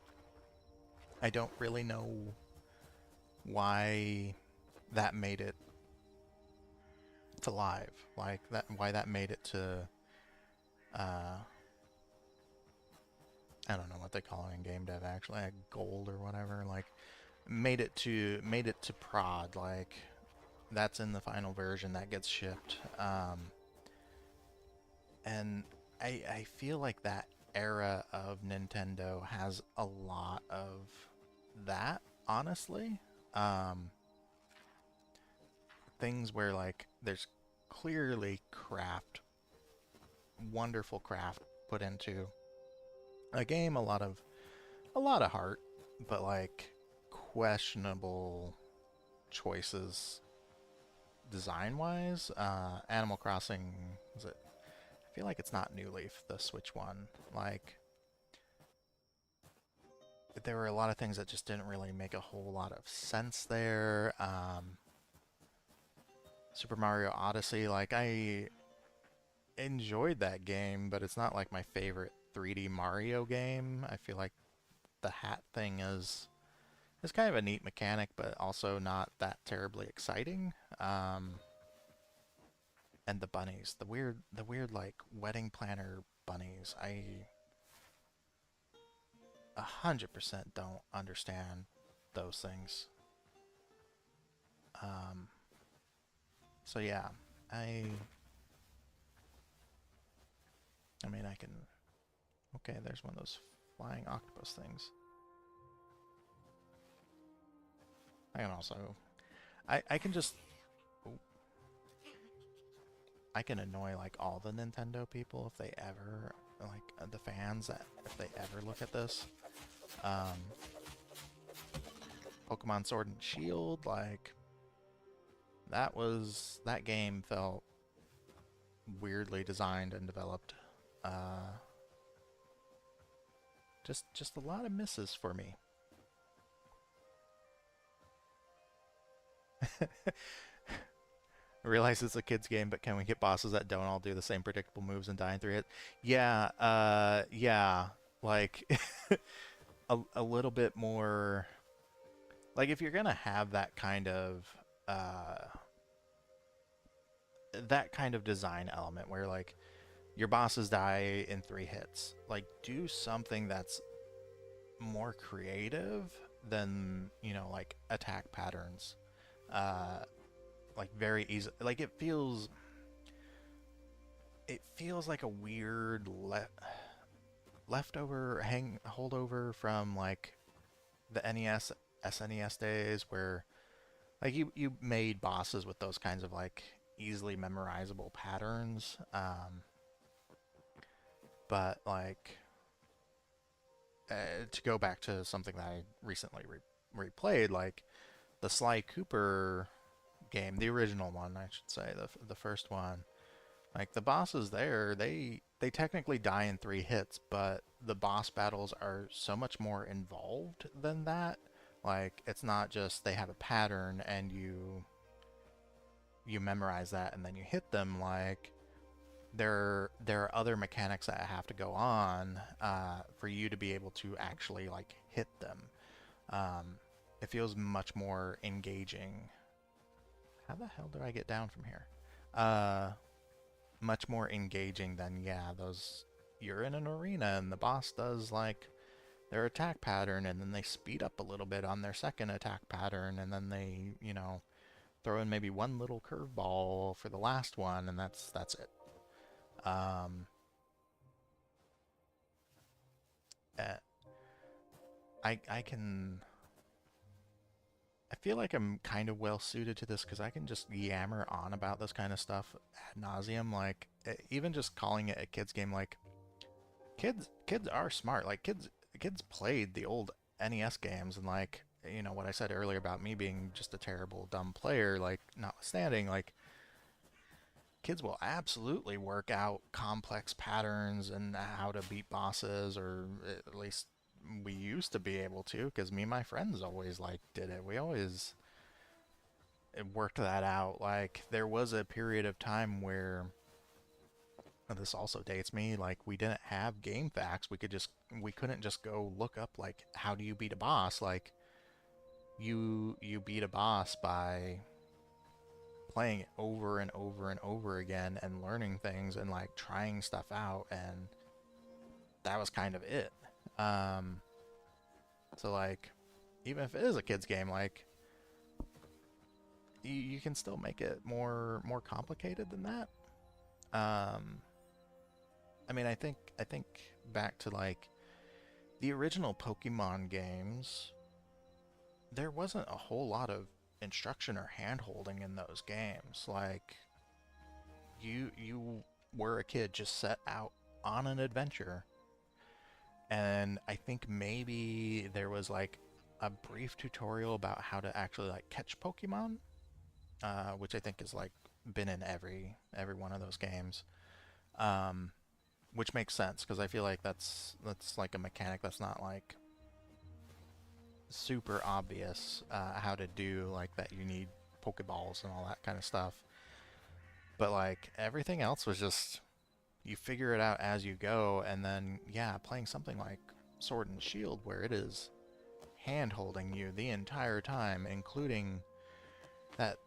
I don't really know why that made it to live, like that, why that made it to uh I don't know what they call it in game dev, actually, like gold or whatever, like made it to prod, like that's in the final version that gets shipped. And I feel like that era of Nintendo has a lot of that, honestly. Um, Things where like there's clearly craft, wonderful craft put into a game, a lot of heart, but like questionable choices design wise. Animal Crossing, is it? I feel like it's not New Leaf, the Switch one. Like, there were a lot of things that just didn't really make a whole lot of sense there. Super Mario Odyssey, like, I enjoyed that game, but it's not like my favorite 3D Mario game. I feel like the hat thing is kind of a neat mechanic, but also not that terribly exciting. And the bunnies, the weird like wedding planner bunnies. I 100% don't understand those things. Um, so yeah, I I mean I can. Okay, there's one of those flying octopus things. I can also I can just I can annoy like all the Nintendo people if they ever like the fans that if they ever look at this. Um, Pokemon Sword and Shield, like that game felt weirdly designed and developed. Uh, just a lot of misses for me. I realize it's a kid's game, but can we get bosses that don't all do the same predictable moves and die in 3 hits? Yeah, yeah. Like a little bit more. Like if you're gonna have uh that kind of design element where like your bosses die in 3 hits, like do something that's more creative than, you know, like attack patterns. Uh, like very easy. Like it feels like a weird leftover hang holdover from like the NES SNES days where like you made bosses with those kinds of like easily memorizable patterns. But like to go back to something that I recently replayed, like the Sly Cooper game, the original one, I should say, the first one. Like the bosses there, they technically die in 3 hits, but the boss battles are so much more involved than that. Like it's not just they have a pattern and you memorize that and then you hit them. Like there are other mechanics that have to go on for you to be able to actually like hit them. It feels much more engaging. How the hell did I get down from here? Much more engaging than, yeah, those, you're in an arena and the boss does like their attack pattern and then they speed up a little bit on their second attack pattern and then they, you know, throw in maybe one little curveball for the last one and that's it. Um, uh, I can I feel like I'm kind of well suited to this because I can just yammer on about this kind of stuff ad nauseum. Like even just calling it a kids game, like kids are smart. Like kids played the old NES games, and like what I said earlier about me being just a terrible dumb player, like notwithstanding, like kids will absolutely work out complex patterns and how to beat bosses, or at least we used to be able to, because me and my friends always like did it. We always worked that out. Like there was a period of time where, and this also dates me, like we didn't have game facts. We couldn't just go look up like how do you beat a boss. Like you beat a boss by playing it over and over and over again and learning things and like trying stuff out, and that was kind of it. Um, so like even if it is a kids game, like you can still make it more complicated than that. Um, I mean, I think back to like the original Pokemon games, there wasn't a whole lot of instruction or hand holding in those games. Like you were a kid just set out on an adventure, and I think maybe there was like a brief tutorial about how to actually like catch Pokemon, which I think is like been in every one of those games. Um, which makes sense because I feel like that's like a mechanic that's not like super obvious how to do, like that you need Pokeballs and all that kind of stuff. But like everything else was just you figure it out as you go, and then yeah, playing something like Sword and Shield where it is hand holding you the entire time, including that,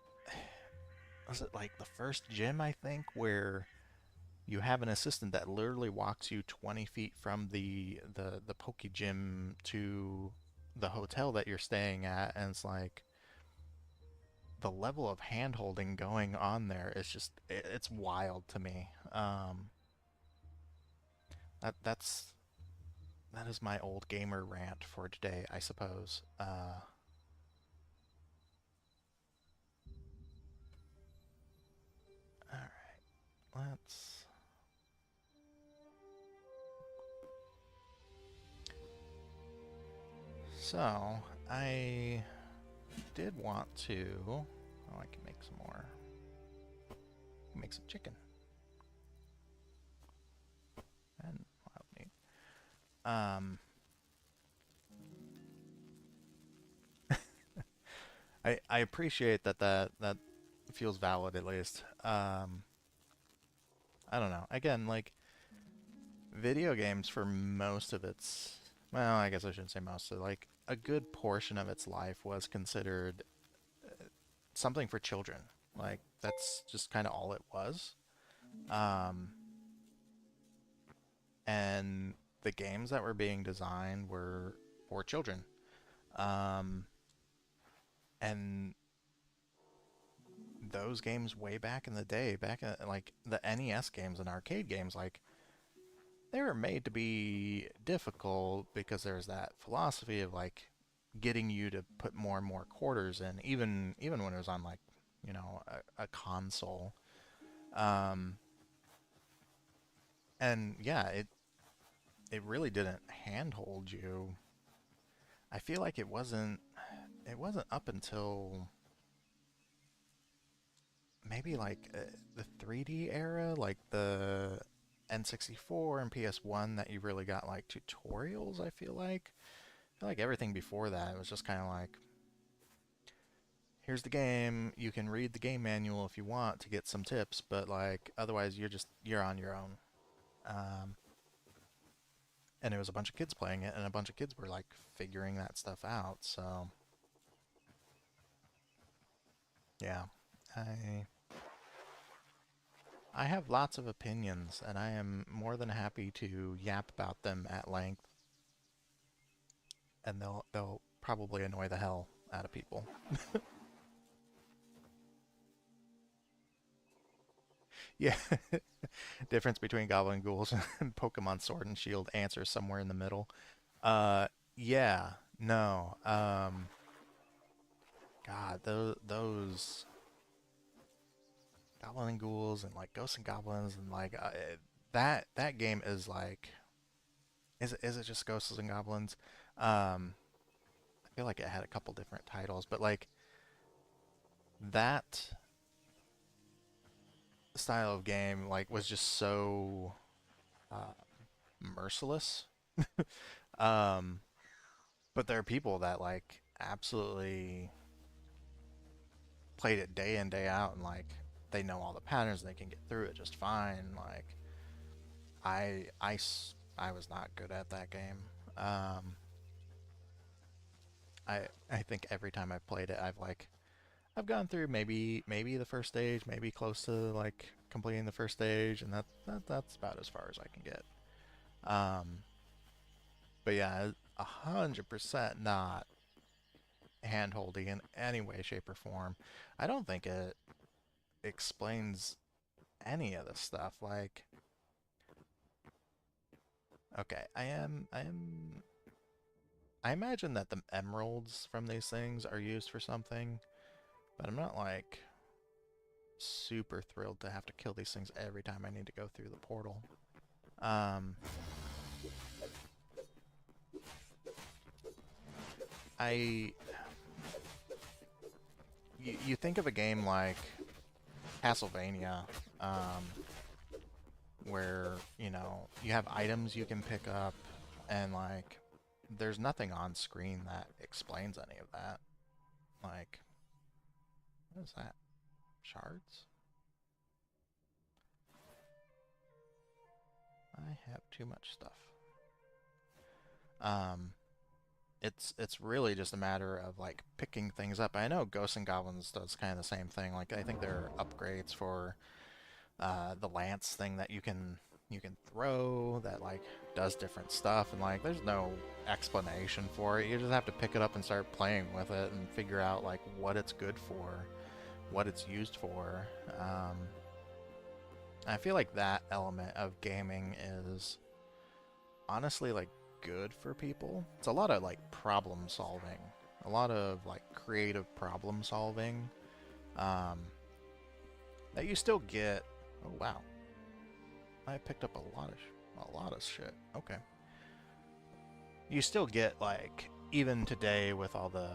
was it like the first gym I think where you have an assistant that literally walks you 20 feet from the Poke Gym to the hotel that you're staying at, and it's like the level of hand holding going on there is just it's wild to me. That's that is my old gamer rant for today, I suppose. All right, let's. So I did want to. Oh, I can make some more. Make some chicken and wild meat. I appreciate that feels valid at least. I don't know. Again, like video games for most of its, well, I guess I shouldn't say most, so like a good portion of its life was considered something for children. Like that's just kind of all it was. Um, and the games that were being designed were for children. Um, and those games way back in the day, back in like the NES games and arcade games, like they were made to be difficult because there's that philosophy of like getting you to put more and more quarters in, even when it was on like a console. Um, and yeah, it really didn't handhold you. I feel like it wasn't up until maybe like the 3D era, like the N64 and PS1, that you really got like tutorials. I feel like everything before that was just kind of like, here's the game. You can read the game manual if you want to get some tips, but like otherwise you're on your own. Um, and it was a bunch of kids playing it, and a bunch of kids were like figuring that stuff out. So yeah, I I have lots of opinions, and I am more than happy to yap about them at length, and they'll probably annoy the hell out of people. Yeah, difference between Goblin Ghouls and Pokemon Sword and Shield, answer somewhere in the middle. Yeah, no. God, those Goblin and Ghouls and like Ghosts and Goblins and like that game is like is it just Ghosts and Goblins? I feel like it had a couple different titles, but like that style of game like was just so uh, merciless. um, but there are people that like absolutely played it day in day out and like they know all the patterns, they can get through it just fine. Like I was not good at that game. Um, I think every time I've played it, I've gone through maybe the first stage, maybe close to like completing the first stage, and that's about as far as I can get. Um, but yeah, 100% not handholdy in any way, shape, or form. I don't think it explains any of this stuff. Like, okay, I imagine that the emeralds from these things are used for something, but I'm not like super thrilled to have to kill these things every time I need to go through the portal. Um, I you think of a game like Castlevania, um, where you know you have items you can pick up, and like there's nothing on screen that explains any of that. Like, what is that? Shards? I have too much stuff. Um, it's really just a matter of like picking things up. I know Ghosts and Goblins does kind of the same thing. Like I think there are upgrades for the lance thing that you can throw that like does different stuff, and like there's no explanation for it. You just have to pick it up and start playing with it and figure out like what it's good for, what it's used for. Um, I feel like that element of gaming is honestly like good for people. It's a lot of like problem solving, a lot of like creative problem solving um, that you still get. Oh wow, I picked up a lot of shit. Okay, you still get like even today with all the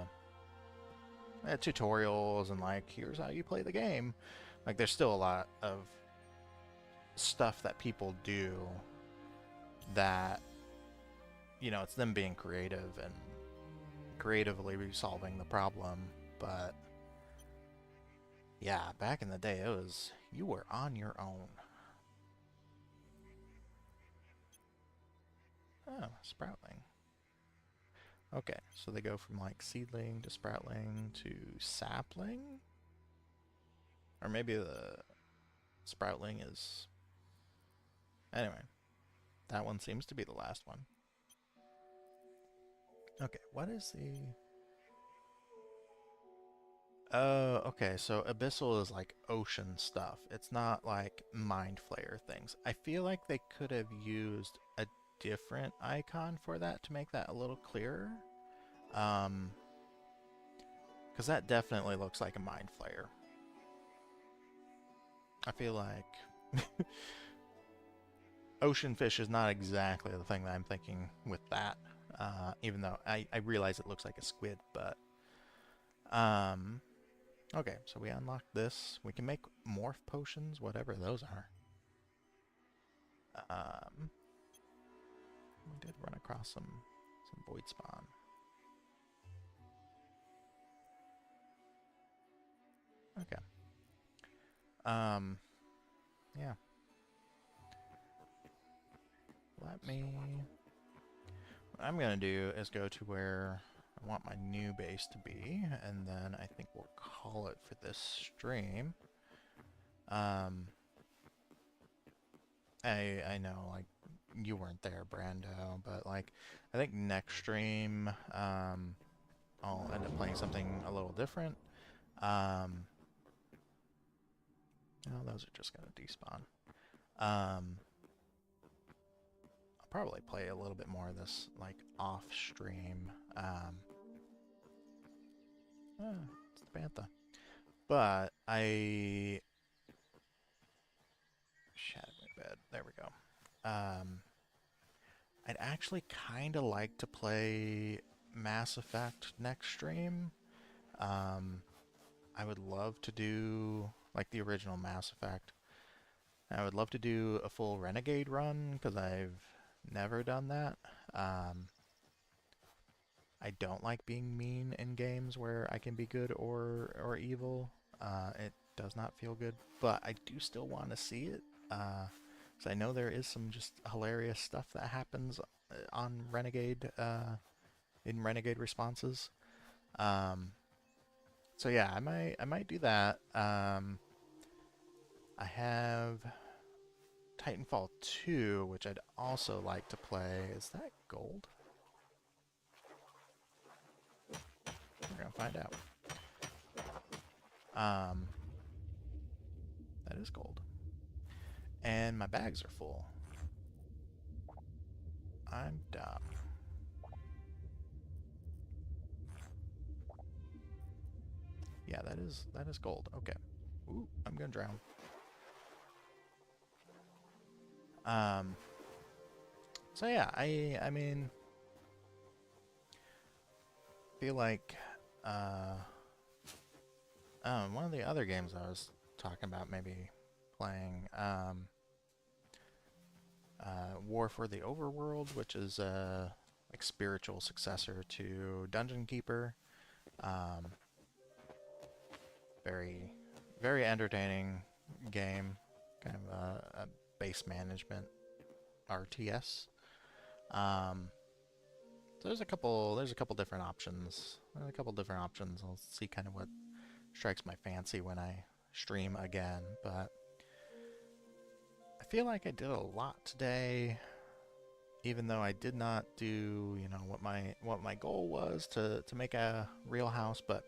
tutorials and like here's how you play the game. Like there's still a lot of stuff that people do that you know it's them being creative and creatively solving the problem, but yeah, back in the day, it was you were on your own. Oh, Sproutling. Okay, so they go from like seedling to Sproutling to sapling? Or maybe the Sproutling is. Anyway, that one seems to be the last one. Okay, what is the. Oh, okay, so Abyssal is like ocean stuff. It's not like Mind Flayer things. I feel like they could have used a different icon for that to make that a little clearer. Um, because that definitely looks like a Mind Flayer. I feel like ocean fish is not exactly the thing that I'm thinking with that. Even though I realize it looks like a squid, but um, okay. So we unlocked this. We can make morph potions, whatever those are. Um, we did run across some void spawn. Okay. Um, yeah. Let me. What I'm gonna do is go to where I want my new base to be, and then I think we'll call it for this stream. Um, I know like you weren't there, Brando, but like I think next stream I'll end up playing something a little different. Um, oh, those are just gonna despawn. I'll probably play a little bit more of this like off stream. It's the Bantha. But I shattered my bed. There we go. Um, I'd actually kind of like to play Mass Effect next stream. Um, I would love to do like the original Mass Effect. I would love to do a full Renegade run because I've never done that. Um, I don't like being mean in games where I can be good or evil. It does not feel good, but I do still want to see it. So I know there is some just hilarious stuff that happens on Renegade in Renegade responses. Um, so yeah, I might do that. I have Titanfall 2, which I'd also like to play. Is that gold? We're gonna find out. Um, that is gold. And my bags are full. I'm dumb. Yeah, that is gold. Okay. Ooh, I'm gonna drown. Um. So yeah, I mean, feel like one of the other games I was talking about maybe playing War for the Overworld, which is a like spiritual successor to Dungeon Keeper. Um, very very entertaining game, kind of a base management RTS. Um, so there's a couple different options. There's a couple different options. I'll see kind of what strikes my fancy when I stream again, but I feel like I did a lot today, even though I did not do, what my goal was to make a real house, but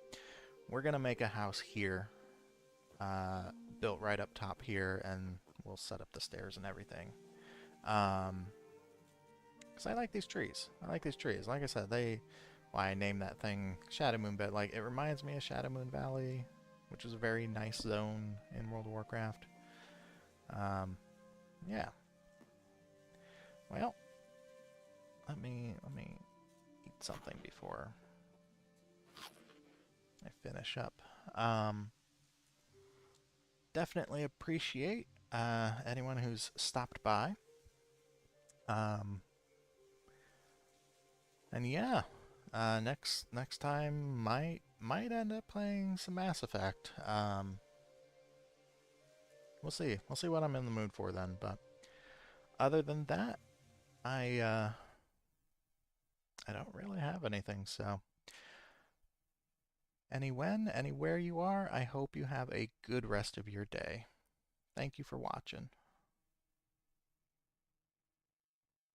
we're gonna make a house here, built right up top here, and we'll set up the stairs and everything. Um, because I like these trees. I like these trees. Like I said, why I named that thing Shadow Moon, but like it reminds me of Shadow Moon Valley, which is a very nice zone in World of Warcraft. Yeah. Well, let me eat something before I finish up. Um, Definitely appreciate anyone who's stopped by. Um, and yeah, next time might end up playing some Mass Effect. We'll see. We'll see what I'm in the mood for then. But other than that, I I don't really have anything. So anywhere you are, I hope you have a good rest of your day. Thank you for watching.